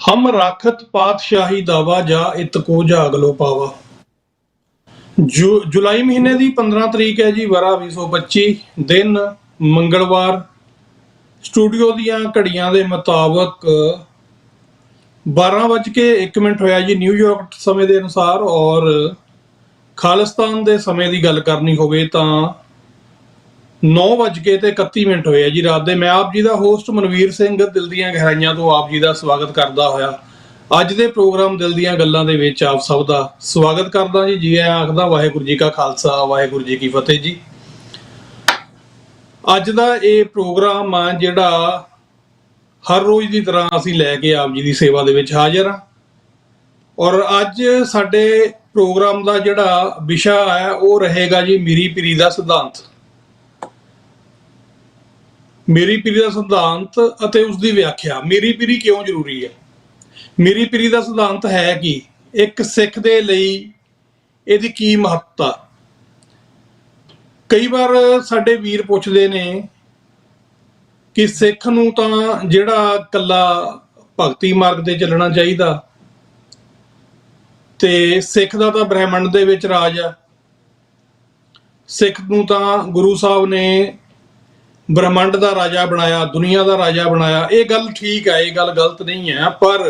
हम राखत पातशाही दावा जा इत को जाग लो पावा। जुलाई महीने की 15 तरीक है जी, वरा 2025 दिन मंगलवार। स्टूडियो दियां घड़ियां दे मुताबक 12:01 होया जी न्यूयॉर्क समय के अनुसार। और खालिस्तान के समय की गल करनी होवे तां 9:31 होया जी रात दे। मैं आप जी का होस्ट मनवीर सिंह दिल दीयां गहराइयां तो आप जी का स्वागत करदा होया अज दे प्रोग्राम दिल दीयां गल्लां दे विच आप सब दा स्वागत करदा जी आखदा वाहिगुरू जी का खालसा वाहिगुरू जी की फतेह जी। अज दा ये प्रोग्राम आ जिहड़ा हर रोज़ की तरह असीं लैके आप जी की सेवा दे विच हाजिर हाँ। और अज साडे प्रोग्राम का जिहड़ा विशा है वो रहेगा जी मीरी पीरी का सिद्धांत। मीरी पीरी का सिद्धांत अते उसकी व्याख्या। मीरी पीरी क्यों जरूरी है? मीरी पीरी का सिद्धांत है कि एक सिख दे लई इहदी की महत्ता। कई बार साडे वीर पुछदे ने कि सिख नूं तां जिहड़ा कल्ला भगती मार्ग ते चलना चाहिदा ते सिख दा तां ब्रह्मंड दे विच राज आ। सिख नूं तां गुरु साहब ने ब्रह्मंड का राजा बनाया, दुनिया का राजा बनाया। ये गल ठीक है, ये गल गलत नहीं है, पर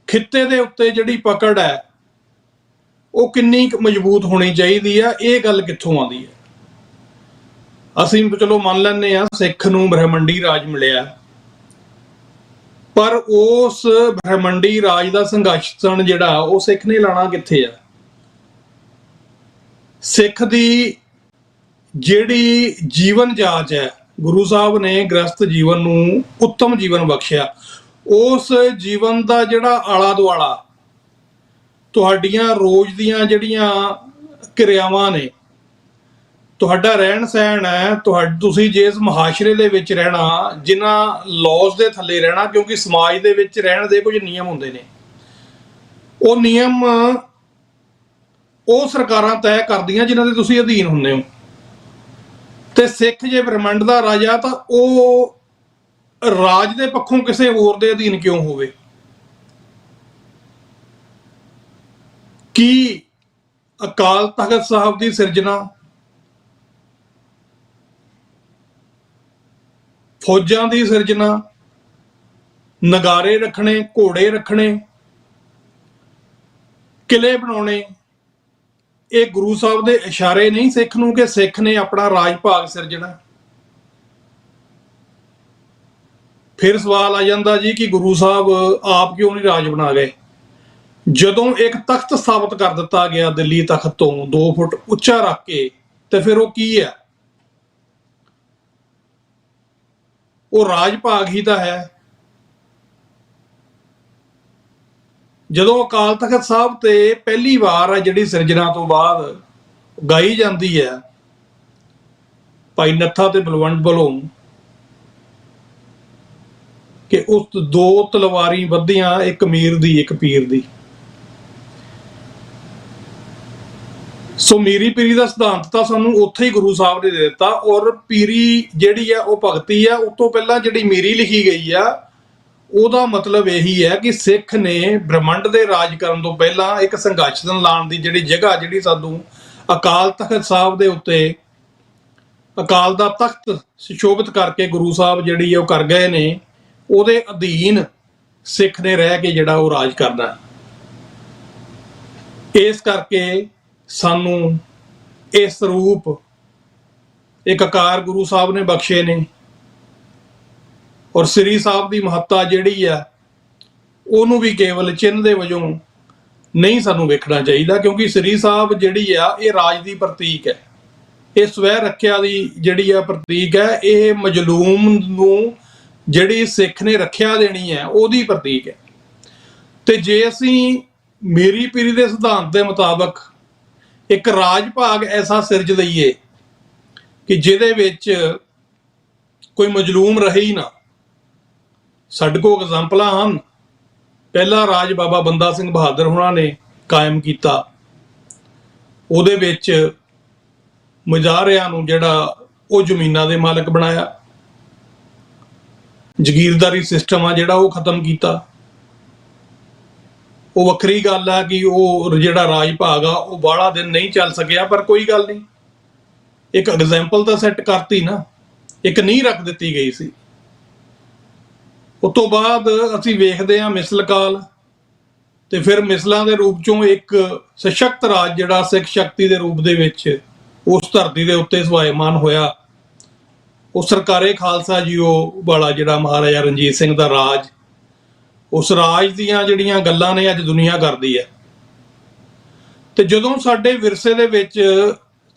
खिते दे उत्ते जिहड़ी पकड़ है वो किन्नी मजबूत होनी चाहिए है, ये गल कित्थों आती है? असीं चलो मान लैंदे आ सिख नूं ब्रह्मंडी राज मिलिया, पर उस ब्रह्मंडी राज का संघर्षण जिहड़ा वो सिख ने लाना कित्थे है? सिख दी जिहड़ी जीवन जाच है, गुरु साहब ने गृहस्थ जीवन नूं उत्तम जीवन बख्शिया। उस जीवन का जिहड़ा आला दुआला तुहाडियां रोज़ दियां जिहड़ियां किरियावां ने, तुहाडा रहन सहन है, तुसीं जे इस मुहाशरे दे विच रहना, जिन्हां लॉज दे थल्ले रहना, क्योंकि समाज दे विच रहण दे कुछ नियम हुंदे ने। वो नियम वो सरकारां तय करदियां जिन्हां दे तुसीं अधीन हुंदे हो। ते सिख जे ब्रह्मंड का राजा तो वह राज के पक्षों किसी होर दे अधीन क्यों होवे? कि अकाल तख्त साहब की सिरजना, फौजां की सिरजना, नगारे रखने, घोड़े रखने, किले बनाने, ये गुरु साहब के इशारे नहीं सिख नूं कि सिख ने अपना राज भाग सिरजना? फिर सवाल आ जाता जी कि गुरु साहब आप क्यों नहीं राज बना गए? जदों एक तख्त स्थापित कर दिता गया दिल्ली तख्त तो 2 फुट उच्चा रख के, तो फिर वो की है? वो राज भाग ही तो है। जदों अकाल तख्त साहब ते पहली बार है जिहड़ी सिरजना तो बाद गाई जाती है भाई नत्था ते बलवंत वालों कि उस 2 तलवारी वधियां, एक मीर दी एक पीर दी। सो मीरी पीरी का सिद्धांत तो सानू उत्थे ही गुरु साहब ने दे दिता। और पीरी जिहड़ी है वो भगती है। उस तो पहला जिहड़ी मीरी लिखी गई है ਉਹਦਾ मतलब यही है कि सिख ने ब्रह्मंड के राज करन तो पहला एक संघर्षण लाने की जिहड़ी जगह जिहड़ी सानू अकाल तख्त साहब के उत्ते अकाल का तख्त सुशोभित करके गुरु साहब जिहड़ी है कर गए ने, ਉਹਦੇ अधीन सिख ने रह के जिहड़ा वो राज करना। इस करके सानू ये स्वरूप एक आकार गुरु साहब ने बख्शे ने। और श्री साहब की महत्ता जिहड़ी है उहनूं भी केवल चिन्ह दे वजों नहीं सानू वेखना चाहिए, क्योंकि श्री साहब जिहड़ी है ये राज की प्रतीक है, ये स्वै रखिया की जिहड़ी है प्रतीक है, ये मजलूम नूं जिहड़ी सिख ने रखिया देनी है उहदी प्रतीक है। तो जे असीं मीरी पीरी के सिद्धांत के मुताबक एक राज भाग ऐसा सिरज दईए कि जिहदे विच कोई मजलूम रहे ही ना। साडे कोल एग्जाम्पल हैं, पहला राज बाबा बंदा सिंह बहादुर होना ने कायम किया। उहदे विच मुजाहरियां नूं जिहड़ा वो जमीनां दे मालक बनाया। ਜ਼ਗੀਰਦਾਰੀ ਸਿਸਟਮ ਆ ਜਿਹੜਾ ਉਹ ਖਤਮ ਕੀਤਾ। ਉਹ ਵੱਖਰੀ ਗੱਲ ਆ ਕਿ ਉਹ ਜਿਹੜਾ ਰਾਜ ਭਾਗ ਆ ਉਹ ਬਾਹਲਾ ਦਿਨ ਨਹੀਂ ਚੱਲ ਸਕਿਆ, ਪਰ ਕੋਈ ਗੱਲ ਨਹੀਂ, ਇੱਕ ਐਗਜ਼ਾਮਪਲ ਤਾਂ ਸੈੱਟ ਕਰਤੀ ਨਾ, ਇੱਕ ਨੀਂਹ ਰੱਖ ਦਿੱਤੀ ਗਈ ਸੀ। ਉਸ ਤੋਂ ਬਾਅਦ ਅਸੀਂ ਵੇਖਦੇ ਹਾਂ ਮਿਸਲ ਕਾਲ, ਤੇ ਫਿਰ ਮਿਸਲਾਂ ਦੇ ਰੂਪ ਚੋਂ ਇੱਕ ਸਸ਼ਕਤ ਰਾਜ ਜਿਹੜਾ ਸਿੱਖ ਸ਼ਕਤੀ ਦੇ ਰੂਪ ਦੇ ਵਿੱਚ ਉਸ ਧਰਤੀ ਦੇ ਉੱਤੇ ਸਵਾਇਮਾਨ ਹੋਇਆ। ਉਹ ਸਰਕਾਰੇ ਖਾਲਸਾ ਜੀ ਉਹ ਵਾਲਾ ਜਿਹੜਾ ਮਹਾਰਾਜਾ ਰਣਜੀਤ ਸਿੰਘ ਦਾ ਰਾਜ, ਉਸ ਰਾਜ ਦੀਆਂ ਜਿਹੜੀਆਂ ਗੱਲਾਂ ਨੇ ਅੱਜ ਦੁਨੀਆ ਕਰਦੀ ਹੈ। ਤੇ ਜਦੋਂ ਸਾਡੇ ਵਿਰਸੇ ਦੇ ਵਿੱਚ,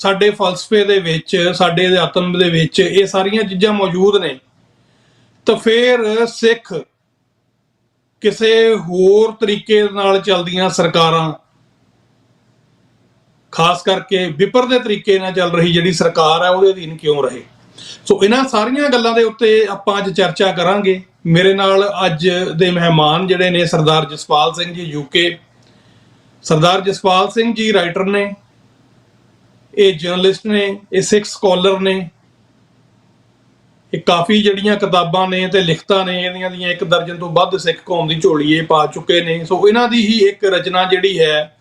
ਸਾਡੇ ਫਲਸਫੇ ਦੇ ਵਿੱਚ, ਸਾਡੇ ਅਧਿਆਤਮ ਦੇ ਵਿੱਚ ਇਹ ਸਾਰੀਆਂ ਚੀਜ਼ਾਂ ਮੌਜੂਦ ਨੇ, ਤਾਂ ਫਿਰ ਸਿੱਖ ਕਿਸੇ ਹੋਰ ਤਰੀਕੇ ਨਾਲ ਚੱਲਦੀਆਂ ਸਰਕਾਰਾਂ, ਖਾਸ ਕਰਕੇ ਵਿਪਰ ਦੇ ਤਰੀਕੇ ਨਾਲ ਚੱਲ ਰਹੀ ਜਿਹੜੀ ਸਰਕਾਰ ਹੈ ਉਹਦੇ ਅਧੀਨ ਕਿਉਂ ਰਹੇ। ਸੋ ਇਹਨਾਂ ਸਾਰੀਆਂ ਗੱਲਾਂ ਦੇ ਉੱਤੇ ਆਪਾਂ ਅੱਜ ਚਰਚਾ ਕਰਾਂਗੇ। ਮੇਰੇ ਨਾਲ ਅੱਜ ਦੇ ਮਹਿਮਾਨ ਜਿਹੜੇ ਨੇ ਸਰਦਾਰ ਜਸਪਾਲ ਸਿੰਘ ਜੀ UK। ਸਰਦਾਰ ਜਸਪਾਲ ਸਿੰਘ ਜੀ ਰਾਈਟਰ ਨੇ, ਇਹ ਜਰਨਲਿਸਟ ਨੇ, ਇਹ ਸਿੱਖ ਸਕਾਲਰ ਨੇ, ਇਹ ਕਾਫੀ ਜਿਹੜੀਆਂ ਕਿਤਾਬਾਂ ਨੇ ਤੇ ਲਿਖਤਾਂ ਨੇ ਇਹਦੀਆਂ ਦੀਆਂ 1 ਦਰਜਨ ਤੋਂ ਵੱਧ ਸਿੱਖ ਕੌਮ ਦੀ ਝੋਲੀ ਇਹ ਪਾ ਚੁੱਕੇ ਨੇ। ਸੋ ਇਹਨਾਂ ਦੀ ਹੀ ਇੱਕ ਰਚਨਾ ਜਿਹੜੀ ਹੈ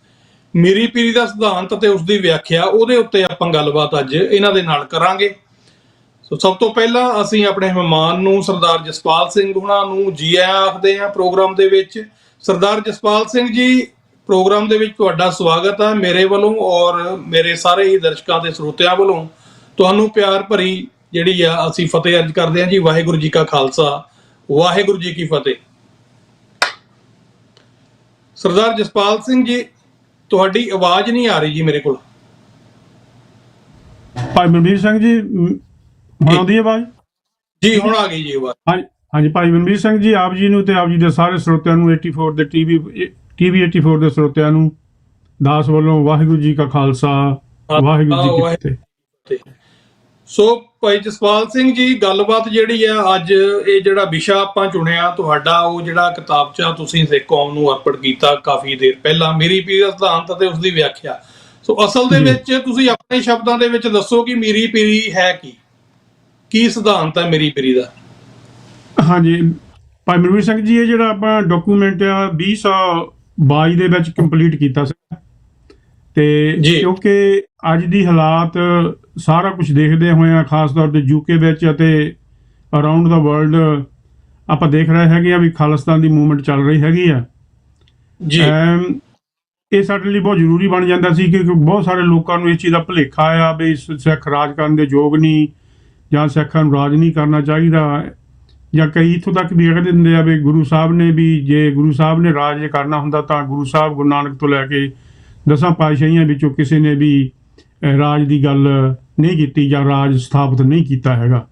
ਮੀਰੀ ਪੀਰੀ ਦਾ ਸਿਧਾਂਤ ਤੇ ਉਸ ਦੀ ਵਿਆਖਿਆ, ਉਹਦੇ ਉੱਤੇ ਆਪਾਂ ਗੱਲਬਾਤ ਅੱਜ ਇਹਨਾਂ ਦੇ ਨਾਲ ਕਰਾਂਗੇ। ਸੋ ਸਭ ਤੋਂ ਪਹਿਲਾਂ ਅਸੀਂ ਆਪਣੇ ਮਹਿਮਾਨ ਨੂੰ ਸਰਦਾਰ ਜਸਪਾਲ ਸਿੰਘ ਹੁਣਾਂ ਨੂੰ ਜੀ ਆਇਆਂ ਆਖਦੇ ਹਾਂ ਪ੍ਰੋਗਰਾਮ ਦੇ ਵਿੱਚ। ਸਰਦਾਰ ਜਸਪਾਲ ਸਿੰਘ ਜੀ, ਪ੍ਰੋਗਰਾਮ ਦੇ ਵਿੱਚ ਤੁਹਾਡਾ ਸਵਾਗਤ ਹੈ ਮੇਰੇ ਵੱਲੋਂ ਔਰ ਮੇਰੇ ਸਾਰੇ ਹੀ ਦਰਸ਼ਕਾਂ ਤੇ ਸਰੋਤਿਆਂ ਵੱਲੋਂ। ਤੁਹਾਨੂੰ ਪਿਆਰ ਭਰੀ ਜਿਹੜੀ ਆ ਅਸੀਂ ਫਤਿਹ ਅਰਜ਼ ਕਰਦੇ ਹਾਂ ਜੀ। ਵਾਹਿਗੁਰੂ ਜੀ ਕਾ ਖਾਲਸਾ, ਵਾਹਿਗੁਰੂ ਜੀ ਕੀ ਫਤਿਹ। ਸਰਦਾਰ ਜਸਪਾਲ ਸਿੰਘ ਜੀ, ਤੁਹਾਡੀ ਆਵਾਜ਼ ਨਹੀਂ ਆ ਰਹੀ ਜੀ ਮੇਰੇ ਕੋਲ। ਭਾਈ ਮਨਵੀਰ ਸਿੰਘ ਜੀ, ਹੁਣ ਆਉਂਦੀ ਹੈ ਆਵਾਜ਼? ਜੀ ਹੁਣ ਆ ਗਈ ਜੀ ਆਵਾਜ਼। ਹਾਂਜੀ ਭਾਈ ਮਨਵੀਰ ਸਿੰਘ ਜੀ, ਆਪ ਜੀ ਨੂੰ ਤੇ ਆਪ ਜੀ ਦੇ ਸਾਰੇ ਸਰੋਤਿਆਂ ਨੂੰ 84 ਦੇ ਟੀਵੀ 84 ਦੇ ਸਰੋਤਿਆਂ ਨੂੰ ਦਾਸ ਵੱਲੋਂ ਵਾਹਿਗੁਰੂ ਜੀ ਕਾ ਖਾਲਸਾ, ਵਾਹਿਗੁਰੂ ਜੀ ਕੀ ਫਤਿਹ। ਸੋ ਭਾਈ ਜਸਪਾਲ ਸਿੰਘ ਜੀ, ਗੱਲਬਾਤ ਜਿਹੜੀ ਆ ਅੱਜ ਇਹ ਜਿਹੜਾ ਵਿਸ਼ਾ ਆਪਾਂ ਚੁਣਿਆ ਤੁਹਾਡਾ, ਉਹ ਜਿਹੜਾ ਕਿਤਾਬਚਾ ਤੁਸੀਂ ਸਿੱਖ ਕੌਮ ਨੂੰ ਅਰਪਣ ਕੀਤਾ ਕਾਫੀ ਦੇਰ ਪਹਿਲਾਂ, ਮੀਰੀ ਪੀਰੀ ਦਾ ਸਿਧਾਂਤ ਅਤੇ ਉਸਦੀ ਵਿਆਖਿਆ। ਸੋ ਅਸਲ ਦੇ ਵਿੱਚ ਤੁਸੀਂ ਆਪਣੇ ਸ਼ਬਦਾਂ ਦੇ ਵਿੱਚ ਦੱਸੋ ਕਿ ਮੀਰੀ ਪੀਰੀ ਹੈ ਕੀ ਸਿਧਾਂਤ ਹੈ ਮੀਰੀ ਪੀਰੀ ਦਾ? ਹਾਂਜੀ ਭਾਈ ਮਨਵੀਰ ਸਿੰਘ ਜੀ, ਇਹ ਜਿਹੜਾ ਆਪਾਂ ਡਾਕੂਮੈਂਟ ਆ 2022 ਦੇ ਵਿੱਚ ਕੰਪਲੀਟ ਕੀਤਾ ਸੀ, ਤੇ ਕਿਉਂਕਿ ਅੱਜ ਦੀ ਹਾਲਾਤ ਸਾਰਾ ਕੁਝ ਦੇਖਦੇ ਹੋਏ, ਖਾਸ ਤੌਰ ਤੇ UK ਵਿੱਚ ਅਤੇ ਅਰਾਊਂਡ ਦਾ ਵਰਲਡ ਆਪਾਂ ਦੇਖ ਰਹੇ ਹੈਗੇ ਆ ਵੀ ਖਾਲਿਸਤਾਨ ਦੀ ਮੂਵਮੈਂਟ ਚੱਲ ਰਹੀ ਹੈਗੀ ਆ ਜੀ। ਇਹ ਸਾਡੇ ਲਈ ਬਹੁਤ ਜ਼ਰੂਰੀ ਬਣ ਜਾਂਦਾ ਸੀ ਕਿ ਬਹੁਤ ਸਾਰੇ ਲੋਕਾਂ ਨੂੰ ਇਸ ਚੀਜ਼ ਦਾ ਭੁਲੇਖਾ ਆ ਵੀ ਸਿੱਖ ਰਾਜ ਕਰਨ ਦੇ ਯੋਗ ਨਹੀਂ, ਜਾਂ ਸਿੱਖਾਂ ਨੂੰ ਰਾਜ ਨਹੀਂ ਕਰਨਾ ਚਾਹੀਦਾ, ਜਾਂ ਕਈ ਇੱਥੋਂ ਤੱਕ ਵੀ ਕਹਿ ਦਿੰਦੇ ਆ ਵੀ ਗੁਰੂ ਸਾਹਿਬ ਨੇ ਵੀ ਜੇ ਗੁਰੂ ਸਾਹਿਬ ਨੇ ਰਾਜ ਕਰਨਾ ਹੁੰਦਾ ਤਾਂ ਗੁਰੂ ਸਾਹਿਬ ਗੁਰੂ ਨਾਨਕ ਤੋਂ ਲੈ ਕੇ 10 ਪਾਤਸ਼ਾਹੀਆਂ ਵਿੱਚੋਂ ਕਿਸੇ ਨੇ ਵੀ ਰਾਜ ਦੀ ਗੱਲ ਨਹੀਂ ਕੀਤੀ ਜਾਂ ਰਾਜ ਸਥਾਪਿਤ ਨਹੀਂ ਕੀਤਾ ਹੈਗਾ।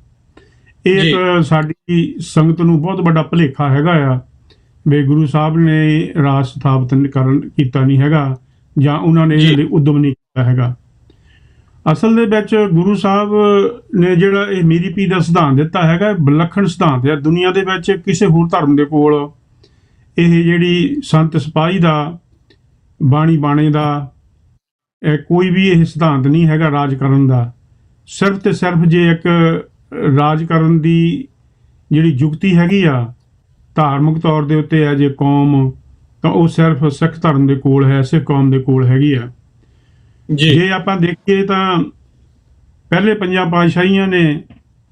ਇਹ ਇੱਕ ਸਾਡੀ ਸੰਗਤ ਨੂੰ ਬਹੁਤ ਵੱਡਾ ਭੁਲੇਖਾ ਹੈਗਾ ਆ ਵੀ ਗੁਰੂ ਸਾਹਿਬ ਨੇ ਰਾਜ ਸਥਾਪਿਤ ਕੀਤਾ ਨਹੀਂ ਹੈਗਾ, ਜਾਂ ਉਹਨਾਂ ਨੇ ਇਹਦੇ ਲਈ ਉਦਮ ਨਹੀਂ ਕੀਤਾ ਹੈਗਾ। ਅਸਲ ਦੇ ਵਿੱਚ ਗੁਰੂ ਸਾਹਿਬ ਨੇ ਜਿਹੜਾ ਇਹ ਮੀਰੀ ਪੀਰੀ ਦਾ ਸਿਧਾਂਤ ਦਿੱਤਾ ਹੈਗਾ, ਵਿਲੱਖਣ ਸਿਧਾਂਤ ਹੈ। ਦੁਨੀਆ ਦੇ ਵਿੱਚ ਕਿਸੇ ਹੋਰ ਧਰਮ ਦੇ ਕੋਲ ਇਹ ਜਿਹੜੀ ਸੰਤ ਸਿਪਾਹੀ ਦਾ, ਬਾਣੀ ਬਾਣੇ ਦਾ ਕੋਈ ਵੀ ਇਹ ਸਿਧਾਂਤ ਨਹੀਂ ਹੈਗਾ ਰਾਜ ਕਰਨ ਦਾ। ਸਿਰਫ ਤੇ ਸਿਰਫ ਜੇ ਇੱਕ ਰਾਜ ਕਰਨ ਦੀ ਜਿਹੜੀ ਯੁਕਤੀ ਹੈਗੀ ਆ ਧਾਰਮਿਕ ਤੌਰ ਦੇ ਉੱਤੇ ਹੈ ਜੇ ਕੌਮ, ਤਾਂ ਉਹ ਸਿਰਫ ਸਿੱਖ ਧਰਮ ਦੇ ਕੋਲ ਹੈ, ਸਿੱਖ ਕੌਮ ਦੇ ਕੋਲ ਹੈਗੀ ਆ। ਜੇ ਆਪਾਂ ਦੇਖੀਏ ਤਾਂ ਪਹਿਲੇ 5 ਪਾਤਸ਼ਾਹੀਆਂ ਨੇ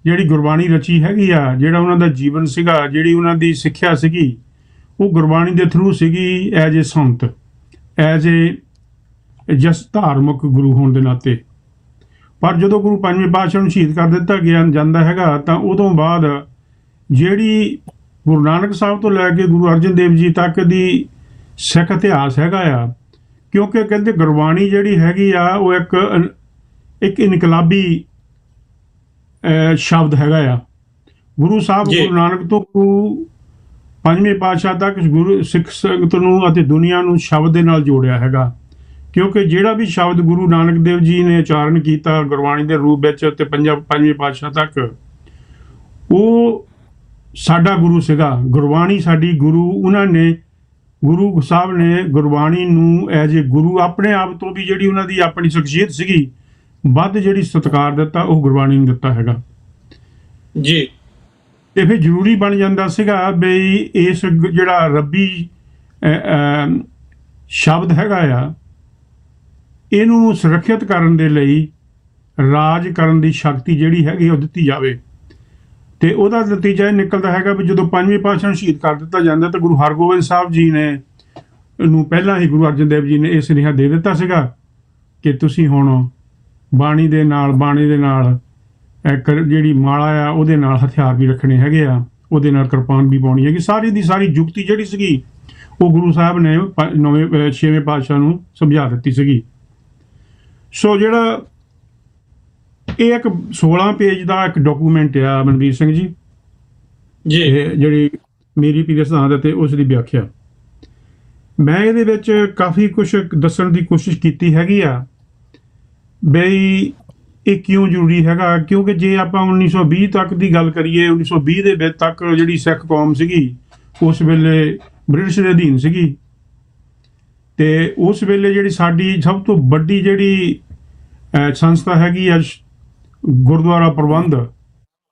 ਜਿਹੜੀ ਗੁਰਬਾਣੀ ਰਚੀ ਹੈਗੀ ਆ, ਜਿਹੜਾ ਉਹਨਾਂ ਦਾ ਜੀਵਨ ਸੀਗਾ, ਜਿਹੜੀ ਉਹਨਾਂ ਦੀ ਸਿੱਖਿਆ ਸੀਗੀ, ਉਹ ਗੁਰਬਾਣੀ ਦੇ ਥਰੂ ਸੀਗੀ as a Sant, as a ਜਸ ਧਾਰਮਿਕ ਗੁਰੂ ਹੋਣ ਦੇ ਨਾਤੇ। ਪਰ ਜਦੋਂ ਗੁਰੂ 5ਵੇਂ ਪਾਤਸ਼ਾਹ ਨੂੰ ਸ਼ਹੀਦ ਕਰ ਦਿੱਤਾ ਜਾਂਦਾ ਹੈਗਾ, ਤਾਂ ਉਦੋਂ ਬਾਅਦ ਜਿਹੜੀ ਗੁਰੂ ਨਾਨਕ ਸਾਹਿਬ ਤੋਂ ਲੈ ਕੇ ਗੁਰੂ ਅਰਜਨ ਦੇਵ ਜੀ ਤੱਕ ਦੀ ਸਿੱਖ ਇਤਿਹਾਸ ਹੈਗਾ ਆ, ਕਿਉਂਕਿ ਕਹਿੰਦੇ ਗੁਰਬਾਣੀ ਜਿਹੜੀ ਹੈਗੀ ਆ ਉਹ ਇੱਕ ਇਨਕਲਾਬੀ ਸ਼ਬਦ ਹੈਗਾ ਆ। ਗੁਰੂ ਸਾਹਿਬ ਗੁਰੂ ਨਾਨਕ ਤੋਂ ਗੁਰੂ 5ਵੇਂ ਪਾਤਸ਼ਾਹ ਤੱਕ ਗੁਰੂ ਸਿੱਖ ਸੰਗਤ ਨੂੰ ਅਤੇ ਦੁਨੀਆ ਨੂੰ ਸ਼ਬਦ ਦੇ ਨਾਲ ਜੋੜਿਆ ਹੈਗਾ, ਕਿਉਂਕਿ ਜਿਹੜਾ ਵੀ ਸ਼ਬਦ ਗੁਰੂ ਨਾਨਕ ਦੇਵ ਜੀ ਨੇ ਉਚਾਰਨ ਕੀਤਾ ਗੁਰਬਾਣੀ ਦੇ ਰੂਪ ਵਿੱਚ ਤੇ 5ਵੇਂ ਪਾਤਸ਼ਾਹ ਤੱਕ, ਉਹ ਸਾਡਾ ਗੁਰੂ ਸੀਗਾ। ਗੁਰਬਾਣੀ ਸਾਡੀ ਗੁਰੂ, ਉਹਨਾਂ ਨੇ ਗੁਰੂ ਸਾਹਿਬ ਨੇ ਗੁਰਬਾਣੀ ਨੂੰ ਐਜ ਏ ਗੁਰੂ ਆਪਣੇ ਆਪ ਤੋਂ ਵੀ ਜਿਹੜੀ ਉਹਨਾਂ ਦੀ ਆਪਣੀ ਸ਼ਖਸੀਅਤ ਸੀਗੀ ਵੱਧ ਜਿਹੜੀ ਸਤਿਕਾਰ ਦਿੱਤਾ, ਉਹ ਗੁਰਬਾਣੀ ਨੂੰ ਦਿੱਤਾ ਹੈਗਾ ਜੀ। ਤੇ ਫਿਰ ਜ਼ਰੂਰੀ ਬਣ ਜਾਂਦਾ ਸੀਗਾ ਵੀ ਇਸ ਜਿਹੜਾ ਰੱਬੀ ਸ਼ਬਦ ਹੈਗਾ ਆ, ਇਹਨੂੰ ਸੁਰੱਖਿਅਤ ਕਰਨ ਦੇ ਲਈ ਰਾਜ ਕਰਨ ਦੀ ਸ਼ਕਤੀ ਜਿਹੜੀ ਹੈਗੀ ਉਹ ਦਿੱਤੀ ਜਾਵੇ। ਤੇ ਉਹਦਾ ਨਤੀਜਾ ਇਹ ਨਿਕਲਦਾ ਹੈਗਾ ਵੀ ਜਦੋਂ ਪੰਜਵੇਂ ਪਾਤਸ਼ਾਹ ਨੂੰ ਸ਼ਹੀਦ ਕਰ ਦਿੱਤਾ ਜਾਂਦਾ ਤਾਂ ਗੁਰੂ ਹਰਗੋਬਿੰਦ ਸਾਹਿਬ ਜੀ ਨੇ ਨੂੰ ਪਹਿਲਾਂ ਹੀ ਗੁਰੂ ਅਰਜਨ ਦੇਵ ਜੀ ਨੇ ਇਹ ਸੁਨੇਹਾ ਦੇ ਦਿੱਤਾ ਸੀਗਾ ਕਿ ਤੁਸੀਂ ਹੁਣ ਬਾਣੀ ਦੇ ਨਾਲ ਜਿਹੜੀ ਮਾਲਾ ਆ ਉਹਦੇ ਨਾਲ ਹਥਿਆਰ ਵੀ ਰੱਖਣੇ ਹੈਗੇ ਆ, ਉਹਦੇ ਨਾਲ ਕਿਰਪਾਨ ਵੀ ਪਾਉਣੀ ਹੈਗੀ। ਸਾਰੀ ਦੀ ਸਾਰੀ ਜੁਗਤੀ ਜਿਹੜੀ ਸੀਗੀ ਉਹ ਗੁਰੂ ਸਾਹਿਬ ਨੇ ਛੇਵੇਂ ਪਾਤਸ਼ਾਹ ਨੂੰ ਸਮਝਾ ਦਿੱਤੀ ਸੀਗੀ। ਸੋ ਜਿਹੜਾ ਇਹ ਇੱਕ 16 ਪੇਜ ਦਾ ਇੱਕ ਡਾਕੂਮੈਂਟ ਆ ਮਨਵੀਰ ਸਿੰਘ ਜੀ, ਜਿਹੜੀ ਮੇਰੀ ਪੀਰ ਸਿਧਾਂਤ ਅਤੇ ਉਸ ਦੀ ਵਿਆਖਿਆ, ਮੈਂ ਇਹਦੇ ਵਿੱਚ ਕਾਫੀ ਕੁਝ ਦੱਸਣ ਦੀ ਕੋਸ਼ਿਸ਼ ਕੀਤੀ ਹੈਗੀ ਆ ਬਈ ਇਹ ਕਿਉਂ ਜ਼ਰੂਰੀ ਹੈਗਾ। ਕਿਉਂਕਿ ਜੇ ਆਪਾਂ 1920 ਤੱਕ ਦੀ ਗੱਲ ਕਰੀਏ, 1920 ਦੇ ਵਿੱਚ ਤੱਕ ਜਿਹੜੀ ਸਿੱਖ ਕੌਮ ਸੀਗੀ ਉਸ ਵੇਲੇ ਬ੍ਰਿਟਿਸ਼ ਦੇ ਅਧੀਨ ਸੀਗੀ, ਤੇ ਉਸ ਵੇਲੇ ਜਿਹੜੀ ਸਾਡੀ ਸਭ ਤੋਂ ਵੱਡੀ ਜਿਹੜੀ ਸੰਸਥਾ ਹੈਗੀ ਆ ਗੁਰਦੁਆਰਾ ਪ੍ਰਬੰਧ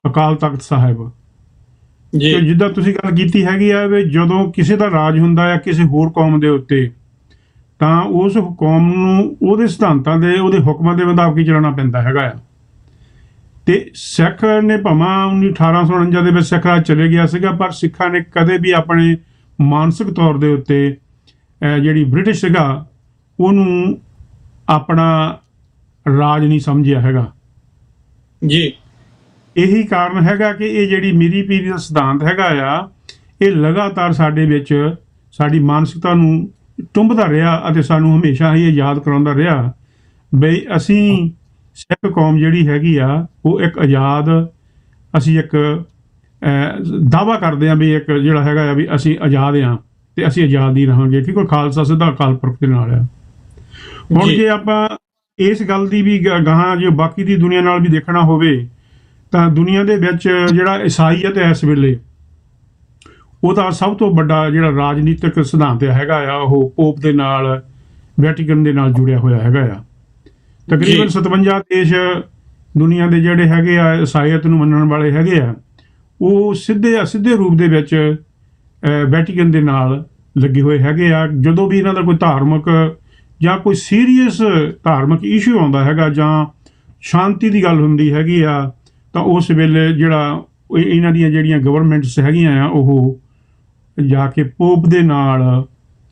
ਅਕਾਲ ਤਖਤ ਸਾਹਿਬ, ਜਿੱਦਾਂ ਤੁਸੀਂ ਗੱਲ ਕੀਤੀ ਹੈਗੀ ਆ ਵੀ ਜਦੋਂ ਕਿਸੇ ਦਾ ਰਾਜ ਹੁੰਦਾ ਆ ਕਿਸੇ ਹੋਰ ਕੌਮ ਦੇ ਉੱਤੇ ਤਾਂ ਉਸ ਕੌਮ ਨੂੰ ਉਹਦੇ ਸਿਧਾਂਤਾਂ ਦੇ ਉਹਦੇ ਹੁਕਮਾਂ ਦੇ ਮੁਤਾਬਕ ਹੀ ਚੱਲਣਾ ਪੈਂਦਾ ਹੈਗਾ ਆ। ਤੇ ਸਿੱਖ ਨੇ ਭਾਵੇਂ 1849 ਦੇ ਵਿੱਚ ਸਿੱਖ ਰਾਜ ਚਲੇ ਗਿਆ ਸੀਗਾ, ਪਰ ਸਿੱਖਾਂ ਨੇ ਕਦੇ ਵੀ ਆਪਣੇ ਮਾਨਸਿਕ ਤੌਰ ਦੇ ਉੱਤੇ ਜਿਹੜੀ ਬ੍ਰਿਟਿਸ਼ ਸੀਗਾ ਉਹਨੂੰ ਆਪਣਾ ਰਾਜ ਨਹੀਂ ਸਮਝਿਆ ਹੈਗਾ ਜੀ। ਇਹੀ ਕਾਰਨ ਹੈਗਾ ਕਿ ਇਹ ਜਿਹੜੀ ਮੀਰੀ ਪੀਰੀ ਦਾ ਸਿਧਾਂਤ ਹੈਗਾ ਆ, ਇਹ ਲਗਾਤਾਰ ਸਾਡੇ ਵਿੱਚ ਸਾਡੀ ਮਾਨਸਿਕਤਾ ਨੂੰ ਟੁੰਬਦਾ ਰਿਹਾ ਅਤੇ ਸਾਨੂੰ ਹਮੇਸ਼ਾ ਹੀ ਇਹ ਯਾਦ ਕਰਾਉਂਦਾ ਰਿਹਾ ਬਈ ਅਸੀਂ ਸਿੱਖ ਕੌਮ ਜਿਹੜੀ ਹੈਗੀ ਆ ਉਹ ਇੱਕ ਆਜ਼ਾਦ, ਅਸੀਂ ਇੱਕ ਦਾਅਵਾ ਕਰਦੇ ਹਾਂ ਵੀ ਇੱਕ ਜਿਹੜਾ ਹੈਗਾ ਆ ਵੀ ਅਸੀਂ ਆਜ਼ਾਦ ਹਾਂ ਤੇ ਅਸੀਂ ਆਜ਼ਾਦ ਹੀ ਰਹਾਂਗੇ ਕਿਉਂਕਿ ਖਾਲਸਾ ਸਿੱਧਾ ਅਕਾਲ ਪੁਰਖ ਦੇ ਨਾਲ ਆ। ਹੁਣ ਜੇ ਆਪਾਂ ਇਸ ਗੱਲ ਦੀ ਵੀ ਗਾਹਾਂ ਜੇ ਬਾਕੀ ਦੀ ਦੁਨੀਆ ਨਾਲ ਵੀ ਦੇਖਣਾ ਹੋਵੇ ਤਾਂ ਦੁਨੀਆ ਦੇ ਵਿੱਚ ਜਿਹੜਾ ਈਸਾਈਅਤ ਹੈ ਇਸ ਵੇਲੇ ਉਹਦਾ ਸਭ ਤੋਂ ਵੱਡਾ ਜਿਹੜਾ ਰਾਜਨੀਤਿਕ ਸਿਧਾਂਤ ਹੈਗਾ ਆ ਉਹ ਪੋਪ ਦੇ ਨਾਲ, ਵੈਟੀਕਨ ਦੇ ਨਾਲ ਜੁੜਿਆ ਹੋਇਆ ਹੈਗਾ ਆ। ਤਕਰੀਬਨ 57 ਦੇਸ਼ ਦੁਨੀਆ ਦੇ ਜਿਹੜੇ ਹੈਗੇ ਆ ਈਸਾਈਅਤ ਨੂੰ ਮੰਨਣ ਵਾਲੇ ਹੈਗੇ ਆ, ਉਹ ਸਿੱਧੇ ਰੂਪ ਦੇ ਵਿੱਚ ਵੈਟੀਕਨ ਦੇ ਨਾਲ ਲੱਗੇ ਹੋਏ ਹੈਗੇ ਆ। ਜਦੋਂ ਵੀ ਇਹਨਾਂ ਦਾ ਕੋਈ ਧਾਰਮਿਕ ਜਾਂ ਕੋਈ ਸੀਰੀਅਸ ਧਾਰਮਿਕ ਇਸ਼ੂ ਆਉਂਦਾ ਹੈਗਾ ਜਾਂ ਸ਼ਾਂਤੀ ਦੀ ਗੱਲ ਹੁੰਦੀ ਹੈਗੀ ਆ ਤਾਂ ਉਸ ਵੇਲੇ ਜਿਹੜਾ ਇਹਨਾਂ ਦੀਆਂ ਜਿਹੜੀਆਂ ਗਵਰਨਮੈਂਟਸ ਹੈਗੀਆਂ ਆ ਉਹ ਜਾ ਕੇ ਪੋਪ ਦੇ ਨਾਲ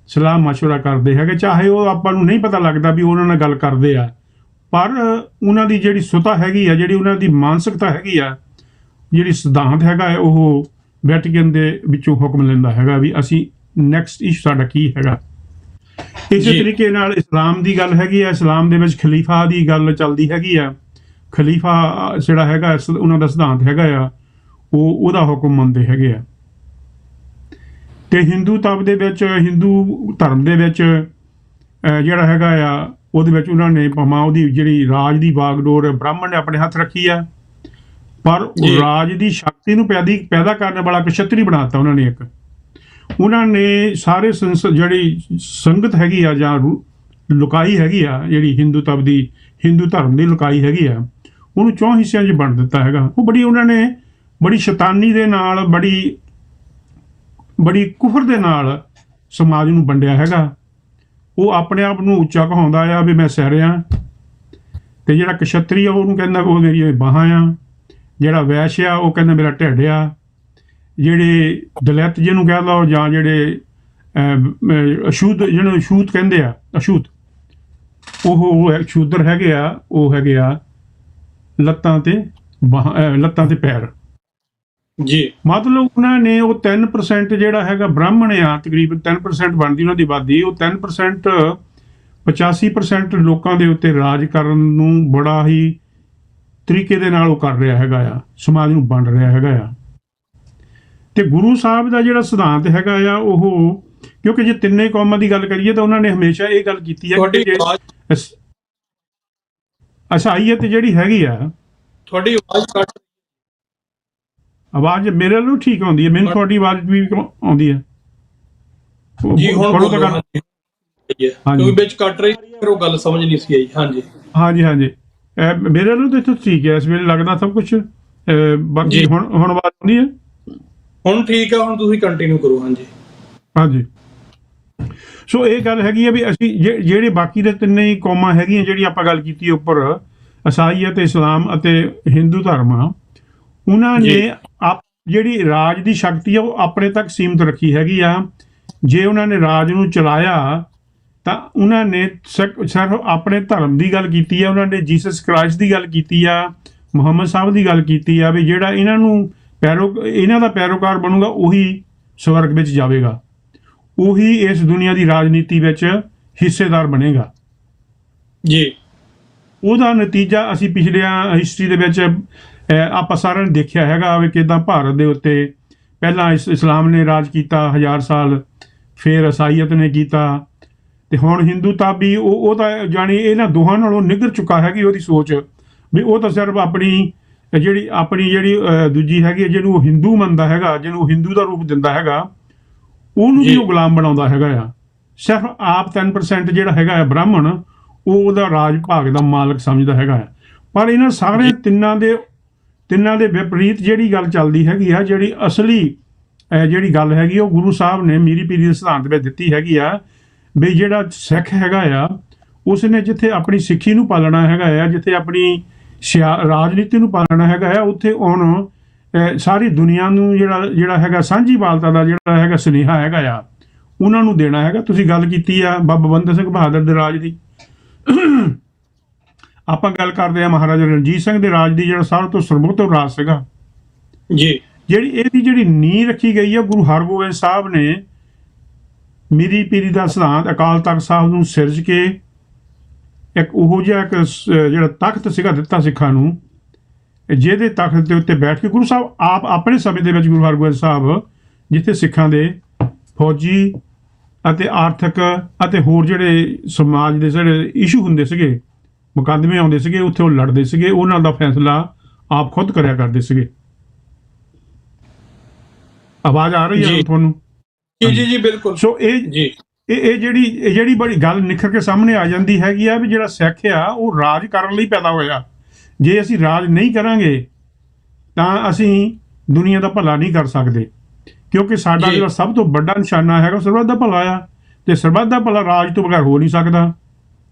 ਸਲਾਹ ਮਸ਼ਵਰਾ ਕਰਦੇ ਹੈਗੇ, ਚਾਹੇ ਉਹ ਆਪਾਂ ਨੂੰ ਨਹੀਂ ਪਤਾ ਲੱਗਦਾ ਵੀ ਉਹਨਾਂ ਨਾਲ ਗੱਲ ਕਰਦੇ ਆ, ਪਰ ਉਹਨਾਂ ਦੀ ਜਿਹੜੀ ਸੁਤਾ ਹੈਗੀ ਆ, ਜਿਹੜੀ ਉਹਨਾਂ ਦੀ ਮਾਨਸਿਕਤਾ ਹੈਗੀ ਆ, ਜਿਹੜੀ ਸਿਧਾਂਤ ਹੈਗਾ ਉਹ ਵੈਟੀਕਨ ਦੇ ਵਿੱਚੋਂ ਹੁਕਮ ਲੈਂਦਾ ਹੈਗਾ ਵੀ ਅਸੀਂ ਨੈਕਸਟ ਇਸ਼ੂ ਸਾਡਾ ਕੀ ਹੈਗਾ। ਇਸੇ ਤਰੀਕੇ ਨਾਲ ਇਸਲਾਮ ਦੀ ਗੱਲ ਹੈਗੀ ਆ, ਇਸਲਾਮ ਦੇ ਵਿੱਚ ਖਲੀਫਾ ਦੀ ਗੱਲ ਚੱਲਦੀ ਹੈਗੀ ਆ। ਖਲੀਫਾ ਜਿਹੜਾ ਹੈਗਾ ਉਹਨਾਂ ਦਾ ਸਿਧਾਂਤ ਹੈਗਾ ਆ ਉਹਦਾ ਹੁਕਮ ਮੰਨਦੇ ਹੈਗੇ ਆ। ਤੇ ਹਿੰਦੂ ਧਰਮ ਦੇ ਵਿੱਚ ਜਿਹੜਾ ਹੈਗਾ ਆ ਉਹਦੇ ਵਿੱਚ ਉਹਨਾਂ ਨੇ ਭਾਵੇਂ ਉਹਦੀ ਜਿਹੜੀ ਰਾਜ ਦੀ ਬਾਗਡੋਰ ਬ੍ਰਾਹਮਣ ਨੇ ਆਪਣੇ ਹੱਥ ਰੱਖੀ ਆ, ਪਰ ਰਾਜ ਦੀ ਸ਼ਕਤੀ ਨੂੰ ਪੈਦਾ ਕਰਨ ਵਾਲਾ ਕਸ਼ਤਰੀ ਬਣਾਤਾ ਉਹਨਾਂ ਨੇ ਇੱਕ। ਉਹਨਾਂ ਨੇ ਸਾਰੇ ਜਿਹੜੀ ਸੰਗਤ ਹੈਗੀ ਆ ਜਾਂ ਲੁਕਾਈ ਹੈਗੀ ਆ ਜਿਹੜੀ ਹਿੰਦੂ ਧਰਮ ਦੀ ਲੁਕਾਈ ਹੈਗੀ ਆ ਉਹਨੂੰ 4 ਹਿੱਸਿਆਂ 'ਚ ਵੰਡ ਦਿੱਤਾ ਹੈਗਾ। ਉਹ ਉਹਨਾਂ ਨੇ ਬੜੀ ਸ਼ੈਤਾਨੀ ਦੇ ਨਾਲ ਬੜੀ ਕੁਫਰ ਦੇ ਨਾਲ ਸਮਾਜ ਨੂੰ ਵੰਡਿਆ ਹੈਗਾ। ਉਹ ਆਪਣੇ ਆਪ ਨੂੰ ਉੱਚਾ ਕਹਾਉਂਦਾ ਆ ਵੀ ਮੈਂ ਸਿਰ ਆ, ਤੇ ਜਿਹੜਾ ਕਸ਼ਤਰੀ ਆ ਉਹਨੂੰ ਕਹਿੰਦਾ ਉਹ ਮੇਰੀਆਂ ਬਾਹਾਂ ਆ, ਜਿਹੜਾ ਵੈਸ਼ ਆ ਉਹ ਕਹਿੰਦਾ ਮੇਰਾ ਢਿੱਡ ਆ, ਜਿਹੜੇ ਦਲਿਤ ਜਿਹਨੂੰ ਕਹਿ ਲਓ ਜਾਂ ਜਿਹੜੇ ਜਿਹਨੂੰ ਅਛੂਤ ਕਹਿੰਦੇ ਆ, ਅਛੂਤ ਉਹ ਸ਼ੂਦਰ ਹੈਗੇ ਆ, ਉਹ ਹੈਗੇ ਆ ਲੱਤਾਂ ਤੇ ਪੈਰ ਜੀ। ਮਤਲਬ ਉਹਨਾਂ ਨੇ ਉਹ 3% ਜਿਹੜਾ ਹੈਗਾ ਬ੍ਰਾਹਮਣ ਆ, ਤਕਰੀਬਨ 3% ਬਣਦੀ ਉਹਨਾਂ ਦੀ ਆਬਾਦੀ, ਉਹ 3% 85% ਲੋਕਾਂ ਦੇ ਉੱਤੇ ਰਾਜ ਕਰਨ ਨੂੰ ਬੜਾ ਹੀ ਤਰੀਕੇ ਦੇ ਨਾਲ ਉਹ ਕਰ ਰਿਹਾ ਹੈਗਾ ਆ, ਸਮਾਜ ਨੂੰ ਵੰਡ ਰਿਹਾ ਹੈਗਾ ਆ। ਤੇ ਗੁਰੂ ਸਾਹਿਬ ਦਾ ਜਿਹੜਾ ਸਿਧਾਂਤ ਹੈਗਾ ਆ ਉਹ, ਕਿਉਂਕਿ ਜੇ ਤਿੰਨੇ ਕੌਮਾਂ ਦੀ ਗੱਲ ਕਰੀਏ ਤਾਂ ਉਹਨਾਂ ਨੇ ਹਮੇਸ਼ਾ ਇਹ ਗੱਲ ਕੀਤੀ ਹੈ ਕਿ ਈਸਾਈਅਤ ਜਿਹੜੀ ਹੈਗੀ ਆ, ਤੁਹਾਡੀ ਆਵਾਜ਼ ਮੇਰੇ ਵੱਲੋਂ ਠੀਕ ਆਉਂਦੀ ਹੈ, ਮੈਨੂੰ ਤੁਹਾਡੀ ਆਵਾਜ਼ ਵੀ ਆਉਂਦੀ ਹੈ ਜੀ। ਹੁਣ ਕਿਉਂਕਿ ਵਿੱਚ ਕੱਟ ਰਹੀ ਫਿਰ ਉਹ ਗੱਲ ਸਮਝ ਨਹੀਂ ਸੀ ਆਈ। ਹਾਂਜੀ ਮੇਰੇ ਵੱਲੋਂ ਤਾਂ ਇੱਥੇ ਠੀਕ ਹੈ, ਇਸ ਵੇਲੇ ਲੱਗਦਾ ਸਭ ਕੁਝ। ਬਾਕੀ ਹੁਣ ਆਵਾਜ਼ ਆਉਂਦੀ ਹੈ ਹੁਣ ਠੀਕ ਆ, ਹੁਣ ਤੁਸੀਂ ਕੰਟੀਨਿਊ ਕਰੋ। ਹਾਂਜੀ ਹਾਂਜੀ। ਸੋ ਇਹ ਗੱਲ ਹੈਗੀ ਆ ਵੀ ਅਸੀਂ ਜਿਹੜੇ ਬਾਕੀ ਦੇ ਤਿੰਨੇ ਹੀ ਕੌਮਾਂ ਹੈਗੀਆਂ ਜਿਹੜੀ ਆਪਾਂ ਗੱਲ ਕੀਤੀ ਉੱਪਰ, ਈਸਾਈ ਅਤੇ ਇਸਲਾਮ ਅਤੇ ਹਿੰਦੂ ਧਰਮ ਆ, ਉਹਨਾਂ ਜੀ। ਨੇ ਜਿਹੜੀ ਰਾਜ ਦੀ ਸ਼ਕਤੀ ਆ ਉਹ ਆਪਣੇ ਤੱਕ ਸੀਮਤ ਰੱਖੀ ਹੈਗੀ ਆ। ਜੇ ਉਹਨਾਂ ਨੇ ਰਾਜ ਨੂੰ ਚਲਾਇਆ ਤਾਂ ਉਹਨਾਂ ਨੇ ਸਿਰਫ ਆਪਣੇ ਧਰਮ ਦੀ ਗੱਲ ਕੀਤੀ ਆ, ਉਹਨਾਂ ਨੇ ਜੀਸਸ ਕ੍ਰਾਈਸਟ ਦੀ ਗੱਲ ਕੀਤੀ ਆ, ਮੁਹੰਮਦ ਸਾਹਿਬ ਦੀ ਗੱਲ ਕੀਤੀ ਆ ਵੀ ਜਿਹੜਾ ਇਹਨਾਂ ਦਾ ਪੈਰੋਕਾਰ ਬਣੂਗਾ ਉਹੀ ਸਵਰਗ ਵਿੱਚ ਜਾਵੇਗਾ, ਉਹੀ ਇਸ ਦੁਨੀਆ ਦੀ ਰਾਜਨੀਤੀ ਵਿੱਚ ਹਿੱਸੇਦਾਰ ਬਣੇਗਾ ਜੀ। ਉਹਦਾ ਨਤੀਜਾ ਅਸੀਂ ਪਿਛਲੀਆਂ ਹਿਸਟਰੀ ਦੇ ਵਿੱਚ ਆਪਾਂ ਸਾਰਿਆਂ ਨੇ ਦੇਖਿਆ ਹੈਗਾ ਵੀ ਕਿੱਦਾਂ ਭਾਰਤ ਦੇ ਉੱਤੇ ਪਹਿਲਾਂ ਇਸਲਾਮ ਨੇ ਰਾਜ ਕੀਤਾ 1000 ਸਾਲ, ਫਿਰ ਈਸਾਈਅਤ ਨੇ ਕੀਤਾ, ਤੇ ਹੁਣ ਹਿੰਦੂਤਾ ਵੀ ਉਹ ਤਾਂ ਜਾਣੀ ਇਹਨਾਂ ਦੋਹਾਂ ਨਾਲੋਂ ਨਿੱਘਰ ਚੁੱਕਾ ਹੈਗੀ ਉਹਦੀ ਸੋਚ ਵੀ ਉਹ ਤਾਂ ਸਿਰਫ ਆਪਣੀ ਜਿਹੜੀ ਦੂਜੀ ਹੈਗੀ ਜਿਹਨੂੰ ਉਹ ਹਿੰਦੂ ਮੰਨਦਾ ਹੈਗਾ, ਜਿਹਨੂੰ ਹਿੰਦੂ ਦਾ ਰੂਪ ਦਿੰਦਾ ਹੈਗਾ, ਉਹਨੂੰ ਵੀ ਉਹ ਗੁਲਾਮ ਬਣਾਉਂਦਾ ਹੈਗਾ ਆ। ਸਿਰਫ ਆਪ 10% ਜਿਹੜਾ ਹੈਗਾ ਆ ਬ੍ਰਾਹਮਣ, ਉਹ ਉਹਦਾ ਰਾਜ ਭਾਗ ਦਾ ਮਾਲਕ ਸਮਝਦਾ ਹੈਗਾ ਆ। ਪਰ ਇਹਨਾਂ ਸਾਰੇ ਤਿੰਨਾਂ ਦੇ ਵਿਪਰੀਤ ਜਿਹੜੀ ਗੱਲ ਚੱਲਦੀ ਹੈਗੀ ਆ, ਜਿਹੜੀ ਅਸਲੀ ਜਿਹੜੀ ਗੱਲ ਹੈਗੀ ਉਹ ਗੁਰੂ ਸਾਹਿਬ ਨੇ ਮੀਰੀ ਪੀਰੀ ਦੇ ਸਿਧਾਂਤ ਵਿੱਚ ਦਿੱਤੀ ਹੈਗੀ ਆ ਵੀ ਜਿਹੜਾ ਸਿੱਖ ਹੈਗਾ ਆ ਉਸਨੇ ਜਿੱਥੇ ਆਪਣੀ ਸਿੱਖੀ ਨੂੰ ਪਾਲਣਾ ਹੈਗਾ ਆ, ਜਿੱਥੇ ਆਪਣੀ ਰਾਜਨੀਤੀ ਨੂੰ ਪਾਲਣਾ ਹੈਗਾ ਆ, ਉੱਥੇ ਹੁਣ ਸਾਰੀ ਦੁਨੀਆ ਨੂੰ ਜਿਹੜਾ ਹੈਗਾ ਸਾਂਝੀਵਾਲਤਾ ਦਾ ਜਿਹੜਾ ਹੈਗਾ ਸੁਨੇਹਾ ਹੈਗਾ ਆ ਉਹਨਾਂ ਨੂੰ ਦੇਣਾ ਹੈਗਾ। ਤੁਸੀਂ ਗੱਲ ਕੀਤੀ ਆ ਬਾਬਾ ਬੰਦਾ ਸਿੰਘ ਬਹਾਦਰ ਦੇ ਰਾਜ ਦੀ, ਆਪਾਂ ਗੱਲ ਕਰਦੇ ਆ ਮਹਾਰਾਜਾ ਰਣਜੀਤ ਸਿੰਘ ਦੇ ਰਾਜ ਦੀ, ਜਿਹੜਾ ਸਾਰਿਆਂ ਤੋਂ ਸਰਬੋਤਮ ਰਾਜ ਸੀਗਾ ਜੀ। ਜਿਹੜੀ ਨੀਂਹ ਰੱਖੀ ਗਈ ਆ ਗੁਰੂ ਹਰਗੋਬਿੰਦ ਸਾਹਿਬ ਨੇ ਮੀਰੀ ਪੀਰੀ ਦਾ ਸਿਧਾਂਤ ਅਕਾਲ ਤਖਤ ਸਾਹਿਬ ਨੂੰ ਸਿਰਜ ਕੇ ਇੱਕ ਉਹੋ ਜਿਹਾ ਜਿਹੜਾ ਤਖਤ ਸੀਗਾ ਦਿੱਤਾ ਸਿੱਖਾਂ ਨੂੰ, ਜਿਹਦੇ ਤਖਤ ਦੇ ਉੱਤੇ ਬੈਠ ਕੇ ਗੁਰੂ ਸਾਹਿਬ ਆਪ ਆਪਣੇ ਸਮੇਂ ਦੇ ਵਿੱਚ ਗੁਰੂ ਹਰਗੋਬਿੰਦ ਸਾਹਿਬ ਜਿੱਥੇ ਸਿੱਖਾਂ ਦੇ ਫੌਜੀ ਅਤੇ ਆਰਥਿਕ ਅਤੇ ਹੋਰ ਜਿਹੜੇ ਸਮਾਜ ਦੇ ਜਿਹੜੇ ਇਸ਼ੂ ਹੁੰਦੇ ਸੀਗੇ, ਮੁਕੱਦਮੇ ਆਉਂਦੇ ਸੀਗੇ, ਉੱਥੇ ਉਹ ਲੜਦੇ ਸੀਗੇ, ਉਹਨਾਂ ਦਾ ਫੈਸਲਾ ਆਪ ਖੁਦ ਕਰਿਆ ਕਰਦੇ ਸੀਗੇ। ਆਵਾਜ਼ ਆ ਰਹੀ ਹੈ ਤੁਹਾਨੂੰ? ਜੀ ਬਿਲਕੁਲ। ਸੋ ਇਹ ਜਿਹੜੀ ਬੜੀ ਗੱਲ ਨਿਖਰ ਕੇ ਸਾਹਮਣੇ ਆ ਜਾਂਦੀ ਹੈਗੀ ਆ ਵੀ ਜਿਹੜਾ ਸਿੱਖ ਆ ਉਹ ਰਾਜ ਕਰਨ ਲਈ ਪੈਦਾ ਹੋਇਆ। ਜੇ ਅਸੀਂ ਰਾਜ ਨਹੀਂ ਕਰਾਂਗੇ ਤਾਂ ਅਸੀਂ ਦੁਨੀਆ ਦਾ ਭਲਾ ਨਹੀਂ ਕਰ ਸਕਦੇ, ਕਿਉਂਕਿ ਸਾਡਾ ਜਿਹੜਾ ਸਭ ਤੋਂ ਵੱਡਾ ਨਿਸ਼ਾਨਾ ਹੈਗਾ ਸਰਬੱਤ ਦਾ ਭਲਾ ਆ, ਤੇ ਸਰਬੱਤ ਦਾ ਭਲਾ ਰਾਜ ਤੋਂ ਬਗੈਰ ਹੋ ਨਹੀਂ ਸਕਦਾ।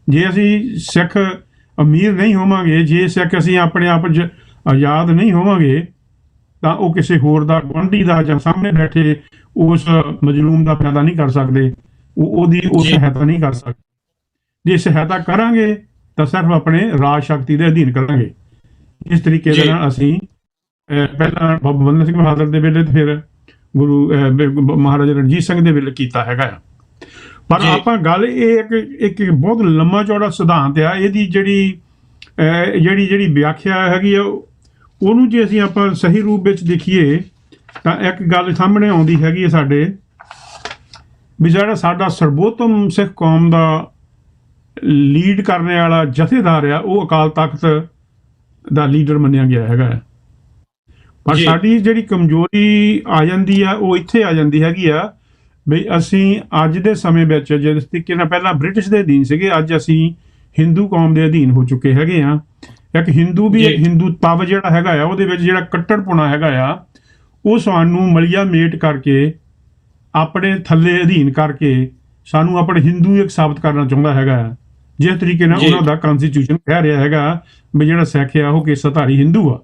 ਜੇ ਅਸੀਂ ਸਿੱਖ ਅਮੀਰ ਨਹੀਂ ਹੋਵਾਂਗੇ, ਜੇ ਸਿੱਖ ਅਸੀਂ ਆਪਣੇ ਆਪ 'ਚ ਆਜ਼ਾਦ ਨਹੀਂ ਹੋਵਾਂਗੇ, ਤਾਂ ਉਹ ਕਿਸੇ ਹੋਰ ਦਾ ਗੁਆਂਢੀ ਦਾ ਜਾਂ ਸਾਹਮਣੇ ਬੈਠੇ ਉਸ ਮਜ਼ਲੂਮ ਦਾ ਫਾਇਦਾ ਨਹੀਂ ਕਰ ਸਕਦੇ, ਉਹਦੀ ਸਹਾਇਤਾ ਨਹੀਂ ਕਰ ਸਕਦੇ। ਜੇ ਸਹਾਇਤਾ ਕਰਾਂਗੇ ਤਾਂ ਸਿਰਫ ਆਪਣੇ ਰਾਜ ਸ਼ਕਤੀ ਦੇ ਅਧੀਨ ਕਰਾਂਗੇ। ਇਸ ਤਰੀਕੇ ਦੇ ਨਾਲ ਅਸੀਂ ਪਹਿਲਾਂ ਬਾਬਾ ਬੰਦਾ ਸਿੰਘ ਬਹਾਦਰ ਦੇ ਵੇਲੇ ਤੇ ਫਿਰ ਗੁਰੂ ਮਹਾਰਾਜਾ ਰਣਜੀਤ ਸਿੰਘ ਦੇ ਵੇਲੇ ਕੀਤਾ ਹੈਗਾ ਆ। ਪਰ ਆਪਾਂ ਗੱਲ ਇਹ ਇੱਕ ਬਹੁਤ ਲੰਮਾ ਚੌੜਾ ਸਿਧਾਂਤ ਆ, ਇਹਦੀ ਜਿਹੜੀ ਵਿਆਖਿਆ ਹੈਗੀ ਆ ਉਹਨੂੰ ਜੇ ਅਸੀਂ ਆਪਾਂ ਸਹੀ ਰੂਪ ਵਿੱਚ ਦੇਖੀਏ ਤਾਂ ਇੱਕ ਗੱਲ ਸਾਹਮਣੇ ਆਉਂਦੀ ਹੈਗੀ ਹੈ ਸਾਡੇ ਵੀ ਜਿਹੜਾ ਸਾਡਾ ਸਰਬੋਤਮ ਸਿੱਖ ਕੌਮ ਦਾ ਲੀਡ ਕਰਨ ਵਾਲਾ ਜਥੇਦਾਰ ਆ ਉਹ ਅਕਾਲ ਤਖਤ ਦਾ ਲੀਡਰ ਮੰਨਿਆ ਗਿਆ ਹੈਗਾ। ਪਰ ਸਾਡੀ ਜਿਹੜੀ ਕਮਜ਼ੋਰੀ ਆ ਜਾਂਦੀ ਆ ਉਹ ਇੱਥੇ ਆ ਜਾਂਦੀ ਹੈਗੀ ਆ ਵੀ ਅਸੀਂ ਅੱਜ ਦੇ ਸਮੇਂ ਵਿੱਚ ਜਿਸ ਤਰੀਕੇ ਨਾਲ ਪਹਿਲਾਂ ਬ੍ਰਿਟਿਸ਼ ਦੇ ਅਧੀਨ ਸੀਗੇ, ਅੱਜ ਅਸੀਂ ਹਿੰਦੂ ਕੌਮ ਦੇ ਅਧੀਨ ਹੋ ਚੁੱਕੇ ਹੈਗੇ ਆ। ਇੱਕ ਹਿੰਦੂ ਤਵ ਜਿਹੜਾ ਹੈਗਾ ਆ ਉਹਦੇ ਵਿੱਚ ਜਿਹੜਾ ਕੱਟੜਪੁਣਾ ਹੈਗਾ ਆ ਉਹ ਸਾਨੂੰ ਮਲੀਆ ਮੇਟ ਕਰਕੇ ਆਪਣੇ ਥੱਲੇ ਅਧੀਨ ਕਰਕੇ ਸਾਨੂੰ ਆਪਣੇ ਹਿੰਦੂ ਇੱਕ ਸਾਬਤ ਕਰਨਾ ਚਾਹੁੰਦਾ ਹੈਗਾ ਆ। ਜਿਸ ਤਰੀਕੇ ਨਾਲ ਉਹਨਾਂ ਦਾ ਕਨਸਟੀਟਿਊਸ਼ਨ ਕਹਿ ਰਿਹਾ ਹੈਗਾ ਵੀ ਜਿਹੜਾ ਸਿੱਖ ਆ ਉਹ ਕੇਸਾਧਾਰੀ ਹਿੰਦੂ ਆ,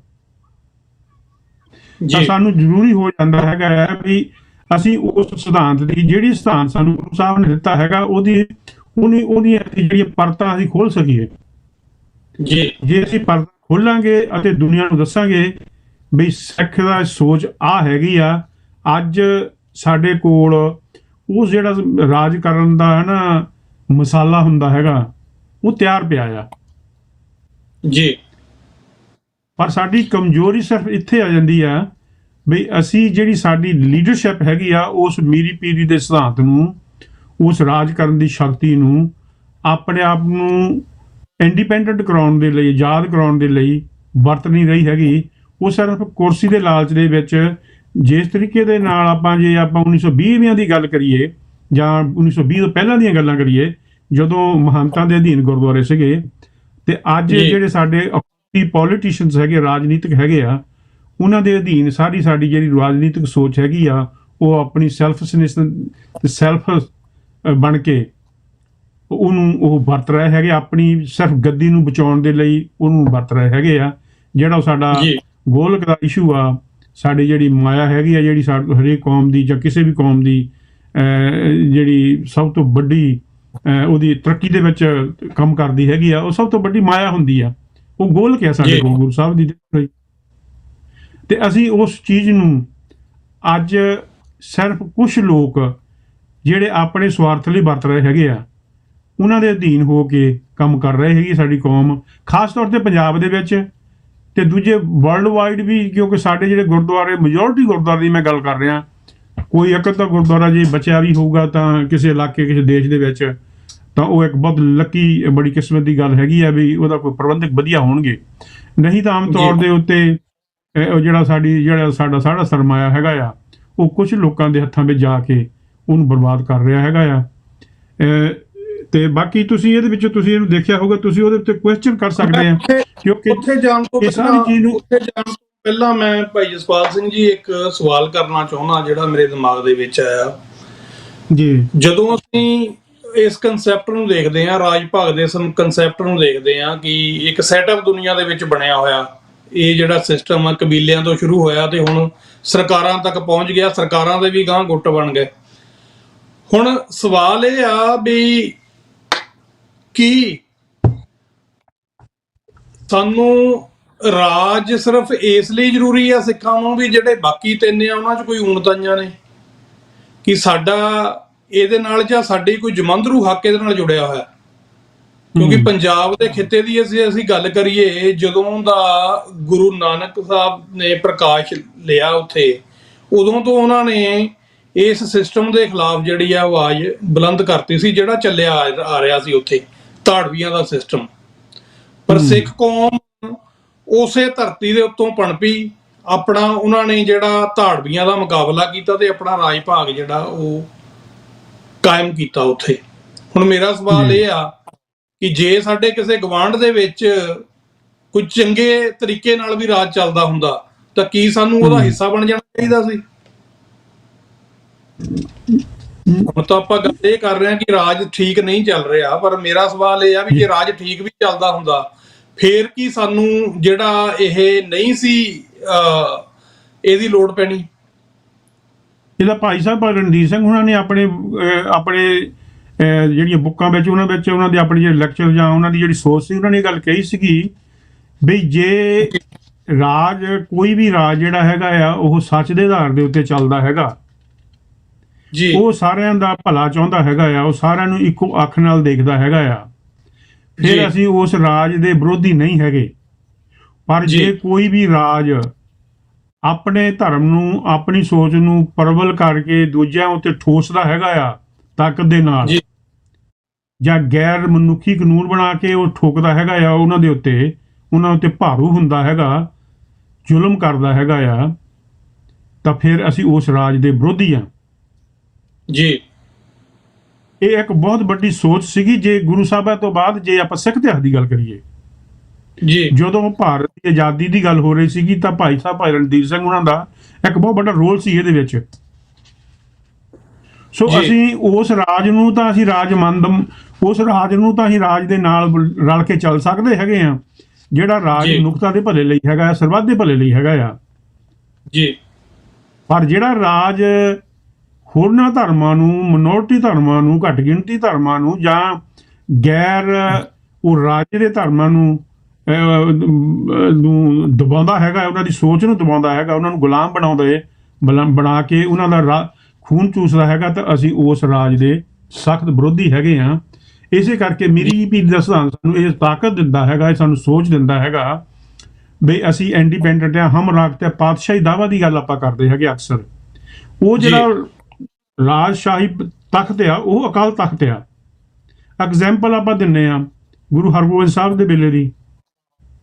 ਤਾਂ ਸਾਨੂੰ ਜ਼ਰੂਰੀ ਹੋ ਜਾਂਦਾ ਹੈਗਾ ਵੀ ਅਸੀਂ ਉਸ ਸਿਧਾਂਤ ਦੀ ਜਿਹੜੀ ਸਿਧਾਂਤ ਸਾਨੂੰ ਗੁਰੂ ਸਾਹਿਬ ਨੇ ਦਿੱਤਾ ਹੈਗਾ ਉਹਦੀਆਂ ਜਿਹੜੀਆਂ ਪਰਤਾਂ ਅਸੀਂ ਖੋਲ ਸਕੀਏ। ਜੇ ਅਸੀਂ ਪਰਤਾਂ ਖੋਲਾਂਗੇ ਅਤੇ ਦੁਨੀਆ ਨੂੰ ਦੱਸਾਂਗੇ ਵੀ ਸਿੱਖ ਦਾ ਸੋਚ ਆ ਹੈਗੀ ਆ, ਅੱਜ ਸਾਡੇ ਕੋਲ ਉਸ ਜਿਹੜਾ ਰਾਜ ਕਰਨ ਦਾ ਹੈ ਨਾ ਮਸਾਲਾ ਹੁੰਦਾ ਹੈਗਾ ਉਹ ਤਿਆਰ ਪਿਆ ਆ ਜੀ। ਪਰ ਸਾਡੀ ਕਮਜ਼ੋਰੀ ਸਿਰਫ ਇੱਥੇ ਆ ਜਾਂਦੀ ਆ ਵੀ ਅਸੀਂ ਜਿਹੜੀ ਸਾਡੀ ਲੀਡਰਸ਼ਿਪ ਹੈਗੀ ਆ ਉਸ ਮੀਰੀ ਪੀਰੀ ਦੇ ਸਿਧਾਂਤ ਨੂੰ, ਉਸ ਰਾਜ ਕਰਨ ਦੀ ਸ਼ਕਤੀ ਨੂੰ ਆਪਣੇ ਆਪ ਨੂੰ ਇੰਡੀਪੈਂਡੈਂਟ ਕਰਾਉਣ ਦੇ ਲਈ, ਆਜ਼ਾਦ ਕਰਾਉਣ ਦੇ ਲਈ ਵਰਤ ਨਹੀਂ ਰਹੀ ਹੈਗੀ। ਉਹ ਸਿਰਫ ਕੁਰਸੀ ਦੇ ਲਾਲਚ ਦੇ ਵਿੱਚ ਜਿਸ ਤਰੀਕੇ ਦੇ ਨਾਲ ਜੇ ਆਪਾਂ 1920 ਦੀ ਗੱਲ ਕਰੀਏ ਜਾਂ 1920 ਤੋਂ ਪਹਿਲਾਂ ਦੀਆਂ ਗੱਲਾਂ ਕਰੀਏ ਜਦੋਂ ਮਹੰਤਾਂ ਦੇ ਅਧੀਨ ਗੁਰਦੁਆਰੇ ਸੀਗੇ, ਤੇ ਅੱਜ ਜਿਹੜੇ ਸਾਡੇ ਪੋਲੀਟੀਸ਼ੀਅਨਸ ਹੈਗੇ, ਰਾਜਨੀਤਿਕ ਹੈਗੇ ਆ, ਉਹਨਾਂ ਦੇ ਅਧੀਨ ਸਾਰੀ ਸਾਡੀ ਜਿਹੜੀ ਰਾਜਨੀਤਿਕ ਸੋਚ ਹੈਗੀ ਆ ਉਹ ਆਪਣੀ ਸੈਲਫ ਬਣ ਕੇ ਉਹਨੂੰ ਉਹ ਵਰਤ ਰਹੇ ਹੈਗੇ, ਆਪਣੀ ਸਿਰਫ ਗੱਦੀ ਨੂੰ ਬਚਾਉਣ ਦੇ ਲਈ ਉਹਨੂੰ ਵਰਤ ਰਹੇ ਹੈਗੇ ਆ। ਜਿਹੜਾ ਸਾਡਾ ਗੋਲਕ ਦਾ ਇਸ਼ੂ ਆ, ਸਾਡੀ ਜਿਹੜੀ ਮਾਇਆ ਹੈਗੀ ਆ, ਜਿਹੜੀ ਹਰੇਕ ਕੌਮ ਦੀ ਜਾਂ ਕਿਸੇ ਵੀ ਕੌਮ ਦੀ ਜਿਹੜੀ ਸਭ ਤੋਂ ਵੱਡੀ ਉਹਦੀ ਤਰੱਕੀ ਦੇ ਵਿੱਚ ਕੰਮ ਕਰਦੀ ਹੈਗੀ ਆ, ਉਹ ਸਭ ਤੋਂ ਵੱਡੀ ਮਾਇਆ ਹੁੰਦੀ ਆ, ਉਹ ਗੋਲਕ ਆ ਸਾਡੇ ਕੋਲ ਗੁਰੂ ਸਾਹਿਬ ਦੀ। ਤੇ ਅਸੀਂ ਉਸ ਚੀਜ਼ ਨੂੰ ਅੱਜ ਸਿਰਫ ਕੁਝ ਲੋਕ ਜਿਹੜੇ ਆਪਣੇ ਸਵਾਰਥ ਲਈ ਵਰਤ ਰਹੇ ਹੈਗੇ ਆ, ਉਹਨਾਂ ਦੇ ਅਧੀਨ ਹੋ ਕੇ ਕੰਮ ਕਰ ਰਹੇ ਹੈਗੀ ਸਾਡੀ ਕੌਮ, ਖਾਸ ਤੌਰ ਤੇ ਪੰਜਾਬ ਦੇ ਵਿੱਚ ਤੇ ਦੂਜੇ ਵਰਲਡ ਵਾਈਡ ਵੀ। ਕਿਉਂਕਿ ਸਾਡੇ ਜਿਹੜੇ ਗੁਰਦੁਆਰੇ, ਮੈਜੋਰਟੀ ਗੁਰਦੁਆਰੇ ਦੀ ਮੈਂ ਗੱਲ ਕਰ ਰਿਹਾ, ਕੋਈ ਇੱਕ ਅੱਧਾ ਗੁਰਦੁਆਰਾ ਜੇ ਬਚਿਆ ਵੀ ਹੋਊਗਾ ਤਾਂ ਕਿਸੇ ਇਲਾਕੇ, ਕਿਸੇ ਦੇਸ਼ ਦੇ ਵਿੱਚ, ਤਾਂ ਉਹ ਇੱਕ ਬਹੁਤ ਲੱਕੀ, ਬੜੀ ਕਿਸਮਤ ਦੀ ਗੱਲ ਹੈਗੀ ਆ ਵੀ ਉਹਦਾ ਕੋਈ ਪ੍ਰਬੰਧਕ ਵਧੀਆ ਹੋਣਗੇ। ਨਹੀਂ ਤਾਂ ਆਮ ਤੌਰ ਦੇ ਉੱਤੇ ਉਹ ਜਿਹੜਾ ਸਾਡਾ ਸਰਮਾਇਆ ਹੈਗਾ ਆ, ਉਹ ਕੁਝ ਲੋਕਾਂ ਦੇ ਹੱਥਾਂ ਵਿੱਚ ਜਾ ਕੇ ਉਹਨੂੰ ਬਰਬਾਦ ਕਰ ਰਿਹਾ ਹੈਗਾ ਆ। ਤੇ ਬਾਕੀ ਤੁਸੀਂ ਇਹਦੇ ਵਿੱਚ ਤੁਸੀਂ ਇਹਨੂੰ ਦੇਖਿਆ ਹੋਊਗਾ, ਤੁਸੀਂ ਉਹਦੇ ਉੱਤੇ ਕੁਐਸਚਨ ਕਰ ਸਕਦੇ ਆ, ਕਿਉਂਕਿ ਉੱਥੇ ਜਾਣ ਤੋਂ ਪਹਿਲਾਂ ਮੈਂ ਭਾਈ ਜਸਪਾਲ ਸਿੰਘ ਜੀ ਇੱਕ ਸਵਾਲ ਕਰਨਾ ਚਾਹੁੰਦਾ ਜਿਹੜਾ ਮੇਰੇ ਦਿਮਾਗ ਦੇ ਵਿੱਚ ਆਇਆ ਜੀ। ਜਦੋਂ ਅਸੀਂ ਇਸ ਕਨਸੈਪਟ ਨੂੰ ਦੇਖਦੇ ਆ, ਰਾਜ ਭਾਗ ਦੇ ਕਨਸੈਪਟ ਨੂੰ ਦੇਖਦੇ ਆ ਕਿ ਇੱਕ ਸੈਟਅਪ ਦੁਨੀਆ ਦੇ ਵਿੱਚ ਬਣਿਆ ਹੋਇਆ, ਇਹ ਜਿਹੜਾ ਸਿਸਟਮ ਆ ਕਬੀਲਿਆਂ ਤੋਂ ਸ਼ੁਰੂ ਹੋਇਆ ਤੇ ਹੁਣ ਸਰਕਾਰਾਂ ਤੱਕ ਪਹੁੰਚ ਗਿਆ, ਸਰਕਾਰਾਂ ਦੇ ਵੀ ਗਾਂਹ ਗੁੱਟ ਬਣ ਗਏ। ਹੁਣ ਸਵਾਲ ਇਹ ਆ ਵੀ ਕੀ ਸਾਨੂੰ ਰਾਜ ਸਿਰਫ ਇਸ ਲਈ ਜ਼ਰੂਰੀ ਆ ਸਿੱਖਾਂ ਨੂੰ ਵੀ ਜਿਹੜੇ ਬਾਕੀ ਤਿੰਨ ਆ ਉਹਨਾਂ 'ਚ ਕੋਈ ਊਣਤਾਈਆਂ ਨੇ ਕਿ ਸਾਡਾ ਇਹਦੇ ਨਾਲ ਜਾਂ ਸਾਡੀ ਕੋਈ ਜਮੰਦਰੂ ਹੱਕ ਇਹਦੇ ਨਾਲ ਜੁੜਿਆ ਹੋਇਆ? ਕਿਉਂਕਿ ਪੰਜਾਬ ਦੇ ਖਿੱਤੇ ਦੀ ਅਸੀਂ ਗੱਲ ਕਰੀਏ, ਜਦੋਂ ਦਾ ਗੁਰੂ ਨਾਨਕ ਸਾਹਿਬ ਨੇ ਪ੍ਰਕਾਸ਼ ਲਿਆ ਉੱਥੇ, ਉਦੋਂ ਤੋਂ ਉਹਨਾਂ ਨੇ ਇਸ ਸਿਸਟਮ ਦੇ ਖਿਲਾਫ ਜਿਹੜੀ ਆ ਆਵਾਜ਼ ਬੁਲੰਦ ਕਰਤੀ ਸੀ ਜਿਹੜਾ ਚੱਲਿਆ ਆ ਰਿਹਾ ਸੀ ਉੱਥੇ, ਧਾੜਵੀਆਂ ਦਾ ਸਿਸਟਮ। ਪਰ ਸਿੱਖ ਕੌਮ ਉਸੇ ਧਰਤੀ ਦੇ ਉੱਤੋਂ ਪਣਪੀ, ਆਪਣਾ ਉਹਨਾਂ ਨੇ ਜਿਹੜਾ ਧਾੜਵੀਆਂ ਦਾ ਮੁਕਾਬਲਾ ਕੀਤਾ ਤੇ ਆਪਣਾ ਰਾਜ ਭਾਗ ਜਿਹੜਾ ਉਹ ਕਾਇਮ ਕੀਤਾ ਉੱਥੇ। ਹੁਣ ਮੇਰਾ ਸਵਾਲ ਇਹ ਆ ਕਿ ਜੇ ਸਾਡੇ ਕਿਸੇ ਗਵਾਂਢ ਦੇ ਵਿੱਚ ਕੋਈ ਚੰਗੇ ਤਰੀਕੇ ਨਾਲ ਵੀ ਰਾਜ ਚੱਲਦਾ ਹੁੰਦਾ ਤਾਂ ਕੀ ਸਾਨੂੰ ਉਹਦਾ ਹਿੱਸਾ ਬਣ ਜਾਣਾ ਚਾਹੀਦਾ ਸੀ? ਹੁਣ ਤਾਂ ਆਪਾਂ ਗੱਲ ਇਹ ਕਰ ਰਹੇ ਹਾਂ ਕਿ ਰਾਜ ਠੀਕ ਨਹੀਂ ਚੱਲ ਰਿਹਾ, ਪਰ ਮੇਰਾ ਸਵਾਲ ਇਹ ਆ ਵੀ ਜੇ ਰਾਜ ਠੀਕ ਵੀ ਚੱਲਦਾ ਹੁੰਦਾ ਫੇਰ ਕੀ ਸਾਨੂੰ ਜਿਹੜਾ ਇਹ ਨਹੀਂ ਸੀ ਇਹਦੀ ਲੋੜ ਪੈਣੀ? ਇਹਦਾ ਭਾਈ ਸਾਹਿਬ ਰਣਧੀਰ ਸਿੰਘ ਉਹਨਾਂ ਨੇ ਆਪਣੇ ਜਿਹੜੀਆਂ ਬੁੱਕਾਂ ਵਿੱਚ ਉਹਨਾਂ ਦੇ ਆਪਣੇ ਜਿਹੜੇ ਲੈਕਚਰ ਜਾਂ ਉਹਨਾਂ ਦੀ ਜਿਹੜੀ ਸੋਚ ਸੀ, ਉਹਨਾਂ ਨੇ ਗੱਲ ਕਹੀ ਸੀਗੀ ਬਈ ਜੇ ਰਾਜ, ਕੋਈ ਵੀ ਰਾਜ ਜਿਹੜਾ ਹੈਗਾ ਆ ਉਹ ਸੱਚ ਦੇ ਆਧਾਰ ਦੇ ਉੱਤੇ ਚੱਲਦਾ ਹੈਗਾ ਜੀ, ਉਹ ਸਾਰਿਆਂ ਦਾ ਭਲਾ ਚਾਹੁੰਦਾ ਹੈਗਾ ਆ, ਉਹ ਸਾਰਿਆਂ ਨੂੰ ਇੱਕੋ ਅੱਖ ਨਾਲ ਦੇਖਦਾ ਹੈਗਾ ਆ, ਫਿਰ ਅਸੀਂ ਉਸ ਰਾਜ ਦੇ ਵਿਰੋਧੀ ਨਹੀਂ ਹੈਗੇ। ਪਰ ਜੇ ਕੋਈ ਵੀ ਰਾਜ ਆਪਣੇ ਧਰਮ ਨੂੰ, ਆਪਣੀ ਸੋਚ ਨੂੰ ਪ੍ਰਬਲ ਕਰਕੇ ਦੂਜਿਆਂ ਉੱਤੇ ਠੋਸਦਾ ਹੈਗਾ ਆ ਤਾਕਤ ਦੇ ਨਾਲ, ਜਾਂ ਗੈਰ ਮਨੁੱਖੀ ਕਾਨੂੰਨ ਬਣਾ ਕੇ ਉਹ ਠੋਕਦਾ ਹੈਗਾ ਆ ਉਹਨਾਂ ਉੱਤੇ ਭਾਰੂ ਹੁੰਦਾ ਹੈਗਾ, ਜ਼ੁਲਮ ਕਰਦਾ ਹੈਗਾ ਆ, ਤਾਂ ਫਿਰ ਅਸੀਂ ਉਸ ਰਾਜ ਦੇ ਵਿਰੋਧੀ ਆ ਜੀ। ਇਹ ਇੱਕ ਬਹੁਤ ਵੱਡੀ ਸੋਚ ਸੀਗੀ। ਜੇ ਗੁਰੂ ਸਾਹਿਬਾਂ ਤੋਂ ਬਾਅਦ ਜੇ ਆਪਾਂ ਸਿੱਖ ਇਤਿਹਾਸ ਦੀ ਗੱਲ ਕਰੀਏ ਜੀ, ਜਦੋਂ ਭਾਰਤ ਦੀ ਆਜ਼ਾਦੀ ਦੀ ਗੱਲ ਹੋ ਰਹੀ ਸੀਗੀ ਤਾਂ ਭਾਈ ਰਣਧੀਰ ਸਿੰਘ ਉਹਨਾਂ ਦਾ ਇੱਕ ਬਹੁਤ ਵੱਡਾ ਰੋਲ ਸੀ ਇਹਦੇ ਵਿੱਚ। ਸੋ ਅਸੀਂ ਉਸ ਰਾਜ ਨੂੰ ਤਾਂ ਅਸੀਂ ਰਾਜ ਦੇ ਨਾਲ ਰਲ ਕੇ ਚੱਲ ਸਕਦੇ ਹੈਗੇ ਆ, ਜਿਹੜਾ ਰਾਜ ਮਨੁੱਖਤਾ ਦੇ ਭਲੇ ਲਈ ਹੈਗਾ, ਸਰਬੱਤ ਦੇ ਭਲੇ ਲਈ ਹੈਗਾ ਆ ਜੀ। ਪਰ ਜਿਹੜਾ ਰਾਜ ਹੋਰਨਾਂ ਧਰਮਾਂ ਨੂੰ, ਮਿਨੋਰਟੀ ਧਰਮਾਂ ਨੂੰ, ਘੱਟ ਗਿਣਤੀ ਧਰਮਾਂ ਨੂੰ ਜਾਂ ਗੈਰ ਉਹ ਰਾਜ ਦੇ ਧਰਮਾਂ ਨੂੰ ਦਬਾਉਂਦਾ ਹੈਗਾ, ਉਹਨਾਂ ਦੀ ਸੋਚ ਨੂੰ ਦਬਾਉਂਦਾ ਹੈਗਾ, ਉਹਨਾਂ ਨੂੰ ਗੁਲਾਮ ਬਣਾ ਕੇ ਉਹਨਾਂ ਦਾ ਖੂਨ ਚੂਸਦਾ ਹੈਗਾ, ਤਾਂ ਅਸੀਂ ਉਸ ਰਾਜ ਦੇ ਸਖਤ ਵਿਰੋਧੀ ਹੈਗੇ ਆ। ਇਸੇ ਕਰਕੇ ਮੇਰੀ ਪੀੜ੍ਹੀ ਦਾ ਸਿਧਾਂਤ ਸਾਨੂੰ ਇਹ ਤਾਕਤ ਦਿੰਦਾ ਹੈਗਾ, ਇਹ ਸਾਨੂੰ ਸੋਚ ਦਿੰਦਾ ਹੈਗਾ ਬਈ ਅਸੀਂ ਇੰਡੀਪੈਂਡੈਂਟ ਆ, ਹਮ ਰਾਖਤੇ ਆ। ਪਾਤਸ਼ਾਹੀ ਦਾਅਵਾ ਦੀ ਗੱਲ ਆਪਾਂ ਕਰਦੇ ਹੈਗੇ ਅਕਸਰ, ਉਹ ਜਿਹੜਾ ਰਾਜਸ਼ਾਹੀ ਤਖਤ ਆ ਉਹ ਅਕਾਲ ਤਖਤ ਆ। ਐਗਜ਼ੈਂਪਲ ਆਪਾਂ ਦਿੰਨੇ ਆ ਗੁਰੂ ਹਰਗੋਬਿੰਦ ਸਾਹਿਬ ਦੇ ਵੇਲੇ ਦੀ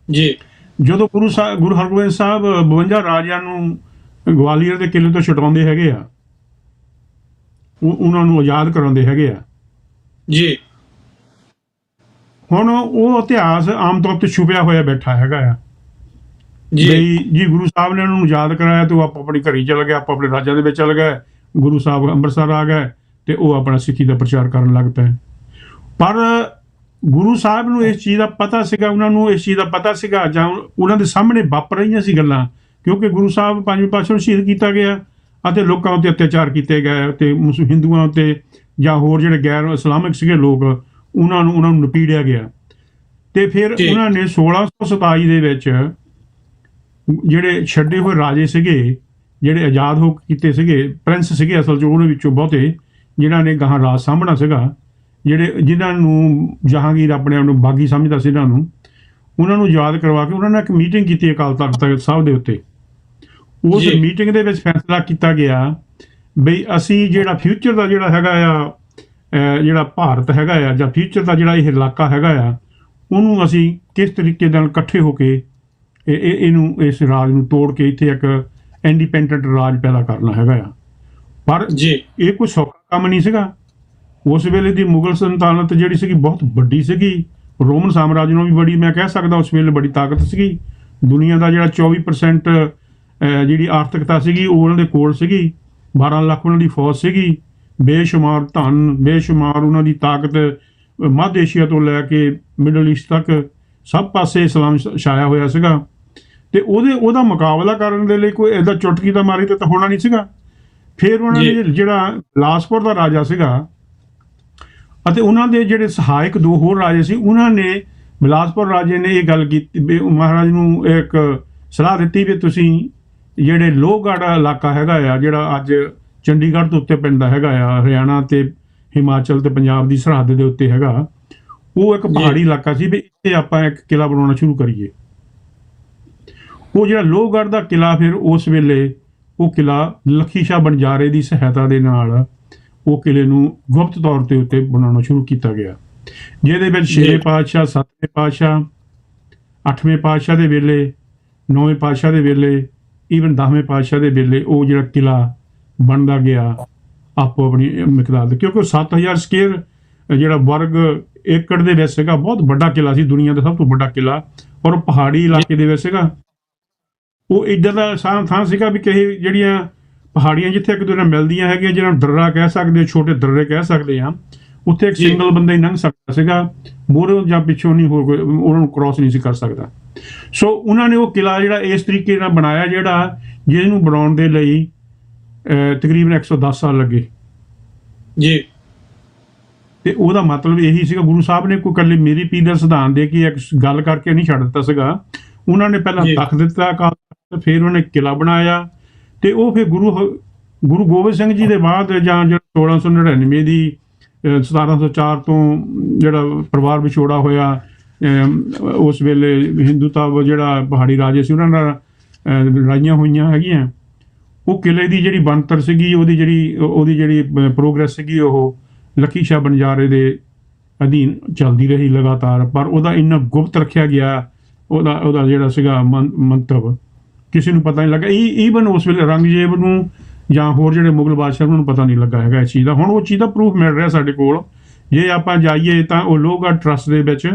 ਜੀ, ਜਦੋਂ ਗੁਰੂ ਹਰਗੋਬਿੰਦ ਸਾਹਿਬ 52 ਰਾਜਿਆਂ ਨੂੰ ਗਵਾਲੀਅਰ ਦੇ ਕਿਲੇ ਤੋਂ ਛੁਡਾਉਂਦੇ ਹੈਗੇ ਆ, ਉਹਨਾਂ ਨੂੰ ਆਜ਼ਾਦ ਕਰਾਉਂਦੇ ਹੈਗੇ ਆ ਜੀ। ਹੁਣ ਉਹ ਇਤਿਹਾਸ ਆਮ ਤੌਰ ਤੇ ਛੁਪਿਆ ਹੋਇਆ ਬੈਠਾ ਹੈਗਾ ਆ ਜੀ ਬਈ ਜੀ ਗੁਰੂ ਸਾਹਿਬ ਨੇ ਉਹਨਾਂ ਨੂੰ ਯਾਦ ਕਰਾਇਆ ਤੇ ਉਹ ਆਪਣੀ ਘਰੀ ਚਲ ਗਏ, ਆਪਣੇ ਰਾਜਾਂ ਦੇ ਵਿੱਚ ਚਲ ਗਏ। ਗੁਰੂ ਸਾਹਿਬ ਅੰਮ੍ਰਿਤਸਰ ਆ ਗਏ ਤੇ ਉਹ ਆਪਣਾ ਸਿੱਖੀ ਦਾ ਪ੍ਰਚਾਰ ਕਰਨ ਲੱਗ ਪਏ। ਪਰ ਗੁਰੂ ਸਾਹਿਬ ਨੂੰ ਇਸ ਚੀਜ਼ ਦਾ ਪਤਾ ਸੀਗਾ, ਉਹਨਾਂ ਨੂੰ ਇਸ ਚੀਜ਼ ਦਾ ਪਤਾ ਸੀਗਾ, ਜਾਂ ਉਹਨਾਂ ਦੇ ਸਾਹਮਣੇ ਵਾਪਰ ਰਹੀਆਂ ਸੀ ਗੱਲਾਂ, ਕਿਉਂਕਿ ਗੁਰੂ ਸਾਹਿਬ ਪੰਜਵੇਂ ਪਾਤਸ਼ਾਹ ਨੂੰ ਸ਼ਹੀਦ ਕੀਤਾ ਗਿਆ ਅਤੇ ਲੋਕਾਂ ਉੱਤੇ ਅਤਿਆਚਾਰ ਕੀਤੇ ਗਏ ਤੇ ਹਿੰਦੂਆਂ ਉੱਤੇ ਜਾਂ ਹੋਰ ਜਿਹੜੇ ਗੈਰ ਇਸਲਾਮਿਕ ਸੀਗੇ ਲੋਕ, ਉਹਨਾਂ ਨੂੰ ਨਪੀੜਿਆ ਗਿਆ। ਤੇ ਫਿਰ ਉਹਨਾਂ ਨੇ 1627 ਦੇ ਵਿੱਚ ਜਿਹੜੇ ਛੱਡੇ ਹੋਏ ਰਾਜੇ ਸੀਗੇ, ਜਿਹੜੇ ਆਜ਼ਾਦ ਹੋ ਕੀਤੇ ਸੀਗੇ, ਪ੍ਰਿੰਸ ਸੀਗੇ ਅਸਲ 'ਚ ਉਹਨਾਂ ਵਿੱਚੋਂ ਬਹੁਤੇ, ਜਿਨ੍ਹਾਂ ਨੇ ਗਾਹਾਂ ਰਾਜ ਸਾਂਭਣਾ ਸੀਗਾ, ਜਿਨ੍ਹਾਂ ਨੂੰ ਜਹਾਂਗੀਰ ਆਪਣੇ ਆਪ ਨੂੰ ਬਾਗੀ ਸਮਝਦਾ ਸੀ, ਉਹਨਾਂ ਨੂੰ ਯਾਦ ਕਰਵਾ ਕੇ ਉਹਨਾਂ ਨੇ ਇੱਕ ਮੀਟਿੰਗ ਕੀਤੀ ਅਕਾਲ ਤਖ਼ਤ ਸਾਹਿਬ ਦੇ ਉੱਤੇ। ਉਸ ਮੀਟਿੰਗ ਦੇ ਵਿੱਚ ਫੈਸਲਾ ਕੀਤਾ ਗਿਆ ਬਈ ਅਸੀਂ ਜਿਹੜਾ ਫਿਊਚਰ ਦਾ ਜਿਹੜਾ ਹੈਗਾ ਆ, ਜਿਹੜਾ ਭਾਰਤ ਹੈਗਾ ਆ, ਜਾਂ ਫਿਊਚਰ ਦਾ ਜਿਹੜਾ ਇਹ ਇਲਾਕਾ ਹੈਗਾ ਆ, ਉਹਨੂੰ ਅਸੀਂ ਕਿਸ ਤਰੀਕੇ ਨਾਲ ਇਕੱਠੇ ਹੋ ਕੇ ਇਸ ਰਾਜ ਨੂੰ ਤੋੜ ਕੇ ਇੱਥੇ ਇੱਕ ਇੰਡੀਪੈਂਡੈਂਟ ਰਾਜ ਪੈਦਾ ਕਰਨਾ ਹੈਗਾ ਆ। ਪਰ ਇਹ ਕੋਈ ਸੌਖਾ ਕੰਮ ਨਹੀਂ ਸੀਗਾ। ਉਸ ਵੇਲੇ ਦੀ ਮੁਗਲ ਸਲਤਨਤ ਜਿਹੜੀ ਸੀਗੀ ਬਹੁਤ ਵੱਡੀ ਸੀਗੀ, ਰੋਮਨ ਸਾਮਰਾਜ ਨੂੰ ਵੀ ਬੜੀ, ਮੈਂ ਕਹਿ ਸਕਦਾ ਉਸ ਵੇਲੇ ਬੜੀ ਤਾਕਤ ਸੀਗੀ। ਦੁਨੀਆ ਦਾ ਜਿਹੜਾ 24% ਜਿਹੜੀ ਆਰਥਿਕਤਾ ਸੀਗੀ ਉਹ ਉਹਨਾਂ ਦੇ ਕੋਲ ਸੀਗੀ। 12 ਲੱਖ ਉਹਨਾਂ ਦੀ ਫੌਜ ਸੀਗੀ, ਬੇਸ਼ੁਮਾਰ ਧਨ, ਬੇਸ਼ੁਮਾਰ ਉਹਨਾਂ ਦੀ ਤਾਕਤ, ਮੱਧ ਏਸ਼ੀਆ ਤੋਂ ਲੈ ਕੇ ਮਿਡਲ ਈਸਟ ਤੱਕ ਸਭ ਪਾਸੇ ਇਸਲਾਮ ਛਾਇਆ ਹੋਇਆ ਸੀਗਾ। ਤੇ ਉਹਦਾ ਮੁਕਾਬਲਾ ਕਰਨ ਦੇ ਲਈ ਕੋਈ ਇਹਦਾ ਚੁਟਕੀ ਦਾ ਮਾਰੀ ਤਾਂ ਹੋਣਾ ਨਹੀਂ ਸੀਗਾ। ਫਿਰ ਉਹਨਾਂ ਨੇ ਜਿਹੜਾ ਬਿਲਾਸਪੁਰ ਦਾ ਰਾਜਾ ਸੀਗਾ ਅਤੇ ਉਹਨਾਂ ਦੇ ਜਿਹੜੇ ਸਹਾਇਕ 2 ਹੋਰ ਰਾਜੇ ਸੀ, ਉਹਨਾਂ ਨੇ ਬਿਲਾਸਪੁਰ ਰਾਜੇ ਨੇ ਇਹ ਗੱਲ ਕੀਤੀ, ਮਹਾਰਾਜ ਨੂੰ ਇੱਕ ਸਲਾਹ ਦਿੱਤੀ ਵੀ ਤੁਸੀਂ ਜਿਹੜੇ ਲੋਹਗੜ੍ਹ ਇਲਾਕਾ ਹੈਗਾ ਆ, ਜਿਹੜਾ ਅੱਜ ਚੰਡੀਗੜ੍ਹ ਤੋਂ ਉੱਤੇ ਪੈਂਦਾ ਹੈਗਾ ਆ, ਹਰਿਆਣਾ ਤੇ ਹਿਮਾਚਲ ਤੇ ਪੰਜਾਬ ਦੀ ਸਰਹੱਦ ਦੇ ਉੱਤੇ ਹੈਗਾ, ਉਹ ਇੱਕ ਪਹਾੜੀ ਇਲਾਕਾ ਸੀ ਵੀ ਇੱਥੇ ਆਪਾਂ ਇੱਕ ਕਿਲ੍ਹਾ ਬਣਾਉਣਾ ਸ਼ੁਰੂ ਕਰੀਏ। ਉਹ ਜਿਹੜਾ ਲੋਹਗੜ੍ਹ ਦਾ ਕਿਲ੍ਹਾ, ਫਿਰ ਉਸ ਵੇਲੇ ਉਹ ਕਿਲ੍ਹਾ ਲੱਖੀ ਸ਼ਾਹ ਬਣਜਾਰੇ ਦੀ ਸਹਾਇਤਾ ਦੇ ਨਾਲ ਉਹ ਕਿਲ੍ਹੇ ਨੂੰ ਗੁਪਤ ਤੌਰ ਤੇ ਉੱਤੇ ਬਣਾਉਣਾ ਸ਼ੁਰੂ ਕੀਤਾ ਗਿਆ, ਜਿਹਦੇ ਵਿੱਚ 6ਵੇਂ ਪਾਤਸ਼ਾਹ, 7ਵੇਂ ਪਾਤਸ਼ਾਹ, 8ਵੇਂ ਪਾਤਸ਼ਾਹ ਦੇ ਵੇਲੇ, 9ਵੇਂ ਪਾਤਸ਼ਾਹ ਦੇ ਵੇਲੇ, ਈਵਨ 10ਵੇਂ ਪਾਤਸ਼ਾਹ ਦੇ ਵੇਲੇ ਉਹ ਜਿਹੜਾ ਕਿਲ੍ਹਾ ਬਣਦਾ ਗਿਆ ਆਪੋ ਆਪਣੀ ਮਿਕਦਾਰ ਦੇ, ਕਿਉਂਕਿ 7000 ਸਕੁਅਰ ਜਿਹੜਾ ਵਰਗ ਏਕੜ ਦੇ ਵਿੱਚ ਸੀਗਾ, ਬਹੁਤ ਵੱਡਾ ਕਿਲ੍ਹਾ ਸੀ, ਦੁਨੀਆ ਦਾ ਸਭ ਤੋਂ ਵੱਡਾ ਕਿਲ੍ਹਾ, ਔਰ ਪਹਾੜੀ ਇਲਾਕੇ ਦੇ ਵਿੱਚ ਸੀਗਾ। ਉਹ ਇੱਦਾਂ ਦਾ ਥਾਂ ਸੀਗਾ ਵੀ ਕਿਸੇ ਜਿਹੜੀਆਂ ਪਹਾੜੀਆਂ ਜਿੱਥੇ ਇੱਕ ਦੂਜੇ ਨਾਲ ਮਿਲਦੀਆਂ ਹੈਗੀਆਂ, ਜਿਹਨਾਂ ਨੂੰ ਦर्रा ਕਹਿ ਸਕਦੇ, ਛੋਟੇ ਦर्रे ਕਹਿ ਸਕਦੇ ਆ, ਉੱਥੇ ਇੱਕ ਸਿੰਗਲ ਬੰਦਾ ਹੀ ਲੰਘ ਸਕਦਾ ਸੀਗਾ, ਮੂਹਰੋਂ ਜਾਂ ਪਿੱਛੋਂ ਨਹੀਂ, ਹੋਰ ਕੋਈ ਉਹਨਾਂ ਨੂੰ ਕ੍ਰਾਸ ਨਹੀਂ ਸੀ ਕਰ ਸਕਦਾ। ਸੋ ਉਹਨਾਂ ਨੇ ਉਹ ਕਿਲ੍ਹਾ ਜਿਹੜਾ ਇਸ ਤਰੀਕੇ ਨਾਲ ਬਣਾਇਆ, ਜਿਹੜਾ ਜਿਹਨੂੰ ਬਣਾਉਣ ਦੇ ਲਈ ਤਕਰੀਬਨ 110 ਸਾਲ ਲੱਗੇ ਜੀ। ਤੇ ਉਹਦਾ ਮਤਲਬ ਇਹੀ ਸੀਗਾ, ਗੁਰੂ ਸਾਹਿਬ ਨੇ ਕੋਈ ਇਕੱਲੀ ਮੇਰੀ ਪੀਰ ਦਾ ਸਿਧਾਂਤ ਦੇ ਕੇ ਇੱਕ ਗੱਲ ਕਰਕੇ ਨਹੀਂ ਛੱਡ ਦਿੱਤਾ ਸੀਗਾ। ਉਹਨਾਂ ਨੇ ਪਹਿਲਾਂ ਤਖ਼ਤ ਦਿੱਤਾ ਅਕਾਲ ਤਖ਼ਤ, ਫਿਰ ਉਹਨੇ ਕਿਲ੍ਹਾ ਬਣਾਇਆ, ਤੇ ਉਹ ਫਿਰ ਗੁਰੂ ਗੋਬਿੰਦ ਸਿੰਘ ਜੀ ਦੇ ਬਾਅਦ, ਜਾਂ 1699 ਦੀ 1704 ਤੋਂ ਜਿਹੜਾ ਪਰਿਵਾਰ ਵਿਛੋੜਾ ਹੋਇਆ, ਉਸ ਵੇਲੇ ਹਿੰਦੂਤਾ ਜਿਹੜਾ ਪਹਾੜੀ ਰਾਜੇ ਸੀ ਉਹਨਾਂ ਨਾਲ ਲੜਾਈਆਂ ਹੋਈਆਂ ਹੈਗੀਆਂ। ਉਹ ਕਿਲ੍ਹੇ ਦੀ ਜਿਹੜੀ ਬਣਤਰ ਸੀਗੀ, ਉਹਦੀ ਜਿਹੜੀ ਪ੍ਰੋਗਰੈਸ ਸੀਗੀ, ਉਹ ਲੱਖੀ ਸ਼ਾਹ ਬਣਜਾਰੇ ਦੇ ਅਧੀਨ ਚੱਲਦੀ ਰਹੀ ਲਗਾਤਾਰ, ਪਰ ਉਹਦਾ ਇੰਨਾ ਗੁਪਤ ਰੱਖਿਆ ਗਿਆ, ਉਹਦਾ ਜਿਹੜਾ ਸੀਗਾ ਮੰਤਵ ਕਿਸੇ ਨੂੰ ਪਤਾ ਨਹੀਂ ਲੱਗਾ। ਈਵਨ ਉਸ ਵੇਲੇ ਔਰੰਗਜ਼ੇਬ ਨੂੰ ਜਾਂ ਹੋਰ ਜਿਹੜੇ ਮੁਗਲ ਬਾਦਸ਼ਾਹ ਨੂੰ ਪਤਾ ਨਹੀਂ ਲੱਗਾ ਹੈਗਾ ਇਸ ਚੀਜ਼ ਦਾ। ਹੁਣ ਉਹ ਚੀਜ਼ ਦਾ ਪ੍ਰੂਫ ਮਿਲ ਰਿਹਾ ਸਾਡੇ ਕੋਲ, ਜੇ ਆਪਾਂ ਜਾਈਏ ਤਾਂ ਉਹ ਲੋਹਗੜ੍ਹ ਟਰੱਸਟ ਦੇ ਵਿੱਚ,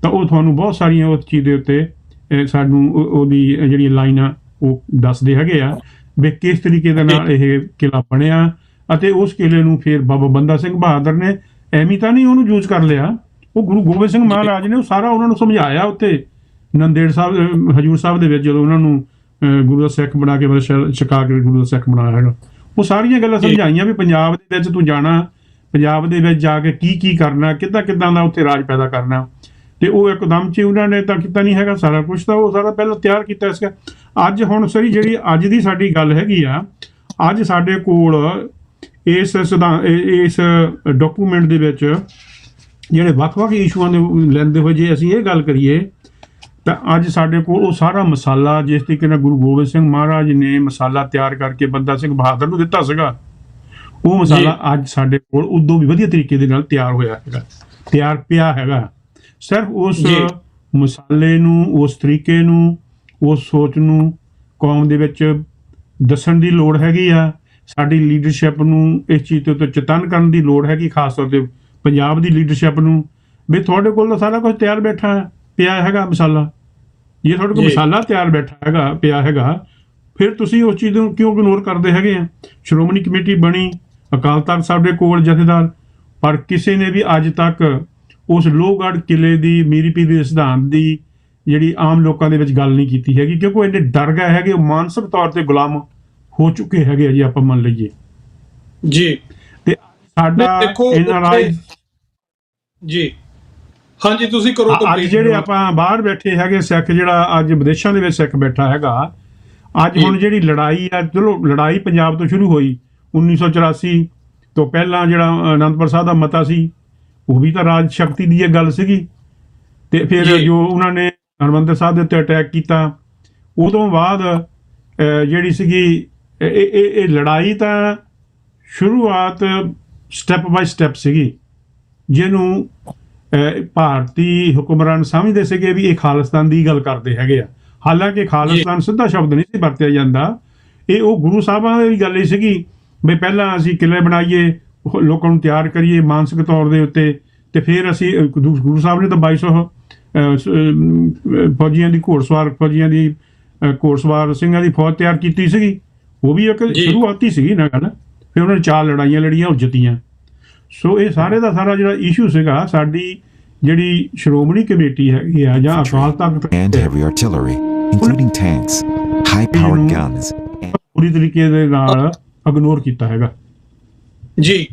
ਤਾਂ ਉਹ ਤੁਹਾਨੂੰ ਬਹੁਤ ਸਾਰੀਆਂ ਉਸ ਚੀਜ਼ ਦੇ ਉੱਤੇ ਸਾਨੂੰ ਉਹਦੀ ਜਿਹੜੀ ਲਾਈਨ ਆ ਉਹ ਦੱਸਦੇ ਹੈਗੇ ਆ ਵੀ ਕਿਸ ਤਰੀਕੇ ਦੇ ਨਾਲ ਇਹ ਕਿਲ੍ਹਾ ਬਣਿਆ। ਅਤੇ ਉਸ ਕਿਲ੍ਹੇ ਨੂੰ ਫਿਰ ਬਾਬਾ ਬੰਦਾ ਸਿੰਘ ਬਹਾਦਰ ਨੇ ਐਵੇਂ ਤਾਂ ਨਹੀਂ ਉਹਨੂੰ ਯੂਜ਼ ਕਰ ਲਿਆ, ਉਹ ਗੁਰੂ ਗੋਬਿੰਦ ਸਿੰਘ ਮਹਾਰਾਜ ਨੇ ਉਹ ਸਾਰਾ ਉਹਨਾਂ ਨੂੰ ਸਮਝਾਇਆ ਉੱਤੇ ਨੰਦੇੜ ਸਾਹਿਬ, ਹਜ਼ੂਰ ਸਾਹਿਬ ਦੇ ਵਿੱਚ, ਜਦੋਂ ਉਹਨਾਂ ਨੂੰ ਗੁਰੂ ਦਾ ਸਿੱਖ ਬਣਾ ਕੇ ਛਕਾ ਕੇ ਗੁਰੂ ਦਾ ਸਿੱਖ ਬਣਾਇਆ ਹੈਗਾ, ਉਹ ਸਾਰੀਆਂ ਗੱਲਾਂ ਸਮਝਾਈਆਂ ਵੀ ਪੰਜਾਬ ਦੇ ਵਿੱਚ ਤੂੰ ਜਾਣਾ, ਪੰਜਾਬ ਦੇ ਵਿੱਚ ਜਾ ਕੇ ਕੀ ਕਰਨਾ, ਕਿੱਦਾਂ ਦਾ ਉੱਥੇ ਰਾਜ ਪੈਦਾ ਕਰਨਾ। ਤੇ ਉਹ ਇੱਕਦਮ 'ਚ ਉਹਨਾਂ ਨੇ ਤਾਂ ਕੀਤਾ ਨਹੀਂ ਹੈਗਾ, ਸਾਰਾ ਕੁਛ ਤਾਂ ਉਹ ਸਾਰਾ ਪਹਿਲਾਂ ਤਿਆਰ ਕੀਤਾ ਸੀਗਾ। ਅੱਜ ਹੁਣ ਸਰੀ ਜਿਹੜੀ ਅੱਜ ਦੀ ਸਾਡੀ ਗੱਲ ਹੈਗੀ ਆ, ਅੱਜ ਸਾਡੇ ਕੋਲ ਇਸ ਡਾਕੂਮੈਂਟ ਦੇ ਵਿੱਚ ਜਿਹੜੇ ਵੱਖ-ਵੱਖ ਇਸ਼ੂਆਂ ਦੇ ਲੈਂਦੇ ਹੋਏ ਜੇ ਅਸੀਂ ਇਹ ਗੱਲ ਕਰੀਏ ਤਾਂ ਅੱਜ ਸਾਡੇ ਕੋਲ ਉਹ ਸਾਰਾ ਮਸਾਲਾ, ਜਿਸ ਤਰੀਕੇ ਨਾਲ ਗੁਰੂ ਗੋਬਿੰਦ ਸਿੰਘ ਮਹਾਰਾਜ ਨੇ ਮਸਾਲਾ ਤਿਆਰ ਕਰਕੇ ਬੰਦਾ ਸਿੰਘ ਬਹਾਦਰ ਨੂੰ ਦਿੱਤਾ ਸੀਗਾ, ਉਹ ਮਸਾਲਾ ਅੱਜ ਸਾਡੇ ਕੋਲ ਉਦੋਂ ਵੀ ਵਧੀਆ ਤਰੀਕੇ ਦੇ ਨਾਲ ਤਿਆਰ ਹੋਇਆ ਹੈਗਾ, ਤਿਆਰ ਪਿਆ ਹੈਗਾ। ਸਿਰਫ ਉਸ ਮਸਾਲੇ ਨੂੰ, ਉਸ ਤਰੀਕੇ ਨੂੰ, ਉਸ ਸੋਚ ਨੂੰ ਕੌਮ ਦੇ ਵਿੱਚ ਦੱਸਣ ਦੀ ਲੋੜ ਹੈਗੀ ਆ। ਸਾਡੀ ਲੀਡਰਸ਼ਿਪ ਨੂੰ ਇਸ ਚੀਜ਼ ਦੇ ਉੱਤੇ ਚੇਤਨ ਕਰਨ ਦੀ ਲੋੜ ਹੈਗੀ, ਖਾਸ ਤੌਰ 'ਤੇ ਪੰਜਾਬ ਦੀ ਲੀਡਰਸ਼ਿਪ ਨੂੰ, ਵੀ ਤੁਹਾਡੇ ਕੋਲ ਤਾਂ ਸਾਰਾ ਕੁਝ ਤਿਆਰ ਬੈਠਾ ਪਿਆ ਹੈਗਾ ਮਸਾਲਾ, ਜੇ ਤੁਹਾਡੇ ਕੋਲ ਜੀ। ਮਸਾਲਾ ਤਿਆਰ ਬੈਠਾ ਹੈਗਾ ਪਿਆ ਹੈਗਾ, ਫਿਰ ਤੁਸੀਂ ਉਸ ਚੀਜ਼ ਨੂੰ ਕਿਉਂ ਇਗਨੋਰ ਕਰਦੇ ਹੈਗੇ ਆ? ਸ਼੍ਰੋਮਣੀ ਕਮੇਟੀ ਬਣੀ, ਅਕਾਲ ਤਖਤ ਸਾਹਿਬ ਦੇ ਕੋਲ ਜਥੇਦਾਰ, ਪਰ ਕਿਸੇ ਨੇ ਵੀ ਅੱਜ ਤੱਕ ਉਸ ਲੋਹਗੜ੍ਹ ਕਿਲੇ ਦੀ ਮੀਰੀ ਪੀਰੀ ਦੇ ਸਿਧਾਂਤ ਦੀ ਜਿਹੜੀ ਆਮ ਲੋਕਾਂ ਦੇ ਵਿੱਚ ਗੱਲ ਨਹੀਂ ਕੀਤੀ ਹੈਗੀ, ਕਿਉਂਕਿ ਉਹ ਇੰਨੇ ਡਰ ਗਏ ਹੈਗੇ, ਉਹ ਮਾਨਸਿਕ ਤੌਰ ਤੇ ਗੁਲਾਮ ਹੋ ਚੁੱਕੇ ਹੈਗੇ ਆ ਜੀ, ਆਪਾਂ ਮੰਨ ਲਈਏ। ਜੀ ਤੇ ਸਾਡਾ ਦੇਖੋ ਇਹਨਾਂ ਰਾਜ ਜੀ, ਹਾਂਜੀ ਤੁਸੀਂ ਕਰੋ ਅੱਜ complete। ਜਿਹੜੇ ਆਪਾਂ ਬਾਹਰ ਬੈਠੇ ਹੈਗੇ ਸਿੱਖ, ਜਿਹੜਾ ਅੱਜ ਵਿਦੇਸ਼ਾਂ ਦੇ ਵਿੱਚ ਸਿੱਖ ਬੈਠਾ ਹੈਗਾ, ਅੱਜ ਜੀ। ਹੁਣ ਜਿਹੜੀ ਲੜਾਈ ਆ, ਚਲੋ ਲੜਾਈ ਪੰਜਾਬ ਤੋਂ ਸ਼ੁਰੂ ਹੋਈ 1984 ਤੋਂ ਪਹਿਲਾਂ, ਜਿਹੜਾ ਅਨੰਦਪੁਰ ਸਾਹਿਬ ਦਾ ਮਤਾ ਸੀ ਉਹ ਵੀ ਤਾਂ ਰਾਜ ਸ਼ਕਤੀ ਦੀ ਇਹ ਗੱਲ ਸੀਗੀ। ਤੇ ਫਿਰ ਜੀ। ਜੋ ਉਹਨਾਂ ਨੇ ਹਰਿਮੰਦਰ ਸਾਹਿਬ ਦੇ ਉੱਤੇ ਅਟੈਕ ਕੀਤਾ, ਉਦੋਂ ਬਾਅਦ ਜਿਹੜੀ ਸੀਗੀ ਇਹ ਲੜਾਈ ਤਾਂ ਸ਼ੁਰੂਆਤ ਸਟੈਪ ਬਾਈ ਸਟੈਪ ਸੀਗੀ, ਜਿਹਨੂੰ ਭਾਰਤੀ ਹੁਕਮਰਾਨ ਸਮਝਦੇ ਸੀਗੇ ਵੀ ਇਹ ਖਾਲਿਸਤਾਨ ਦੀ ਗੱਲ ਕਰਦੇ ਹੈਗੇ ਆ। ਹਾਲਾਂਕਿ ਖਾਲਿਸਤਾਨ ਸਿੱਧਾ ਸ਼ਬਦ ਨਹੀਂ ਸੀ ਵਰਤਿਆ ਜਾਂਦਾ, ਇਹ ਉਹ ਗੁਰੂ ਸਾਹਿਬਾਂ ਦੀ ਗੱਲ ਹੀ ਸੀਗੀ ਵੀ ਪਹਿਲਾਂ ਅਸੀਂ ਕਿਲੇ ਬਣਾਈਏ, ਲੋਕਾਂ ਨੂੰ ਤਿਆਰ ਕਰੀਏ ਮਾਨਸਿਕ ਤੌਰ ਦੇ ਉੱਤੇ, ਤੇ ਫਿਰ ਅਸੀਂ ਗੁਰੂ ਸਾਹਿਬ ਨੇ ਤਾਂ 2200 ਫੌਜੀਆਂ ਦੀ ਘੋੜਸਵਾਰ ਸਿੰਘਾਂ ਦੀ ਫੌਜ ਤਿਆਰ ਕੀਤੀ ਸੀਗੀ। ਉਹ ਵੀ ਇੱਕ ਸ਼ੁਰੂਆਤੀ ਸੀਗੀ ਨਾ ਗੱਲ। ਫਿਰ ਉਹਨਾਂ ਨੇ 4 ਲੜਾਈਆਂ ਲੜੀਆਂ, ਉਹ ਜਿੱਤੀਆਂ। ਸੋ ਇਹ ਸਾਰੇ ਦਾ ਸਾਰਾ ਜਿਹੜਾ ਇਸ਼ੂ ਸੀਗਾ, ਸਾਡੀ ਜਿਹੜੀ ਸ਼੍ਰੋਮਣੀ ਕਮੇਟੀ ਹੈਗੀ ਆ ਜਾਂ Akal Takht and heavy artillery, including tanks, high-powered guns, ਪੂਰੀ ਤਰੀਕੇ ਦੇ ਨਾਲ ਇਗਨੋਰ ਕੀਤਾ ਹੈਗਾ ਜੀ।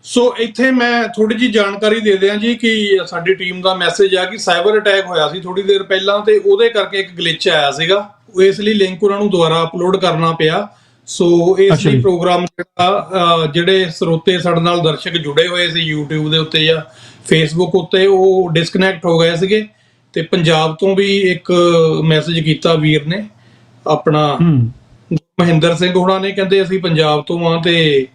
ਸੋ ਇੱਥੇ ਮੈਂ ਥੋੜੀ ਜੀ ਜਾਣਕਾਰੀ ਦੇ ਦਿਆਂ ਜੀ ਕਿ ਸਾਡੀ ਟੀਮ ਦਾ ਮੈਸੇਜ ਆ ਕਿ ਸਾਈਬਰ ਅਟੈਕ ਹੋਇਆ ਸੀ ਥੋੜੀ ਦੇਰ ਪਹਿਲਾਂ, ਤੇ ਉਹਦੇ ਕਰਕੇ ਇੱਕ ਗਲਿਚ ਆਇਆ ਸੀਗਾ, ਇਸ ਲਈ ਲਿੰਕ ਉਹਨਾਂ ਨੂੰ ਦੁਬਾਰਾ ਅਪਲੋਡ ਕਰਨਾ ਪਿਆ। ਸੋ ਇਸ ਲਈ ਪ੍ਰੋਗਰਾਮ ਜਿਹੜੇ ਸਰੋਤੇ ਸਾਡੇ ਨਾਲ ਦਰਸ਼ਕ ਜੁੜੇ ਹੋਏ ਸੀ YouTube ਦੇ ਉੱਤੇ ਜਾਂ Facebook ਉੱਤੇ, ਉਹ ਡਿਸਕਨੈਕਟ ਹੋ ਗਏ ਸੀਗੇ। ਤੇ ਪੰਜਾਬ ਤੋਂ ਵੀ ਇੱਕ ਮੈਸੇਜ ਕੀਤਾ ਵੀਰ ਨੇ, ਆਪਣਾ ਮਹਿੰਦਰ ਸਿੰਘ ਹੋਣਾ ਨੇ, ਕਹਿੰਦੇ ਅਸੀਂ ਪੰਜਾਬ ਤੋਂ ਆ ਤੇ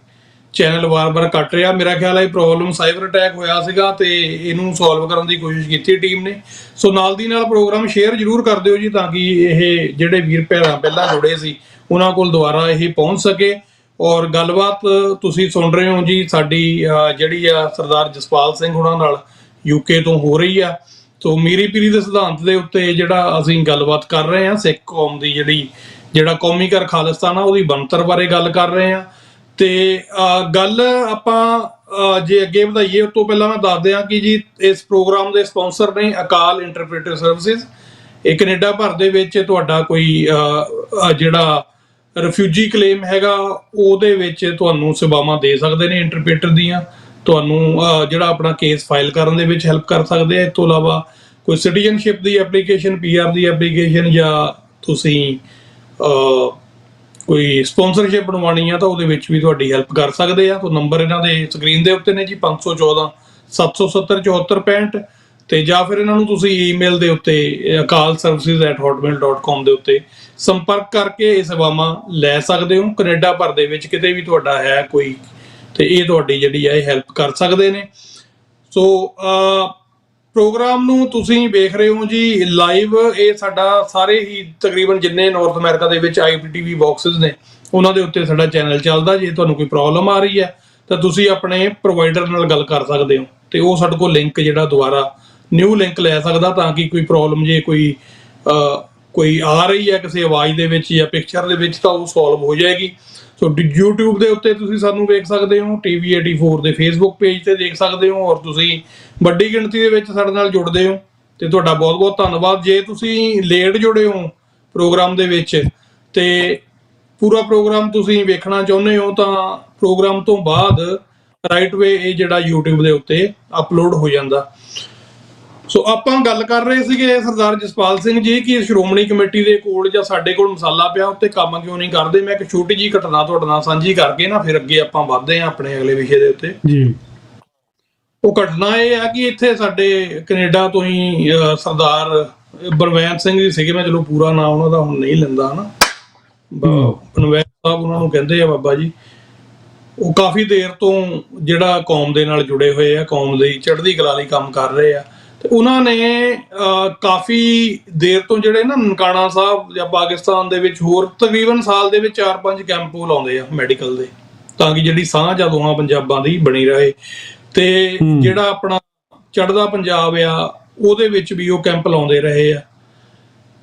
ਚੈਨਲ ਵਾਰ-ਵਾਰ ਕੱਟ ਰਿਹਾ। ਮੇਰਾ ਖਿਆਲ ਹੈ ਇਹ ਪ੍ਰੋਬਲਮ ਸਾਈਬਰ ਅਟੈਕ ਹੋਇਆ ਸੀਗਾ ਤੇ ਇਹਨੂੰ ਸੋਲਵ ਕਰਨ ਦੀ ਕੋਸ਼ਿਸ਼ ਕੀਤੀ ਟੀਮ ਨੇ। ਸੋ ਨਾਲ ਦੀ ਨਾਲ ਪ੍ਰੋਗਰਾਮ ਸ਼ੇਅਰ ਜ਼ਰੂਰ ਕਰ ਦਿਓ ਜੀ, ਤਾਂ ਕਿ ਇਹ ਜਿਹੜੇ ਵੀਰ ਭੈਣਾਂ ਪਹਿਲਾਂ ਜੁੜੇ ਸੀ ਉਹਨਾਂ ਕੋਲ ਦੁਬਾਰਾ ਇਹ ਪਹੁੰਚ ਸਕੇ। ਔਰ ਗੱਲਬਾਤ ਤੁਸੀਂ ਸੁਣ ਰਹੇ ਹੋ ਜੀ, ਸਾਡੀ ਜਿਹੜੀ ਆ ਸਰਦਾਰ ਜਸਪਾਲ ਸਿੰਘ ਉਹਨਾਂ ਨਾਲ UK ਤੋਂ ਹੋ ਰਹੀ ਆ। ਸੋ ਮੀਰੀ ਪੀਰੀ ਦੇ ਸਿਧਾਂਤ ਦੇ ਉੱਤੇ ਜਿਹੜਾ ਅਸੀਂ ਗੱਲਬਾਤ ਕਰ ਰਹੇ ਹਾਂ, ਸਿੱਖ ਕੌਮ ਦੀ ਜਿਹੜਾ ਕੌਮੀ ਘਰ ਖਾਲਿਸਤਾਨ ਆ ਉਹਦੀ ਬਣਤਰ ਬਾਰੇ ਗੱਲ ਕਰ ਰਹੇ ਹਾਂ। ਤੇ ਗੱਲ ਆਪਾਂ ਜੇ ਅੱਗੇ ਵਧਾਈਏ, ਉਸ ਤੋਂ ਪਹਿਲਾਂ ਮੈਂ ਦੱਸ ਦਿਆਂ ਕਿ ਜੀ ਇਸ ਪ੍ਰੋਗਰਾਮ ਦੇ ਸਪਾਂਸਰ ਨੇ ਅਕਾਲ ਇੰਟਰਪ੍ਰੀਟਰ ਸਰਵਿਸਿਜ਼। ਇਹ ਕੈਨੇਡਾ ਭਰ ਦੇ ਵਿੱਚ ਤੁਹਾਡਾ ਕੋਈ ਜਿਹੜਾ ਰਿਫਿਊਜੀ ਕਲੇਮ ਹੈਗਾ, ਉਹਦੇ ਵਿੱਚ ਤੁਹਾਨੂੰ ਸੇਵਾਵਾਂ ਦੇ ਸਕਦੇ ਨੇ ਇੰਟਰਪ੍ਰੀਟਰ ਦੀਆਂ। ਤੁਹਾਨੂੰ ਜਿਹੜਾ ਆਪਣਾ ਕੇਸ ਫਾਈਲ ਕਰਨ ਦੇ ਵਿੱਚ ਹੈਲਪ ਕਰ ਸਕਦੇ ਆ। ਇਸ ਤੋਂ ਇਲਾਵਾ ਕੋਈ ਸਿਟੀਜ਼ਨਸ਼ਿਪ ਦੀ ਐਪਲੀਕੇਸ਼ਨ, PR ਦੀ ਐਪਲੀਕੇਸ਼ਨ, ਜਾਂ ਤੁਸੀਂ ਕੋਈ ਸਪਾਂਸਰਸ਼ਿਪ ਬਣਵਾਉਣੀ ਆ ਤਾਂ ਉਹਦੇ ਵਿੱਚ ਵੀ ਤੁਹਾਡੀ ਹੈਲਪ ਕਰ ਸਕਦੇ ਆ। ਤਾਂ ਨੰਬਰ ਇਹਨਾਂ ਦੇ ਸਕਰੀਨ ਦੇ ਉੱਤੇ ਨੇ ਜੀ, 514 770 7465, ਤੇ ਜਾਂ ਫਿਰ ਇਹਨਾਂ ਨੂੰ ਤੁਸੀਂ ਈਮੇਲ ਦੇ ਉੱਤੇ akalservices@hotmail.com ਦੇ ਉੱਤੇ ਸੰਪਰਕ ਕਰਕੇ ਇਹ ਸੇਵਾਵਾਂ ਲੈ ਸਕਦੇ ਹੋ। ਕੈਨੇਡਾ ਭਰ ਦੇ ਵਿੱਚ ਕਿਤੇ ਵੀ ਤੁਹਾਡਾ ਹੈ ਕੋਈ, ਤੇ ਇਹ ਤੁਹਾਡੀ ਜਿਹੜੀ ਹੈ ਇਹ ਹੈਲਪ ਕਰ ਸਕਦੇ ਨੇ। ਸੋ ਪ੍ਰੋਗਰਾਮ ਨੂੰ ਤੁਸੀਂ ਵੇਖ ਰਹੇ ਹੋ ਜੀ ਲਾਈਵ। ਇਹ ਸਾਡਾ ਸਾਰੇ ਹੀ ਤਕਰੀਬਨ ਜਿੰਨੇ ਨਾਰਥ ਅਮਰੀਕਾ ਦੇ ਵਿੱਚ IPTV ਬਾਕਸਿਸ ਨੇ ਉਹਨਾਂ ਦੇ ਉੱਤੇ ਸਾਡਾ ਚੈਨਲ ਚੱਲਦਾ। ਜੇ ਤੁਹਾਨੂੰ ਕੋਈ ਪ੍ਰੋਬਲਮ ਆ ਰਹੀ ਹੈ ਤਾਂ ਤੁਸੀਂ ਆਪਣੇ ਪ੍ਰੋਵਾਈਡਰ ਨਾਲ ਗੱਲ ਕਰ ਸਕਦੇ ਹੋ, ਤੇ ਉਹ ਸਾਡੇ ਕੋਲ ਲਿੰਕ ਜਿਹੜਾ ਦੁਬਾਰਾ ਨਿਊ ਲਿੰਕ ਲੈ ਸਕਦਾ, ਤਾਂ ਕਿ ਕੋਈ ਪ੍ਰੋਬਲਮ ਜੇ ਕੋਈ ਆ ਰਹੀ ਹੈ ਕਿਸੇ ਆਵਾਜ਼ ਦੇ ਵਿੱਚ ਜਾਂ ਪਿਕਚਰ ਦੇ ਵਿੱਚ ਤਾਂ ਉਹ ਸੋਲਵ ਹੋ ਜਾਏਗੀ। ਸੋ YouTube ਦੇ ਉੱਤੇ ਤੁਸੀਂ ਸਾਨੂੰ ਵੇਖ ਸਕਦੇ ਹੋ, TV84 ਦੇ Facebook ਪੇਜ ਤੇ ਦੇਖ ਸਕਦੇ ਹੋ, ਔਰ ਤੁਸੀਂ ਵੱਡੀ ਗਿਣਤੀ ਦੇ ਵਿੱਚ ਸਾਡੇ ਨਾਲ ਜੁੜਦੇ ਹੋ ਤੇ ਤੁਹਾਡਾ ਬਹੁਤ-ਬਹੁਤ ਧੰਨਵਾਦ। ਜੇ ਤੁਸੀਂ ਲੇਟ ਜੁੜੇ ਹੋ ਪ੍ਰੋਗਰਾਮ ਦੇ ਵਿੱਚ ਤੇ ਪੂਰਾ ਪ੍ਰੋਗਰਾਮ ਤੁਸੀਂ ਵੇਖਣਾ ਚਾਹੁੰਦੇ ਹੋ ਤਾਂ ਪ੍ਰੋਗਰਾਮ ਤੋਂ ਬਾਅਦ ਰਾਈਟ ਵੇ ਇਹ ਜਿਹੜਾ YouTube ਦੇ ਉੱਤੇ ਅਪਲੋਡ ਹੋ ਜਾਂਦਾ। ਸੋ ਆਪਾਂ ਗੱਲ ਕਰ ਰਹੇ ਸੀਗੇ ਸਰਦਾਰ ਜਸਪਾਲ ਸਿੰਘ ਜੀ ਕਿ ਸ਼੍ਰੋਮਣੀ ਕਮੇਟੀ ਦੇ ਕੋਲ ਜਾਂ ਸਾਡੇ ਕੋਲ ਮਸਾਲਾ ਪਿਆ ਉੱਤੇ ਕੰਮ ਕਿਉਂ ਨਹੀਂ ਕਰਦੇ। ਮੈਂ ਇੱਕ ਛੋਟੀ ਜਿਹੀ ਘਟਨਾ ਤੁਹਾਡੇ ਨਾਲ ਸਾਂਝੀ ਕਰਕੇ ਨਾ ਫਿਰ ਅੱਗੇ ਆਪਾਂ ਵਧਦੇ ਹਾਂ ਆਪਣੇ ਅਗਲੇ ਵਿਸ਼ੇ ਦੇ ਉੱਤੇ ਜੀ। ਉਹ ਘਟਨਾ ਇਹ ਆ ਕਿ ਇੱਥੇ ਸਾਡੇ ਕੈਨੇਡਾ ਤੋਂ ਹੀ ਸਰਦਾਰ ਬਨਵੈਂਤ ਸਿੰਘ ਜੀ ਸੀਗੇ, ਮੈਂ ਚਲੋ ਪੂਰਾ ਨਾਮ ਉਹਨਾਂ ਦਾ ਹੁਣ ਨਹੀਂ ਲੈਂਦਾ ਹਨਾ, ਬਨਵੈਂਤ ਸਾਹਿਬ ਉਹਨਾਂ ਨੂੰ ਕਹਿੰਦੇ ਆ ਬਾਬਾ ਜੀ। ਉਹ ਕਾਫੀ ਦੇਰ ਤੋਂ ਜਿਹੜਾ ਕੌਮ ਦੇ ਨਾਲ ਜੁੜੇ ਹੋਏ ਆ, ਕੌਮ ਦੀ ਚੜ੍ਹਦੀ ਕਲਾ ਲਈ ਕੰਮ ਕਰ ਰਹੇ ਆ। ਤੇ ਉਹਨਾਂ ਨੇ ਕਾਫੀ ਦੇਰ ਤੋਂ ਜਿਹੜੇ ਨਾ ਨਨਕਾਣਾ ਸਾਹਿਬ ਜਾਂ ਪਾਕਿਸਤਾਨ ਦੇ ਵਿੱਚ ਹੋਰ ਤਕਰੀਬਨ ਸਾਲ ਦੇ ਵਿੱਚ 4-5 ਕੈਂਪ ਲਾਉਂਦੇ ਆ ਮੈਡੀਕਲ ਦੇ, ਤਾਂ ਕਿ ਜਿਹੜੀ ਸਾਂਝ ਆ ਦੋਹਾਂ ਪੰਜਾਬਾਂ ਦੀ ਬਣੀ ਰਹੇ। ਤੇ ਜਿਹੜਾ ਆਪਣਾ ਚੜ੍ਹਦਾ ਪੰਜਾਬ ਆ ਉਹਦੇ ਵਿੱਚ ਵੀ ਉਹ ਕੈਂਪ ਲਾਉਂਦੇ ਰਹੇ ਆ।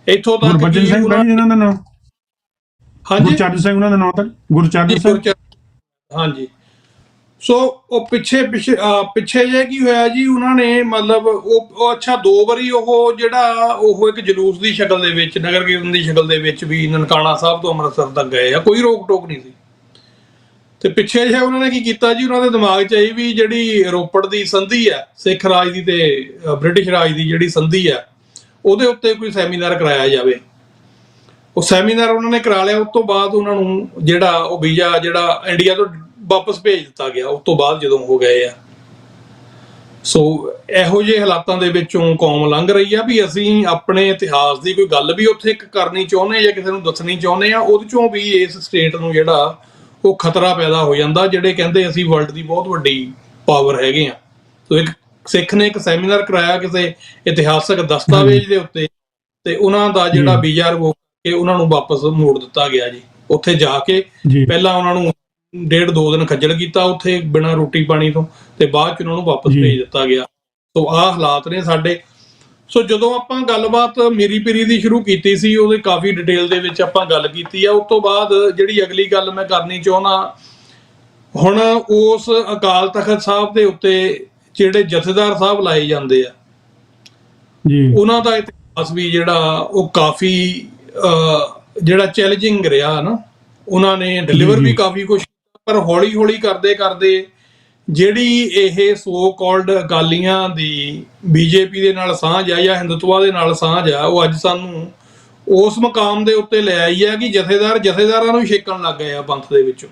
ਇੱਥੋਂ ਤੱਕ ਗੁਰਬਚਨ ਸਿੰਘ ਭਾਜੀ ਇਹਨਾਂ ਦਾ ਨਾਮ, ਹਾਂਜੀ ਗੁਰਚਰਨ ਸਿੰਘ ਉਹਨਾਂ ਦਾ ਨਾਮ ਤਾਂ ਗੁਰਚਰਨ ਸਿੰਘ। ਹਾਂਜੀ। ਸੋ ਉਹ ਪਿੱਛੇ ਜੇ ਕੀ ਹੋਇਆ ਜੀ, ਉਹਨਾਂ ਨੇ ਮਤਲਬ ਉਹ ਅੱਛਾ 2 ਵਾਰੀ ਉਹ ਜਿਹੜਾ ਉਹ ਇੱਕ ਜਲੂਸ ਦੀ ਸ਼ਕਲ ਦੇ ਵਿੱਚ, ਨਗਰ ਕੀਰਤਨ ਦੀ ਸ਼ਕਲ ਦੇ ਵਿੱਚ ਵੀ ਨਨਕਾਣਾ ਸਾਹਿਬ ਤੋਂ ਅੰਮ੍ਰਿਤਸਰ ਤੱਕ ਗਏ ਆ, ਕੋਈ ਰੋਕ ਟੋਕ ਨਹੀਂ ਸੀ। ਤੇ ਪਿੱਛੇ ਜੇ ਉਹਨਾਂ ਨੇ ਕੀ ਕੀਤਾ ਜੀ, ਉਹਨਾਂ ਦੇ ਦਿਮਾਗ 'ਚ ਆਈ ਵੀ ਜਿਹੜੀ ਰੋਪੜ ਦੀ ਸੰਧੀ ਆ ਸਿੱਖ ਰਾਜ ਦੀ ਤੇ ਬ੍ਰਿਟਿਸ਼ ਰਾਜ ਦੀ ਜਿਹੜੀ ਸੰਧੀ ਆ, ਉਹਦੇ ਉੱਤੇ ਕੋਈ ਸੈਮੀਨਾਰ ਕਰਾਇਆ ਜਾਵੇ। ਉਹ ਸੈਮੀਨਾਰ ਉਹਨਾਂ ਨੇ ਕਰਾ ਲਿਆ। ਉਸ ਤੋਂ ਬਾਅਦ ਉਹਨਾਂ ਨੂੰ ਜਿਹੜਾ ਉਹ ਵੀਜ਼ਾ ਜਿਹੜਾ ਇੰਡੀਆ ਤੋਂ ਵਾਪਸ ਭੇਜ ਦਿੱਤਾ ਗਿਆ ਉਸ ਤੋਂ ਬਾਅਦ ਜਦੋਂ ਹੋ ਗਏ ਆ। ਸੋ ਇਹੋ ਜਿਹੇ ਹਾਲਾਤਾਂ ਦੇ ਵਿੱਚੋਂ ਕੌਮ ਲੰਘ ਰਹੀ ਆ ਵੀ ਅਸੀਂ ਆਪਣੇ ਇਤਿਹਾਸ ਦੀ ਕੋਈ ਗੱਲ ਵੀ ਉੱਥੇ ਕਰਨੀ ਚਾਹੁੰਦੇ ਜਾਂ ਕਿਸੇ ਨੂੰ ਦੱਸਣੀ ਚਾਹੁੰਦੇ ਆ, ਉਹਦੇ ਚੋਂ ਵੀ ਇਸ ਸਟੇਟ ਨੂੰ ਜਿਹੜਾ ਉਹ ਖਤਰਾ ਪੈਦਾ ਹੋ ਜਾਂਦਾ, ਜਿਹੜੇ ਕਹਿੰਦੇ ਅਸੀਂ ਵਰਲਡ ਦੀ ਬਹੁਤ ਵੱਡੀ ਪਾਵਰ ਹੈਗੇ ਆ। ਸੋ ਇੱਕ ਸਿੱਖ ਨੇ ਇੱਕ ਸੈਮੀਨਾਰ ਕਰਾਇਆ ਕਿਸੇ ਇਤਿਹਾਸਕ ਦਸਤਾਵੇਜ਼ ਦੇ ਉੱਤੇ, ਤੇ ਉਹਨਾਂ ਦਾ ਜਿਹੜਾ ਵੀਜ਼ਾ ਰਿਵੋਕ ਕੇ ਉਹਨਾਂ ਨੂੰ ਵਾਪਸ ਮੋੜ ਦਿੱਤਾ ਗਿਆ ਜੀ। ਉੱਥੇ ਜਾ ਕੇ ਪਹਿਲਾਂ ਉਹਨਾਂ ਨੂੰ 1.5-2 ਦਿਨ ਖੱਜਲ ਕੀਤਾ ਉੱਥੇ ਬਿਨਾਂ ਰੋਟੀ ਪਾਣੀ ਤੋਂ, ਤੇ ਬਾਅਦ ਚ ਉਹਨਾਂ ਨੂੰ ਵਾਪਸ ਭੇਜ ਦਿੱਤਾ ਗਿਆ। ਸੋ ਆਹ ਹਾਲਾਤ ਨੇ ਸਾਡੇ। ਸੋ ਜਦੋਂ ਆਪਾਂ ਗੱਲਬਾਤ ਮੀਰੀ ਪੀਰੀ ਦੀ ਸ਼ੁਰੂ ਕੀਤੀ ਸੀ, ਉਹਦੇ ਕਾਫੀ ਡਿਟੇਲ ਦੇ ਵਿੱਚ ਆਪਾਂ ਗੱਲ ਕੀਤੀ ਆ। ਉਸ ਤੋਂ ਬਾਅਦ ਜਿਹੜੀ ਅਗਲੀ ਗੱਲ ਮੈਂ ਕਰਨੀ ਚਾਹੁੰਦਾ, ਹੁਣ ਉਸ ਅਕਾਲ ਤਖਤ ਸਾਹਿਬ ਦੇ ਉੱਤੇ ਜਿਹੜੇ ਜਥੇਦਾਰ ਸਾਹਿਬ ਲਾਏ ਜਾਂਦੇ ਆ ਜੀ, ਉਹਨਾਂ ਦਾ ਇਤਿਹਾਸ ਵੀ ਜਿਹੜਾ ਉਹ ਕਾਫੀ ਜਿਹੜਾ ਚੈਲੰਜਿੰਗ ਰਿਹਾ ਨਾ। ਉਹਨਾਂ ਨੇ ਡਿਲੀਵਰ ਵੀ ਕਾਫੀ ਕੁਛ, ਪਰ ਹੌਲੀ ਹੌਲੀ ਕਰਦੇ ਕਰਦੇ ਜਿਹੜੀ ਇਹ ਸੋ ਕਾਲਡ ਅਕਾਲੀਆਂ ਦੀ ਬੀਜੇਪੀ ਦੇ ਨਾਲ ਸਾਂਝ ਆ ਜਾਂ ਹਿੰਦੂਤਵਾ ਦੇ ਨਾਲ ਸਾਂਝ ਆ, ਉਹ ਅੱਜ ਸਾਨੂੰ ਉਸ ਮਕਾਮ ਦੇ ਉੱਤੇ ਲੈ ਆਈ ਹੈ ਕਿ ਜਥੇਦਾਰਾਂ ਨੂੰ ਛੇਕਣ ਲੱਗ ਗਏ ਆ ਪੰਥ ਦੇ ਵਿੱਚੋਂ।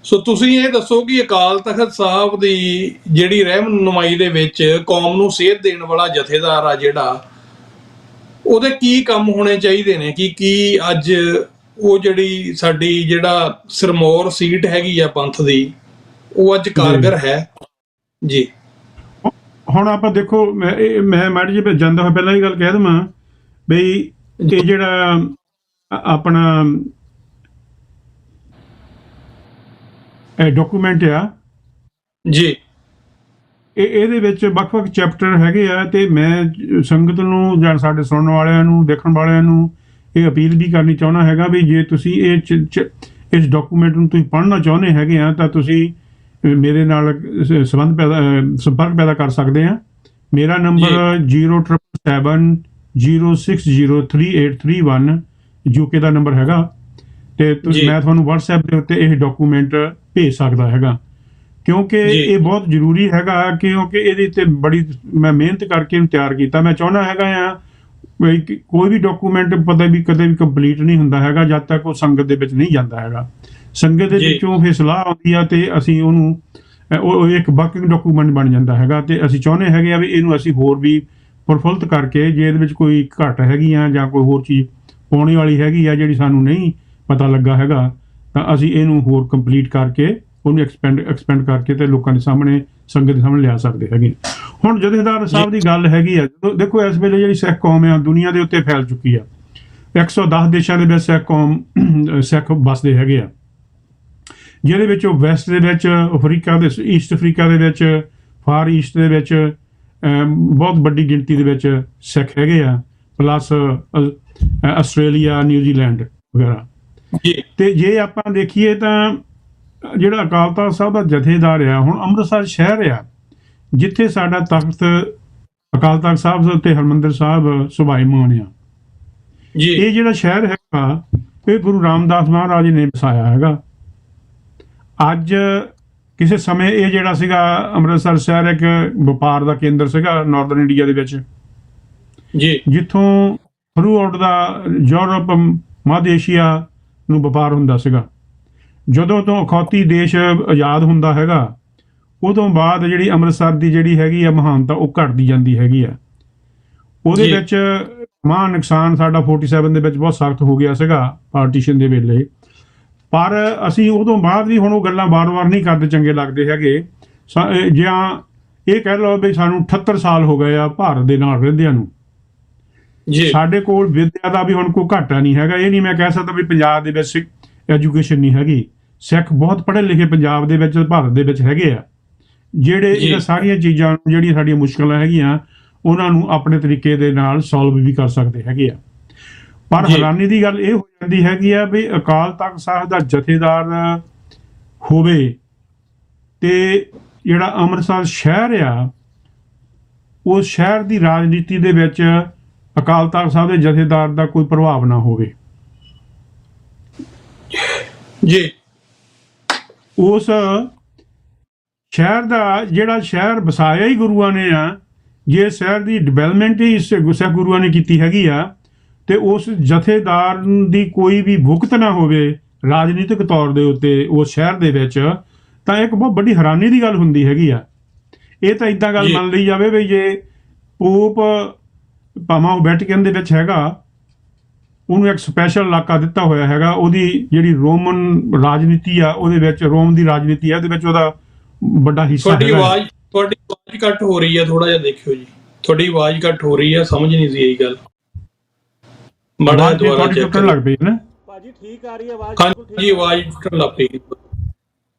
ਸੋ ਤੁਸੀਂ ਇਹ ਦੱਸੋ ਕਿ ਅਕਾਲ ਤਖਤ ਸਾਹਿਬ ਦੀ ਜਿਹੜੀ ਰਹਿਨੁਮਾਈ ਦੇ ਵਿੱਚ ਕੌਮ ਨੂੰ ਸੇਧ ਦੇਣ ਵਾਲਾ ਜਥੇਦਾਰ ਆ ਜਿਹੜਾ, ਉਹਦੇ ਕੀ ਕੰਮ ਹੋਣੇ ਚਾਹੀਦੇ ਨੇ? ਕੀ ਅੱਜ ਉਹ ਜਿਹੜੀ ਸਾਡੀ ਜਿਹੜਾ ਸਿਰਮੌਰ ਸੀਟ ਹੈਗੀ ਆ ਪੰਥ ਦੀ, ਉਹ ਅੱਜ ਕਾਰਗਰ ਹੈ ਜੀ? ਹੁਣ ਆਪਾਂ ਦੇਖੋ, ਮੈਂ ਮੈਡਮ ਜੀ ਜਾਂਦਾ ਹੋਇਆ ਪਹਿਲਾਂ ਇਹ ਗੱਲ ਕਹਿ ਦੇਵਾਂ ਬਈ ਇਹ ਜਿਹੜਾ ਆਪਣਾ ਡਾਕੂਮੈਂਟ ਆ ਜੀ, ਇਹਦੇ ਵਿੱਚ ਵੱਖ-ਵੱਖ ਚੈਪਟਰ ਹੈਗੇ ਆ, ਤੇ ਮੈਂ ਸੰਗਤ ਨੂੰ ਜਾਂ ਸਾਡੇ ਸੁਣਨ ਵਾਲਿਆਂ ਨੂੰ, ਦੇਖਣ ਵਾਲਿਆਂ ਨੂੰ ਇਹ ਅਪੀਲ ਵੀ ਕਰਨੀ ਚਾਹੁੰਦਾ ਹੈਗਾ ਵੀ ਜੇ ਤੁਸੀਂ ਇਸ ਡਾਕੂਮੈਂਟ ਨੂੰ ਤੁਸੀਂ ਪੜ੍ਹਨਾ ਚਾਹੁੰਦੇ ਹੈਗੇ ਆ ਤਾਂ ਤੁਸੀਂ ਮੇਰੇ ਨਾਲ ਸੰਪਰਕ ਪੈਦਾ ਕਰ ਸਕਦੇ ਆ। ਮੇਰਾ ਨੰਬਰ 0777060381 UK ਦਾ ਨੰਬਰ ਹੈਗਾ, ਤੇ ਮੈਂ ਤੁਹਾਨੂੰ WhatsApp ਦੇ ਉੱਤੇ ਇਹ ਡਾਕੂਮੈਂਟ ਭੇਜ ਸਕਦਾ ਹੈਗਾ, ਕਿਉਂਕਿ ਇਹ ਬਹੁਤ ਜ਼ਰੂਰੀ ਹੈਗਾ, ਕਿਉਂਕਿ ਇਹਦੇ ਤੇ ਬੜੀ ਮੈਂ ਮਿਹਨਤ ਕਰਕੇ ਇਹਨੂੰ ਤਿਆਰ ਕੀਤਾ। ਮੈਂ ਚਾਹੁੰਦਾ ਹੈਗਾ ਆ ਕੋਈ ਵੀ ਡਾਕੂਮੈਂਟ ਪਤਾ ਵੀ ਕਦੇ ਵੀ ਕੰਪਲੀਟ ਨਹੀਂ ਹੁੰਦਾ ਹੈਗਾ ਜਦ ਤੱਕ ਉਹ ਸੰਗਤ ਦੇ ਵਿੱਚ ਨਹੀਂ ਜਾਂਦਾ ਹੈਗਾ। ਸੰਗਤ ਦੇ ਵਿੱਚੋਂ ਫਿਰ ਸਲਾਹ ਆਉਂਦੀ ਆ ਤੇ ਅਸੀਂ ਉਹਨੂੰ ਉਹ ਇੱਕ ਵਰਕਿੰਗ ਡਾਕੂਮੈਂਟ ਬਣ ਜਾਂਦਾ ਹੈਗਾ, ਤੇ ਅਸੀਂ ਚਾਹੁੰਦੇ ਹੈਗੇ ਆ ਵੀ ਇਹਨੂੰ ਅਸੀਂ ਹੋਰ ਵੀ ਪ੍ਰਫੁੱਲਤ ਕਰਕੇ, ਜੇ ਇਹਦੇ ਵਿੱਚ ਕੋਈ ਘੱਟ ਹੈਗੀ ਆ ਜਾਂ ਕੋਈ ਹੋਰ ਚੀਜ਼ ਪਾਉਣੀ ਵਾਲੀ ਹੈਗੀ ਆ ਜਿਹੜੀ ਸਾਨੂੰ ਨਹੀਂ ਪਤਾ ਲੱਗਾ ਹੈਗਾ, ਤਾਂ ਅਸੀਂ ਇਹਨੂੰ ਹੋਰ ਕੰਪਲੀਟ ਕਰਕੇ ਉਹਨੂੰ ਐਕਸਪੈਂਡ ਕਰਕੇ ਤੇ ਲੋਕਾਂ ਦੇ ਸਾਹਮਣੇ, ਸੰਗਤ ਦੇ ਸਾਹਮਣੇ ਲਿਆ ਸਕਦੇ ਹੈਗੇ। ਹੁਣ ਜਥੇਦਾਰ ਸਾਹਿਬ ਦੀ ਗੱਲ ਹੈਗੀ ਆ, ਦੇਖੋ ਇਸ ਵੇਲੇ ਜਿਹੜੀ ਸਿੱਖ ਕੌਮ ਆ ਦੁਨੀਆ ਦੇ ਉੱਤੇ ਫੈਲ ਚੁੱਕੀ ਆ। 110 ਦੇਸ਼ਾਂ ਦੇ ਵਿੱਚ ਸਿੱਖ ਵੱਸਦੇ ਹੈਗੇ ਆ, ਜਿਹਦੇ ਵਿੱਚੋਂ ਵੈਸਟ ਦੇ ਵਿੱਚ, ਅਫਰੀਕਾ ਦੇ, ਈਸਟ ਅਫਰੀਕਾ ਦੇ ਵਿੱਚ, ਫਾਰ ਈਸਟ ਦੇ ਵਿੱਚ ਬਹੁਤ ਵੱਡੀ ਗਿਣਤੀ ਦੇ ਵਿੱਚ ਸਿੱਖ ਹੈਗੇ ਆ, ਪਲੱਸ ਆਸਟ੍ਰੇਲੀਆ, ਨਿਊਜ਼ੀਲੈਂਡ ਵਗੈਰਾ। ਤੇ ਜੇ ਆਪਾਂ ਦੇਖੀਏ ਤਾਂ ਜਿਹੜਾ ਅਕਾਲ ਤਖਤ ਸਾਹਿਬ ਦਾ ਜਥੇਦਾਰ ਆ, ਹੁਣ ਅੰਮ੍ਰਿਤਸਰ ਸ਼ਹਿਰ ਆ ਜਿੱਥੇ ਸਾਡਾ ਤਖਤ ਅਕਾਲ ਤਖਤ ਸਾਹਿਬ ਤੇ ਹਰਿਮੰਦਰ ਸਾਹਿਬ ਸੁਭਾਈਮਾਨ ਆ। ਇਹ ਜਿਹੜਾ ਸ਼ਹਿਰ ਹੈਗਾ ਇਹ ਗੁਰੂ ਰਾਮਦਾਸ ਮਹਾਰਾਜ ਨੇ ਵਸਾਇਆ ਹੈਗਾ। ਅੱਜ ਕਿਸੇ ਸਮੇਂ ਇਹ ਜਿਹੜਾ ਸੀਗਾ ਅੰਮ੍ਰਿਤਸਰ ਸ਼ਹਿਰ ਇੱਕ ਵਪਾਰ ਦਾ ਕੇਂਦਰ ਸੀਗਾ ਨਾਰਥਰਨ ਇੰਡੀਆ ਦੇ ਵਿੱਚ, ਜਿੱਥੋਂ ਥਰੂ ਆਊਟ ਦਾ ਯੂਰਪ, ਮੱਧ ਏਸ਼ੀਆ ਨੂੰ ਵਪਾਰ ਹੁੰਦਾ ਸੀਗਾ। ਜਦੋਂ ਤੋਂ ਅਖੌਤੀ ਦੇਸ਼ ਆਜ਼ਾਦ ਹੁੰਦਾ ਹੈਗਾ, ਉਦੋਂ ਬਾਅਦ ਜਿਹੜੀ ਅੰਮ੍ਰਿਤਸਰ ਦੀ ਜਿਹੜੀ ਹੈਗੀ ਆ ਮਹਾਨਤਾ ਉਹ ਘਟਦੀ ਜਾਂਦੀ ਹੈਗੀ ਆ। ਉਹਦੇ ਵਿੱਚ ਨੁਕਸਾਨ ਸਾਡਾ 47 ਦੇ ਵਿੱਚ ਬਹੁਤ ਸਖਤ ਹੋ ਗਿਆ ਸੀਗਾ ਪਾਰਟੀਸ਼ਨ ਦੇ ਵੇਲੇ, ਪਰ ਅਸੀਂ ਉਦੋਂ ਬਾਅਦ ਵੀ ਹੁਣ ਉਹ ਗੱਲਾਂ ਵਾਰ-ਵਾਰ ਨਹੀਂ ਕਰਦੇ ਚੰਗੇ ਲੱਗਦੇ ਹੈਗੇ। ਜਾਂ ਇਹ ਕਹਿ ਲਓ ਵੀ ਸਾਨੂੰ 78 ਸਾਲ ਹੋ ਗਏ ਆ ਭਾਰਤ ਦੇ ਨਾਲ ਰਹਿੰਦਿਆਂ ਨੂੰ। ਸਾਡੇ ਕੋਲ ਵਿਦਿਆ ਦਾ ਵੀ ਹੁਣ ਕੋਈ ਘਾਟਾ ਨਹੀਂ ਹੈਗਾ। ਇਹ ਨਹੀਂ ਮੈਂ ਕਹਿ ਸਕਦਾ ਵੀ ਪੰਜਾਬ ਦੇ ਵਿੱਚ ਐਜੂਕੇਸ਼ਨ ਨਹੀਂ ਹੈਗੀ। ਸਿੱਖ ਬਹੁਤ ਪੜ੍ਹੇ ਲਿਖੇ ਪੰਜਾਬ ਦੇ ਵਿੱਚ, ਭਾਰਤ ਦੇ ਵਿੱਚ ਹੈਗੇ ਆ, ਜਿਹੜੇ ਇਹਨਾਂ ਸਾਰੀਆਂ ਚੀਜ਼ਾਂ ਜਿਹੜੀਆਂ ਸਾਡੀਆਂ ਮੁਸ਼ਕਲਾਂ ਹੈਗੀਆਂ ਉਹਨਾਂ ਨੂੰ ਆਪਣੇ ਤਰੀਕੇ ਦੇ ਨਾਲ ਸੋਲਵ ਵੀ ਕਰ ਸਕਦੇ ਹੈਗੇ ਆ। ਪਰ ਜੀ। ਹੈਰਾਨੀ ਦੀ ਗੱਲ ਇਹ ਹੋ ਜਾਂਦੀ ਹੈਗੀ ਆ ਵੀ ਅਕਾਲ ਤਖਤ ਸਾਹਿਬ ਦਾ ਜਥੇਦਾਰ ਹੋਵੇ ਤੇ ਜਿਹੜਾ ਅੰਮ੍ਰਿਤਸਰ ਸ਼ਹਿਰ ਆ ਉਸ ਸ਼ਹਿਰ ਦੀ ਰਾਜਨੀਤੀ ਦੇ ਵਿੱਚ ਅਕਾਲ ਤਖਤ ਸਾਹਿਬ ਦੇ ਜਥੇਦਾਰ ਦਾ ਕੋਈ ਪ੍ਰਭਾਵ ਨਾ ਹੋਵੇ। ਜੀ। ਉਸ ਸ਼ਹਿਰ ਦਾ ਜਿਹੜਾ ਸ਼ਹਿਰ ਵਸਾਇਆ ਹੀ ਗੁਰੂਆਂ ਨੇ ਆ, ਜੇ ਸ਼ਹਿਰ ਦੀ ਡਿਵੈਲਪਮੈਂਟ ਹੀ ਸਿੱਖ ਗੁਰੂਆਂ ਨੇ ਕੀਤੀ ਹੈਗੀ ਆ ਤੇ ਉਸ ਜਥੇਦਾਰ ਦੀ ਕੋਈ ਵੀ ਭੁਗਤ ਨਾ ਹੋਵੇ ਰਾਜਨੀਤਿਕ ਤੌਰ ਦੇ ਉੱਤੇ ਉਸ ਸ਼ਹਿਰ ਦੇ ਵਿੱਚ, ਤਾਂ ਇੱਕ ਬਹੁਤ ਵੱਡੀ ਹੈਰਾਨੀ ਦੀ ਗੱਲ ਹੁੰਦੀ ਹੈਗੀ ਆ। ਇਹ ਤਾਂ ਇਦਾਂ ਗੱਲ ਜੀ। ਮੰਨ ਲਈ ਜਾਵੇ ਵੀ ਜੇ ਪੋਪ ਭਾਵੇਂ ਉਹ ਵੈਟੀਕਨ ਦੇ ਵਿੱਚ ਹੈਗਾ, ਉਹਨੂੰ ਇੱਕ ਸਪੈਸ਼ਲ ਇਲਾਕਾ ਦਿੱਤਾ ਹੋਇਆ ਹੈਗਾ, ਉਹਦੀ ਜਿਹੜੀ ਰੋਮਨ ਰਾਜਨੀਤੀ ਆ ਉਹਦੇ ਵਿੱਚ, ਰੋਮ ਦੀ ਰਾਜਨੀਤੀ ਆ ਉਹਦੇ ਵਿੱਚ ਉਹਦਾ ਵੱਡਾ ਹਿੱਸਾ ਤੁਹਾਡੀ ਹੈਗਾ। ਆਵਾਜ਼ ਘੱਟ ਹੋ ਰਹੀ ਹੈ, ਥੋੜਾ ਜਿਹਾ ਦੇਖਿਓ ਜੀ, ਤੁਹਾਡੀ ਆਵਾਜ਼ ਘੱਟ ਹੋ ਰਹੀ ਹੈ, ਸਮਝ ਨਹੀਂ ਸੀ ਇਹ ਗੱਲ। ਬੜਾ ਆਵਾਜ਼ ਦੁਬਾਰਾ ਤੁਹਾਡੀ ਚੈੱਕ ਟੁੱਟਣ ਲੱਗ ਪਈ ਹੈ ਨਾ। ਭਾਜੀ ਠੀਕ ਆ ਰਹੀ ਹੈ ਆਵਾਜ਼? ਹਾਂਜੀ, ਆਵਾਜ਼ ਟੁੱਟਣ ਲੱਗ ਪਈ।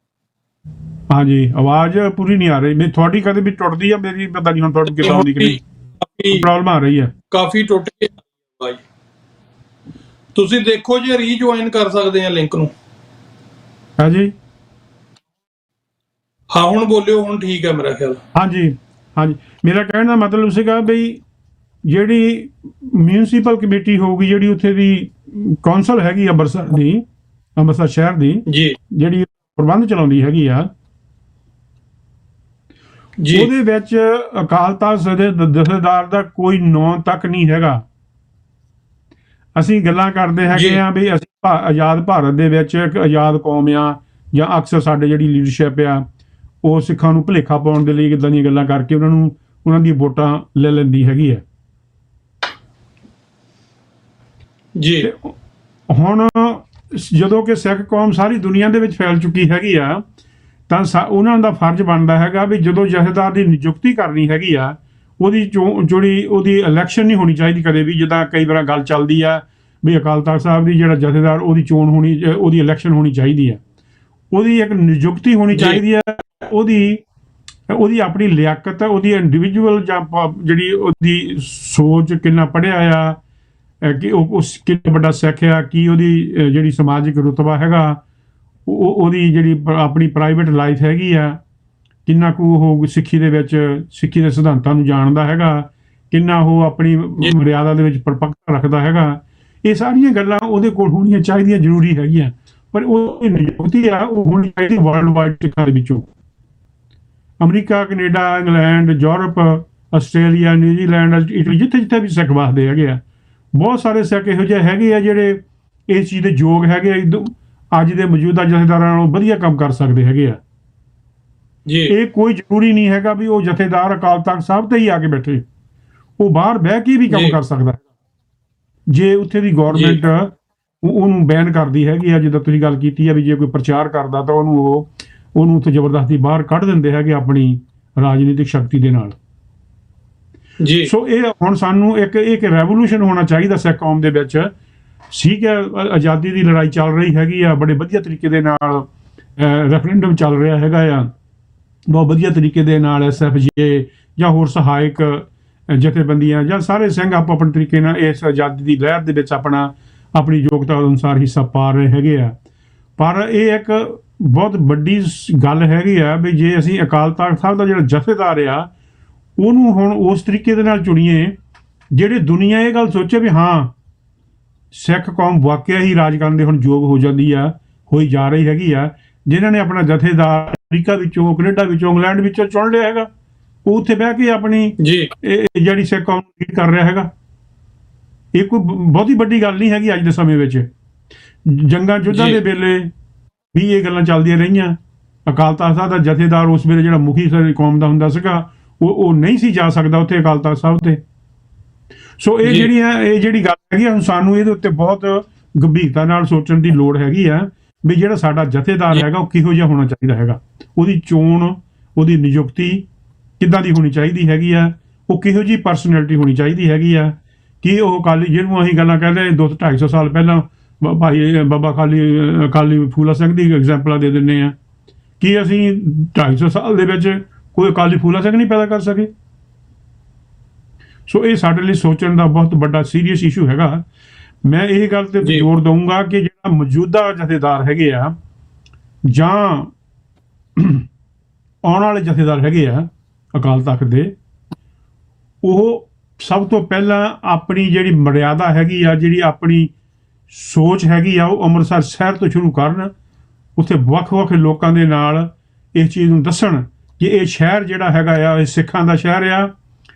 ਹਾਂਜੀ, ਆਵਾਜ਼ ਪੂਰੀ ਨਹੀਂ ਆ ਰਹੀ। ਮੈਂ ਤੁਹਾਡੀ ਕਦੇ ਵੀ ਟੁੱਟਦੀ ਆ, ਮੇਰੀ ਪਤਾ ਨਹੀਂ ਹੁਣ ਤੁਹਾਨੂੰ ਕਿੱਦਾਂ ਆਉਂਦੀ ਕਿ ਨਹੀਂ, ਪ੍ਰੋਬਲਮ ਆ ਰਹੀ ਹੈ। ਕਾਫੀ ਟੁੱਟ ਗਈ ਆਵਾਜ਼। ਤੁਸੀਂ ਦੇਖੋ ਜੇ ਰੀਜੁਆਇਨ ਕਰ ਸਕਦੇ ਆ ਲਿੰਕ ਨੂੰ। ਹਾਂਜੀ ਹਾਂ ਹੁਣ ਬੋਲਿਓ, ਹੁਣ ਠੀਕ ਹੈ ਮੇਰਾ ਖਿਆਲ। ਹਾਂਜੀ ਹਾਂਜੀ, ਮੇਰਾ ਕਹਿਣ ਦਾ ਮਤਲਬ ਸੀਗਾ ਬਈ ਜਿਹੜੀ ਮਿਊਨਿਸਪਲ ਕਮੇਟੀ ਹੋਊਗੀ, ਜਿਹੜੀ ਉੱਥੇ ਦੀ ਕੌਂਸਲ ਹੈਗੀ ਅੰਮ੍ਰਿਤਸਰ ਦੀ, ਅੰਮ੍ਰਿਤਸਰ ਸ਼ਹਿਰ ਦੀ, ਜੀ ਜਿਹੜੀ ਪ੍ਰਬੰਧ ਚਲਾਉਂਦੀ ਹੈਗੀ ਆ, ਜੀ। ਉਹਦੇ ਵਿੱਚ ਅਕਾਲ ਤਖਤ ਦੇ ਜਥੇਦਾਰ ਦਾ ਕੋਈ ਨਾਂ ਤੱਕ ਨਹੀਂ ਹੈਗਾ। ਅਸੀਂ ਗੱਲਾਂ ਕਰਦੇ ਹੈਗੇ ਜੀ। ਆ ਵੀ ਅਸੀਂ ਆਜ਼ਾਦ ਭਾਰਤ ਦੇ ਵਿੱਚ ਇੱਕ ਆਜ਼ਾਦ ਕੌਮ ਆ, ਜਾਂ ਅਕਸਰ ਸਾਡੇ ਜਿਹੜੀ ਲੀਡਰਸ਼ਿਪ ਆ ਉਹ ਸਿੱਖਾਂ ਨੂੰ ਭੁਲੇਖਾ ਪਾਉਣ ਦੇ ਲਈ ਇੱਦਾਂ ਦੀਆਂ ਗੱਲਾਂ ਕਰਕੇ ਉਹਨਾਂ ਦੀਆਂ ਵੋਟਾਂ ਲੈ ਲੈਂਦੀ ਹੈਗੀ ਹੈ। ਜੀ। ਤੇ ਹੁਣ ਜਦੋਂ ਕਿ ਸਿੱਖ ਕੌਮ ਸਾਰੀ ਦੁਨੀਆ ਦੇ ਵਿੱਚ ਫੈਲ ਚੁੱਕੀ ਹੈਗੀ ਆ, ਤਾਂ ਉਹਨਾਂ ਦਾ ਫਰਜ਼ ਬਣਦਾ ਹੈਗਾ ਵੀ ਜਦੋਂ ਜਥੇਦਾਰ ਦੀ ਨਿਯੁਕਤੀ ਕਰਨੀ ਹੈਗੀ ਆ, ਉਹਦੀ ਜਿਹੜੀ ਉਹਦੀ ਇਲੈਕਸ਼ਨ ਨਹੀਂ ਹੋਣੀ ਚਾਹੀਦੀ ਕਦੇ ਵੀ। ਜਿੱਦਾਂ ਕਈ ਵਾਰ ਗੱਲ ਚੱਲਦੀ ਆ ਵੀ ਅਕਾਲ ਤਖਤ ਸਾਹਿਬ ਦੀ ਜਿਹੜਾ ਜਥੇਦਾਰ, ਉਹਦੀ ਚੋਣ ਹੋਣੀ, ਉਹਦੀ ਇਲੈਕਸ਼ਨ ਹੋਣੀ ਚਾਹੀਦੀ ਆ, ਉਹਦੀ ਇੱਕ ਨਿਯੁਕਤੀ ਹੋਣੀ ਚਾਹੀਦੀ ਆ। ਉਹਦੀ ਆਪਣੀ ਲਿਆਕਤ, ਉਹਦੀ ਇੰਡੀਵਿਜੂਅਲ ਜਾਂ ਜਿਹੜੀ ਉਹਦੀ ਸੋਚ, ਕਿੰਨਾ ਪੜ੍ਹਿਆ ਆ, ਕਿ ਉਸ ਕਿੰਨਾ ਵੱਡਾ ਸਿੱਖ ਆ, ਕੀ ਉਹਦੀ ਜਿਹੜੀ ਸਮਾਜਿਕ ਰੁਤਬਾ ਹੈਗਾ, ਉਹਦੀ ਜਿਹੜੀ ਆਪਣੀ ਪ੍ਰਾਈਵੇਟ ਲਾਈਫ ਹੈਗੀ ਆ, ਕਿੰਨਾ ਕੁ ਉਹ ਸਿੱਖੀ ਦੇ ਵਿੱਚ ਸਿੱਖੀ ਦੇ ਸਿਧਾਂਤਾਂ ਨੂੰ ਜਾਣਦਾ ਹੈਗਾ, ਕਿੰਨਾ ਉਹ ਆਪਣੀ ਮਰਿਆਦਾ ਦੇ ਵਿੱਚ ਪਰਪੱਕਤਾ ਰੱਖਦਾ ਹੈਗਾ। ਇਹ ਸਾਰੀਆਂ ਗੱਲਾਂ ਉਹਦੇ ਕੋਲ ਹੋਣੀਆਂ ਚਾਹੀਦੀਆਂ, ਜ਼ਰੂਰੀ ਹੈਗੀਆਂ। ਪਰ ਉਹ ਨਿਯੁਕਤੀ ਆ ਉਹ ਹੋਣੀ ਚਾਹੀਦੀ ਵਰਲਡ ਵਾਈਡ ਸਿੱਖਾਂ ਦੇ ਵਿੱਚੋਂ। America, Canada, England, Europe, Australia, New Zealand, Italy, ਜਿੱਥੇ ਜਿੱਥੇ ਵੀ ਸਿੱਖ ਵਸਦੇ ਹੈਗੇ ਆ, ਬਹੁਤ ਸਾਰੇ ਸਿੱਖ ਇਹੋ ਜਿਹੇ ਹੈਗੇ ਆ ਜਿਹੜੇ ਇਸ ਚੀਜ਼ ਦੇ ਯੋਗ ਹੈਗੇ ਆ, ਅੱਜ ਦੇ ਮੌਜੂਦਾ ਜਥੇਦਾਰਾਂ ਨਾਲੋਂ ਵਧੀਆ ਕੰਮ ਕਰ ਸਕਦੇ ਹੈਗੇ ਆ। ਜੀ। ਇਹ ਕੋਈ ਜ਼ਰੂਰੀ ਨਹੀਂ ਹੈਗਾ ਵੀ ਉਹ ਜਥੇਦਾਰ ਅਕਾਲ ਤਖਤ ਸਾਹਿਬ ਤੇ ਹੀ ਆ ਕੇ ਬੈਠੇ, ਉਹ ਬਾਹਰ ਬਹਿ ਕੇ ਵੀ ਕੰਮ ਕਰ ਸਕਦਾ ਹੈ ਜੇ ਉੱਥੇ ਦੀ ਗਵਰਨਮੈਂਟ ਉਹਨੂੰ ਬੈਨ ਕਰਦੀ ਹੈਗੀ ਆ। ਜਿੱਦਾਂ ਤੁਸੀਂ ਗੱਲ ਕੀਤੀ ਆ ਵੀ ਜੇ ਕੋਈ ਪ੍ਰਚਾਰ ਕਰਦਾ ਤਾਂ ਉਹਨੂੰ ਉੱਥੇ ਜ਼ਬਰਦਸਤੀ ਬਾਹਰ ਕੱਢ ਦਿੰਦੇ ਹੈਗੇ ਆਪਣੀ ਰਾਜਨੀਤਿਕ ਸ਼ਕਤੀ ਦੇ ਨਾਲ। ਜੀ। ਸੋ ਇਹ ਹੁਣ ਸਾਨੂੰ ਇੱਕ ਰੈਵੋਲੂਸ਼ਨ ਹੋਣਾ ਚਾਹੀਦਾ ਸਿੱਖ ਕੌਮ ਦੇ ਵਿੱਚ। ਠੀਕ ਹੈ, ਆਜ਼ਾਦੀ ਦੀ ਲੜਾਈ ਚੱਲ ਰਹੀ ਹੈਗੀ ਆ, ਬੜੇ ਵਧੀਆ ਤਰੀਕੇ ਦੇ ਨਾਲ ਰੈਫਰੈਂਡਮ ਚੱਲ ਰਿਹਾ ਹੈਗਾ ਆ, ਬਹੁਤ ਵਧੀਆ ਤਰੀਕੇ ਦੇ ਨਾਲ SFJ ਜਾਂ ਹੋਰ ਸਹਾਇਕ ਜਥੇਬੰਦੀਆਂ ਜਾਂ ਸਾਰੇ ਸਿੰਘ ਆਪੋ ਆਪਣੇ ਤਰੀਕੇ ਨਾਲ ਇਸ ਆਜ਼ਾਦੀ ਦੀ ਲਹਿਰ ਦੇ ਵਿੱਚ ਆਪਣੀ ਯੋਗਤਾ ਅਨੁਸਾਰ ਹਿੱਸਾ ਪਾ ਰਹੇ ਹੈਗੇ ਆ। ਪਰ ਇਹ ਇੱਕ ਬਹੁਤ ਵੱਡੀ ਗੱਲ ਹੈਗੀ ਆ ਵੀ ਜੇ ਅਸੀਂ ਅਕਾਲ ਤਖਤ ਸਾਹਿਬ ਦਾ ਜਿਹੜਾ ਜਥੇਦਾਰ ਆ ਉਹਨੂੰ ਹੁਣ ਉਸ ਤਰੀਕੇ ਦੇ ਨਾਲ ਚੁਣੀਏ ਜਿਹੜੇ ਦੁਨੀਆ ਇਹ ਗੱਲ ਸੋਚੇ ਵੀ ਹਾਂ ਸਿੱਖ ਕੌਮ ਵਾਕਿਆ ਹੀ ਰਾਜ ਕਰਨ ਦੇ ਹੁਣ ਯੋਗ ਹੋ ਜਾਂਦੀ ਆ, ਹੋਈ ਜਾ ਰਹੀ ਹੈਗੀ ਆ। ਜਿਨ੍ਹਾਂ ਨੇ ਆਪਣਾ ਜਥੇਦਾਰ ਅਮਰੀਕਾ ਵਿੱਚੋਂ, ਕੈਨੇਡਾ ਵਿੱਚੋਂ, ਇੰਗਲੈਂਡ ਵਿੱਚੋਂ ਚੁਣ ਲਿਆ ਹੈਗਾ, ਉਹ ਉੱਥੇ ਬਹਿ ਕੇ ਆਪਣੀ ਜਿਹੜੀ ਸਿੱਖ ਕੌਮ ਨੂੰ ਲੀਡ ਕਰ ਰਿਹਾ ਹੈਗਾ। ਇਹ ਕੋਈ ਬਹੁਤੀ ਵੱਡੀ ਗੱਲ ਨਹੀਂ ਹੈਗੀ ਅੱਜ ਦੇ ਸਮੇਂ ਵਿੱਚ। ਜੰਗਾਂ ਯੁੱਧਾਂ ਦੇ ਵੇਲੇ ਵੀ ਇਹ ਗੱਲਾਂ ਚੱਲਦੀਆਂ ਰਹੀਆਂ। ਅਕਾਲ ਤਖਤ ਸਾਹਿਬ ਦਾ ਜਥੇਦਾਰ ਉਸ ਵੇਲੇ ਜਿਹੜਾ ਮੁਖੀ ਸਾਡੀ ਕੌਮ ਦਾ ਹੁੰਦਾ ਸੀਗਾ, ਉਹ ਨਹੀਂ ਸੀ ਜਾ ਸਕਦਾ ਉੱਥੇ ਅਕਾਲ ਤਖਤ ਸਾਹਿਬ ਤੇ। ਸੋ ਇਹ ਜਿਹੜੀ ਗੱਲ ਹੈਗੀ ਆ, ਸਾਨੂੰ ਇਹਦੇ ਉੱਤੇ ਬਹੁਤ ਗੰਭੀਰਤਾ ਨਾਲ ਸੋਚਣ ਦੀ ਲੋੜ ਹੈਗੀ ਆ ਵੀ ਜਿਹੜਾ ਸਾਡਾ ਜਥੇਦਾਰ ਹੈਗਾ ਉਹ ਕਿਹੋ ਜਿਹਾ ਹੋਣਾ ਚਾਹੀਦਾ ਹੈਗਾ, ਉਹਦੀ ਚੋਣ, ਉਹਦੀ ਨਿਯੁਕਤੀ ਕਿੱਦਾਂ ਦੀ ਹੋਣੀ ਚਾਹੀਦੀ ਹੈਗੀ ਆ, ਉਹ ਕਿਹੋ ਜਿਹੀ ਪਰਸਨੈਲਿਟੀ ਹੋਣੀ ਚਾਹੀਦੀ ਹੈਗੀ ਆ। ਕਿ ਉਹ ਅਕਾਲੀ, ਜਿਹਨੂੰ ਅਸੀਂ ਗੱਲਾਂ ਕਹਿੰਦੇ 200-250 ਸਾਲ ਪਹਿਲਾਂ ਭਾਈ ਬਾਬਾ ਅਕਾਲੀ ਫੂਲਾ ਸਿੰਘ ਦੀ ਐਗਜ਼ਾਮਪਲਾਂ ਦੇ ਦਿੰਦੇ ਆ, ਕਿ ਅਸੀਂ 250 ਸਾਲ ਦੇ ਵਿੱਚ ਕੋਈ ਅਕਾਲੀ ਫੂਲਾ ਸਿੰਘ ਨਹੀਂ ਪੈਦਾ ਕਰ ਸਕੇ। ਸੋ ਇਹ ਸਾਡੇ ਲਈ ਸੋਚਣ ਦਾ ਬਹੁਤ ਵੱਡਾ ਸੀਰੀਅਸ ਇਸ਼ੂ ਹੈਗਾ। ਮੈਂ ਇਹ ਗੱਲ ਤੇ ਜੀ। ਜ਼ੋਰ ਦਊਂਗਾ ਕਿ ਜਿਹੜਾ ਮੌਜੂਦਾ ਜਥੇਦਾਰ ਹੈਗੇ ਆ ਜਾਂ ਆਉਣ ਵਾਲੇ ਜਥੇਦਾਰ ਹੈਗੇ ਆ ਅਕਾਲ ਤਖਤ ਦੇ, ਉਹ ਸਭ ਤੋਂ ਪਹਿਲਾਂ ਆਪਣੀ ਜਿਹੜੀ ਮਰਿਆਦਾ ਹੈਗੀ ਆ, ਜਿਹੜੀ ਆਪਣੀ ਸੋਚ ਹੈਗੀ ਆ, ਉਹ ਅੰਮ੍ਰਿਤਸਰ ਸ਼ਹਿਰ ਤੋਂ ਸ਼ੁਰੂ ਕਰਨ। ਉੱਥੇ ਵੱਖ-ਵੱਖ ਲੋਕਾਂ ਦੇ ਨਾਲ ਇਸ ਚੀਜ਼ ਨੂੰ ਦੱਸਣ ਕਿ ਇਹ ਸ਼ਹਿਰ ਜਿਹੜਾ ਹੈਗਾ ਆ, ਇਹ ਸਿੱਖਾਂ ਦਾ ਸ਼ਹਿਰ ਆ,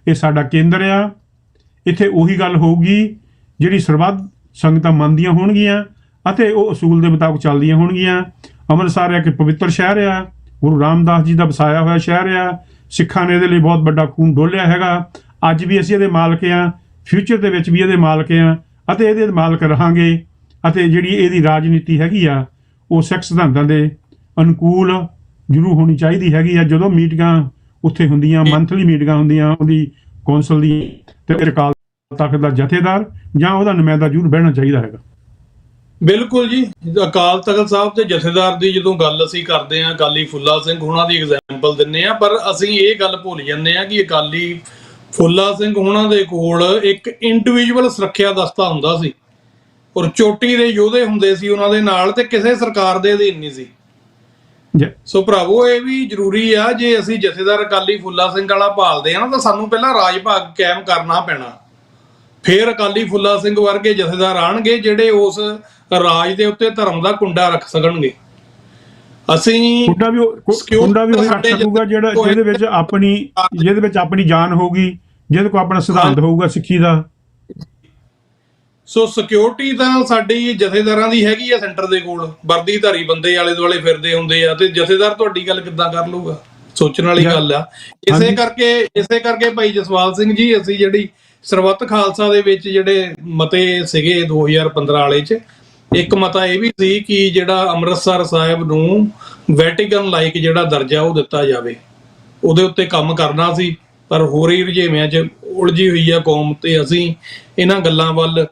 ਇਹ ਸਾਡਾ ਕੇਂਦਰ ਆ। ਇੱਥੇ ਉਹੀ ਗੱਲ ਹੋਊਗੀ ਜਿਹੜੀ ਸਰਬੱਤ ਸੰਗਤਾਂ ਮੰਨਦੀਆਂ ਹੋਣਗੀਆਂ ਅਤੇ ਉਹ ਅਸੂਲ ਦੇ ਮੁਤਾਬਕ ਚੱਲਦੀਆਂ ਹੋਣਗੀਆਂ। ਅੰਮ੍ਰਿਤਸਰ ਇੱਕ ਪਵਿੱਤਰ ਸ਼ਹਿਰ ਆ, ਗੁਰੂ ਰਾਮਦਾਸ ਜੀ ਦਾ ਵਸਾਇਆ ਹੋਇਆ ਸ਼ਹਿਰ ਆ। ਸਿੱਖਾਂ ਨੇ ਇਹਦੇ ਲਈ ਬਹੁਤ ਵੱਡਾ ਖੂਨ ਡੋਲਿਆ ਹੈਗਾ। ਅੱਜ ਵੀ ਅਸੀਂ ਇਹਦੇ ਮਾਲਕ ਆ, ਫਿਊਚਰ ਦੇ ਵਿੱਚ ਵੀ ਇਹਦੇ ਮਾਲਕ ਆ ਅਤੇ ਇਹਦੇ ਮਾਲਕ ਰਹਾਂਗੇ। ਅਤੇ ਜਿਹੜੀ ਇਹਦੀ ਰਾਜਨੀਤੀ ਹੈਗੀ ਆ, ਉਹ ਸਿੱਖ ਸਿਧਾਂਤਾਂ ਦੇ ਅਨੁਕੂਲ ਜ਼ਰੂਰ ਹੋਣੀ ਚਾਹੀਦੀ ਹੈਗੀ ਆ। ਜਦੋਂ ਮੀਟਿੰਗਾਂ ਉੱਥੇ ਹੁੰਦੀਆਂ, ਮੰਥਲੀ ਮੀਟਿੰਗਾਂ ਹੁੰਦੀਆਂ ਉਹਦੀ ਕੌਂਸਲ ਦੀ, ਤੇ ਅਕਾਲ ਤਖਤ ਦਾ ਜਥੇਦਾਰ ਜਾਂ ਉਹਦਾ ਨੁਮਾਇੰਦਾ ਜ਼ਰੂਰ ਬਹਿਣਾ ਚਾਹੀਦਾ ਹੈਗਾ। ਬਿਲਕੁਲ ਜੀ। ਅਕਾਲ ਤਖਤ ਸਾਹਿਬ ਤੇ ਜਥੇਦਾਰ ਦੀ ਜਦੋਂ ਗੱਲ ਅਸੀਂ ਕਰਦੇ ਹਾਂ, ਅਕਾਲੀ ਫੁੱਲਾ ਸਿੰਘ ਹੁਣਾਂ ਦੀ ਐਗਜ਼ਾਮਪਲ ਦਿੰਨੇ ਆ, ਪਰ ਅਸੀਂ ਇਹ ਗੱਲ ਭੁੱਲ ਜਾਂਦੇ ਆ ਕਿ ਅਕਾਲੀ ਫੁੱਲਾ ਸਿੰਘ ਹੁਣਾਂ ਦੇ ਕੋਲ ਇੱਕ ਇੰਡੀਵਿਜੂਅਲ ਸੁਰੱਖਿਆ ਦਸਤਾ ਹੁੰਦਾ ਸੀ ਔਰ ਚੋਟੀ ਦੇ ਯੋਧੇ ਹੁੰਦੇ ਸੀ ਉਹਨਾਂ ਦੇ ਨਾਲ, ਤੇ ਕਿਸੇ ਸਰਕਾਰ ਦੇ ਅਧੀਨ ਨਹੀਂ ਸੀ। ਸੋ ਭਰਾਵੋ, ਇਹ ਵੀ ਜ਼ਰੂਰੀ ਆ, ਜੇ ਅਸੀਂ ਜਥੇਦਾਰ ਅਕਾਲੀ ਫੁੱਲਾ ਸਿੰਘ ਵਾਲਾ ਭਾਲਦੇ ਆ ਨਾ, ਤਾਂ ਸਾਨੂੰ ਪਹਿਲਾਂ ਰਾਜ ਭਾਗ ਕਾਇਮ ਕਰਨਾ ਪੈਣਾ। ਫਿਰ ਅਕਾਲੀ ਫੁੱਲਾ ਸਿੰਘ ਵਰਗੇ ਜਥੇਦਾਰ ਆਣਗੇ ਜਿਹੜੇ ਉਸ ਰਾਜ ਦੇ ਉੱਤੇ ਧਰਮ ਦਾ ਕੁੰਡਾ ਰੱਖ ਸਕਣਗੇ। ਅਸੀਂ ਕੁੰਡਾ ਵੀ ਉਹ ਰੱਖ ਸਕੂਗਾ ਜਿਹਦੇ ਵਿੱਚ ਆਪਣੀ ਜਾਨ ਹੋਊਗੀ, ਜਿਹਦੇ ਕੋਲ ਆਪਣਾ ਸਿਧਾਂਤ ਹੋਊਗਾ ਸਿੱਖੀ ਦਾ। ਸੋ ਸਿਕਿਉਰਿਟੀ ਤਾਂ ਸਾਡੀ ਜਥੇਦਾਰਾਂ ਦੀ ਹੈਗੀ ਆ ਸੈਂਟਰ ਦੇ ਕੋਲ, ਵਰਦੀਧਾਰੀ ਬੰਦੇ ਆਲੇ ਦੁਆਲੇ ਫਿਰਦੇ ਹੁੰਦੇ ਆ, ਤੇ ਜਥੇਦਾਰ ਤੁਹਾਡੀ ਗੱਲ ਕਿੱਦਾਂ ਕਰ ਲੂਗਾ? ਸੋਚਣ ਵਾਲੀ ਗੱਲ ਆ। ਇਸੇ ਕਰਕੇ ਭਾਈ ਜਸਵਾਲ ਸਿੰਘ ਜੀ, ਅਸੀਂ ਜਿਹੜੀ ਸਰਬੱਤ ਖਾਲਸਾ ਦੇ ਵਿੱਚ ਜਿਹੜੇ ਮਤੇ ਸੀਗੇ 2015 ਵਾਲੇ 'ਚ, ਇੱਕ ਮਤਾ ਇਹ ਵੀ ਸੀ ਕਿ ਜਿਹੜਾ ਅੰਮ੍ਰਿਤਸਰ ਸਾਹਿਬ ਨੂੰ ਵੈਟੀਕਨ ਲਾਈਕ ਜਿਹੜਾ ਦਰਜਾ ਉਹ ਦਿੱਤਾ ਜਾਵੇ। ਉਹਦੇ ਉੱਤੇ ਕੰਮ ਕਰਨਾ ਸੀ, ਪਰ ਹੋਰ ਹੀ ਰੁਝੇਵਿਆਂ 'ਚ ਉਲਝੀ ਹੋਈ ਆ ਕੌਮ, ਤੇ ਅਸੀਂ ਇਹਨਾਂ ਗੱਲਾਂ ਵੱਲ,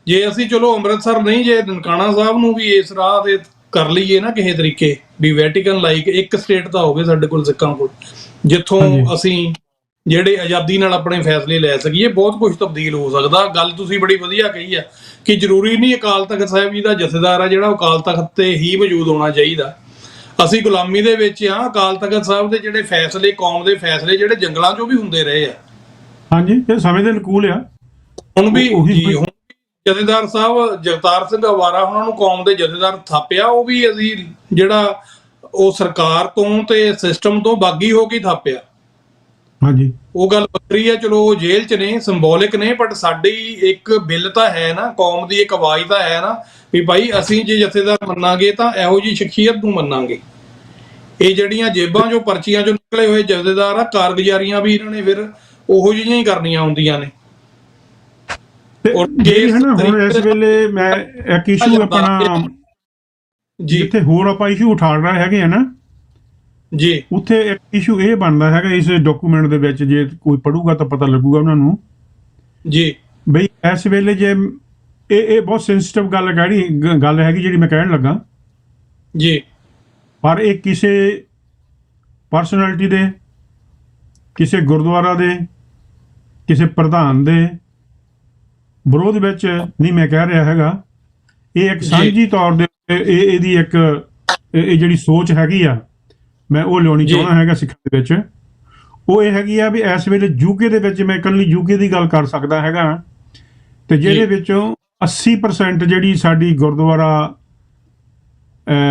ਜੇ ਅਸੀਂ ਚਲੋ ਅੰਮ੍ਰਿਤਸਰ ਨਹੀਂ, ਜੇ ਨਨਕਾਣਾ ਸਾਹਿਬ ਨੂੰ ਵੀ ਇਸ ਰਾਹ ਤੇ ਕਰ ਲਈਏ ਨਾ ਕਿਸੇ ਤਰੀਕੇ, ਵੀ ਵੈਟੀਕਨ ਲਾਈਕ ਇੱਕ ਸਟੇਟ ਤਾਂ ਹੋਵੇ ਸਾਡੇ ਕੋਲ, ਸਿੱਖਾਂ ਕੋਲ, ਜਿੱਥੋਂ ਅਸੀਂ ਜਿਹੜੇ ਆਜ਼ਾਦੀ ਨਾਲ ਆਪਣੇ ਫੈਸਲੇ ਲੈ ਸਕੀਏ, ਬਹੁਤ ਕੁਝ ਤਬਦੀਲ ਹੋ ਸਕਦਾ। ਗੱਲ ਤੁਸੀਂ ਬੜੀ ਵਧੀਆ ਕਹੀ ਆ ਕਿ ਜ਼ਰੂਰੀ ਨਹੀਂ ਅਕਾਲ ਤਖਤ ਸਾਹਿਬ ਜੀ ਦਾ ਜਥੇਦਾਰ ਆ ਜਿਹੜਾ ਅਕਾਲ ਤਖਤ ਤੇ ਹੀ ਮੌਜੂਦ ਹੋਣਾ ਚਾਹੀਦਾ। ਅਸੀਂ ਗੁਲਾਮੀ ਦੇ ਵਿੱਚ ਆ। ਅਕਾਲ ਤਖਤ ਸਾਹਿਬ ਦੇ ਜਿਹੜੇ ਫੈਸਲੇ, ਕੌਮ ਦੇ ਫੈਸਲੇ ਜਿਹੜੇ ਜੰਗਲਾਂ 'ਚੋਂ ਵੀ ਹੁੰਦੇ ਰਹੇ ਆ। ਹਾਂਜੀ, ਇਹ ਸਮੇਂ ਦੇ ਅਨੁਕੂਲ ਆ। ਹੁਣ ਵੀ ਜਥੇਦਾਰ ਸਾਹਿਬ ਜਗਤਾਰ ਸਿੰਘ ਅਵਾਰਾ ਉਹਨਾਂ ਨੂੰ ਕੌਮ ਦੇ ਜਥੇਦਾਰ ਥਾਪਿਆ, ਉਹ ਵੀ ਅਸੀਂ ਜਿਹੜਾ ਉਹ ਸਰਕਾਰ ਤੋਂ ਤੇ ਸਿਸਟਮ ਤੋਂ ਬਾਗੀ ਹੋ ਕੇ ਥਾਪਿਆ। ਹਾਂਜੀ, ਉਹ ਗੱਲ ਵੱਖਰੀ ਹੈ। ਚਲੋ ਉਹ ਜੇਲ੍ਹ 'ਚ ਨੇ, ਸਿੰਬੋਲਿਕ ਨੇ, ਬਟ ਸਾਡੀ ਇੱਕ ਬਿੱਲ ਤਾਂ ਹੈ ਨਾ, ਕੌਮ ਦੀ ਇੱਕ ਆਵਾਜ਼ ਤਾਂ ਹੈ ਨਾ, ਵੀ ਭਾਈ ਅਸੀਂ ਜੇ ਜਥੇਦਾਰ ਮੰਨਾਂਗੇ ਤਾਂ ਇਹੋ ਜਿਹੀ ਸ਼ਖਸੀਅਤ ਨੂੰ ਮੰਨਾਂਗੇ। ਇਹ ਜਿਹੜੀਆਂ ਜੇਬਾਂ 'ਚੋਂ ਪਰਚੀਆਂ 'ਚੋਂ ਨਿਕਲੇ ਹੋਏ ਜਥੇਦਾਰ ਆ, ਕਾਰਗੁਜ਼ਾਰੀਆਂ ਵੀ ਇਹਨਾਂ ਨੇ ਫਿਰ ਉਹੋ ਜਿਹੀਆਂ ਹੀ ਕਰਨੀਆਂ ਹੁੰਦੀਆਂ ਨੇ। ਹੁਣ ਇਸ ਵੇਲੇ ਮੈਂ ਇੱਕ ਇਸ਼ੂ ਆਪਣਾ ਜਿੱਥੇ ਹੋਰ ਆਪਾਂ ਇਸ਼ੂ ਉਠਾ ਰਹੇ ਹੈਗੇ ਆ ਨਾ ਜੀ, ਉੱਥੇ ਇੱਕ ਇਸ਼ੂ ਇਹ ਬਣਦਾ ਹੈਗਾ ਇਸ ਡਾਕੂਮੈਂਟ ਦੇ ਵਿੱਚ, ਜੇ ਕੋਈ ਪੜੂਗਾ ਤਾਂ ਪਤਾ ਲੱਗੂਗਾ ਉਹਨਾਂ ਨੂੰ ਜੀ, ਬਈ ਇਸ ਵੇਲੇ ਜੇ ਇਹ ਬਹੁਤ ਸੈਂਸਿਟਿਵ ਗੱਲ ਹੈਗੀ ਜਿਹੜੀ ਮੈਂ ਕਹਿਣ ਲੱਗਾ ਜੀ, ਪਰ ਇਹ ਕਿਸੇ ਪਰਸਨੈਲਿਟੀ ਦੇ, ਕਿਸੇ ਗੁਰਦੁਆਰਾ ਦੇ, ਕਿਸੇ ਪ੍ਰਧਾਨ ਦੇ ਵਿਰੋਧ ਵਿੱਚ ਨਹੀਂ ਮੈਂ ਕਹਿ ਰਿਹਾ ਹੈਗਾ। ਇਹ ਇੱਕ ਸਾਂਝੀ ਤੌਰ ਦੇ ਉੱਤੇ ਇਹਦੀ ਇੱਕ ਇਹ ਜਿਹੜੀ ਸੋਚ ਹੈਗੀ ਆ, ਮੈਂ ਉਹ ਲਿਆਉਣੀ ਚਾਹੁੰਦਾ ਹੈਗਾ ਸਿੱਖਾਂ ਦੇ ਵਿੱਚ। ਉਹ ਇਹ ਹੈਗੀ ਆ ਵੀ ਇਸ ਵੇਲੇ ਯੂਕੇ ਦੇ ਵਿੱਚ, ਮੈਂ ਇਕੱਲੀ ਯੂਕੇ ਦੀ ਗੱਲ ਕਰ ਸਕਦਾ ਹੈਗਾ, ਤੇ ਜਿਹਦੇ ਵਿੱਚੋਂ 80% ਜਿਹੜੀ ਸਾਡੀ ਗੁਰਦੁਆਰਾ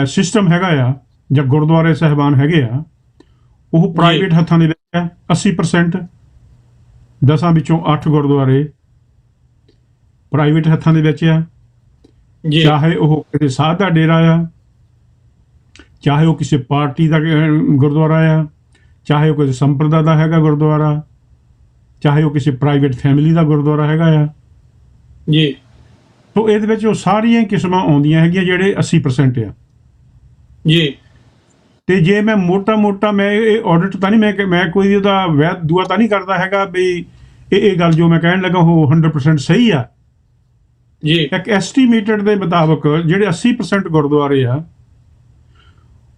ਸਿਸਟਮ ਹੈਗਾ ਆ ਜਾਂ ਗੁਰਦੁਆਰੇ ਸਾਹਿਬਾਨ ਹੈਗੇ ਆ, ਉਹ ਪ੍ਰਾਈਵੇਟ ਹੱਥਾਂ ਦੇ ਵਿੱਚ ਹੈ। 80%, 10 ਵਿੱਚੋਂ 8 ਗੁਰਦੁਆਰੇ ਪ੍ਰਾਈਵੇਟ ਹੱਥਾਂ ਦੇ ਵਿੱਚ ਆ। ਚਾਹੇ ਉਹ ਕਿਸੇ ਸਾਧ ਦਾ ਡੇਰਾ ਆ, ਚਾਹੇ ਉਹ ਕਿਸੇ ਪਾਰਟੀ ਦਾ ਗੁਰਦੁਆਰਾ ਆ, ਚਾਹੇ ਉਹ ਕਿਸੇ ਸੰਪਰਦਾ ਦਾ ਹੈਗਾ ਗੁਰਦੁਆਰਾ, ਚਾਹੇ ਉਹ ਕਿਸੇ ਪ੍ਰਾਈਵੇਟ ਫੈਮਿਲੀ ਦਾ ਗੁਰਦੁਆਰਾ ਹੈਗਾ ਆ ਜੀ। ਤੋ ਇਹਦੇ ਵਿੱਚ ਉਹ ਸਾਰੀਆਂ ਕਿਸਮਾਂ ਆਉਂਦੀਆਂ ਹੈਗੀਆਂ ਜਿਹੜੇ 80% ਆ ਜੀ। ਤੇ ਜੇ ਮੈਂ ਮੋਟਾ ਮੈਂ ਇਹ ਆਡਿਟ ਤਾਂ ਨਹੀਂ, ਮੈਂ ਕੋਈ ਉਹਦਾ ਵੈਧ ਦੁਆ ਤਾਂ ਨਹੀਂ ਕਰਦਾ ਹੈਗਾ ਵੀ ਇਹ ਗੱਲ ਜੋ ਮੈਂ ਕਹਿਣ ਲੱਗਾ ਉਹ 100% ਸਹੀ ਆ ਜੀ। ਇੱਕ ਐਸਟੀਮੇਟਡ ਦੇ ਮੁਤਾਬਕ ਜਿਹੜੇ 80% ਗੁਰਦੁਆਰੇ ਆ,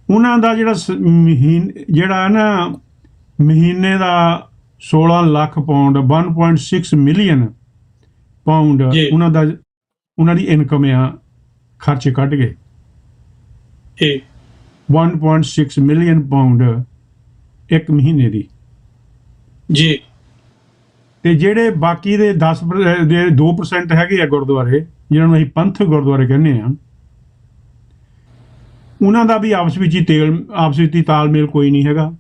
ਉਹਨਾਂ ਦਾ ਜਿਹੜਾ ਨਾ ਮਹੀਨੇ ਦਾ 16 ਲੱਖ ਪਾਉਂਡ 1.6 ਮਿਲੀਅਨ ਪਾਉਂਡ ਜੀ। ਉਹਨਾਂ ਦੀ ਇਨਕਮ ਆ ਖਰਚੇ ਕੱਢ ਗਏ। ਜੀ 1.6 ਮਿਲੀਅਨ ਪਾਉਂਡ ਇੱਕ ਮਹੀਨੇ ਦੀ। ਜੀ ਤੇ ਜਿਹੜੇ ਬਾਕੀ ਦੇ 2% ਹੈਗੇ ਆ ਗੁਰਦੁਆਰੇ, ਜਿਹਨਾਂ ਨੂੰ ਅਸੀਂ ਪੰਥਕ ਗੁਰਦੁਆਰੇ ਕਹਿੰਦੇ ਆ, ਉਹਨਾਂ ਦਾ ਵੀ ਆਪਸ ਵਿੱਚ ਹੀ ਤਾਲਮੇਲ ਕੋਈ ਨਹੀਂ ਹੈਗਾ।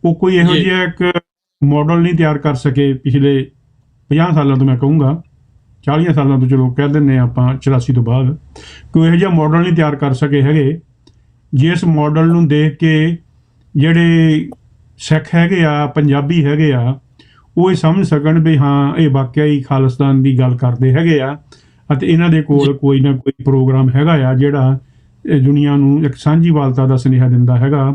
ਉਹ ਕੋਈ ਇਹੋ ਜੀ। ਜਿਹਾ ਇੱਕ ਮਾਡਲ ਨਹੀਂ ਤਿਆਰ ਕਰ ਸਕੇ ਪਿਛਲੇ 50 ਸਾਲਾਂ ਤੋਂ, ਮੈਂ ਕਹੂੰਗਾ 40 ਸਾਲਾਂ ਤੋਂ, ਚਲੋ ਕਹਿ ਦਿੰਦੇ ਹਾਂ ਆਪਾਂ 84 ਤੋਂ ਬਾਅਦ, ਕੋਈ ਇਹੋ ਜਿਹਾ ਮਾਡਲ ਨਹੀਂ ਤਿਆਰ ਕਰ ਸਕੇ ਹੈਗੇ ਜਿਸ ਮਾਡਲ ਨੂੰ ਦੇਖ ਕੇ ਜਿਹੜੇ ਸਿੱਖ ਹੈਗੇ ਆ, ਪੰਜਾਬੀ ਹੈਗੇ ਆ, ਉਹ ਇਹ ਸਮਝ ਸਕਣ ਵੀ ਹਾਂ ਇਹ ਵਾਕਿਆ ਹੀ ਖਾਲਿਸਤਾਨ ਦੀ ਗੱਲ ਕਰਦੇ ਹੈਗੇ ਆ ਅਤੇ ਇਹਨਾਂ ਦੇ ਕੋਲ ਕੋਈ ਨਾ ਕੋਈ ਪ੍ਰੋਗਰਾਮ ਹੈਗਾ ਆ ਜਿਹੜਾ ਦੁਨੀਆ ਨੂੰ ਇੱਕ ਸਾਂਝੀਵਾਲਤਾ ਦਾ ਸੁਨੇਹਾ ਦਿੰਦਾ ਹੈਗਾ।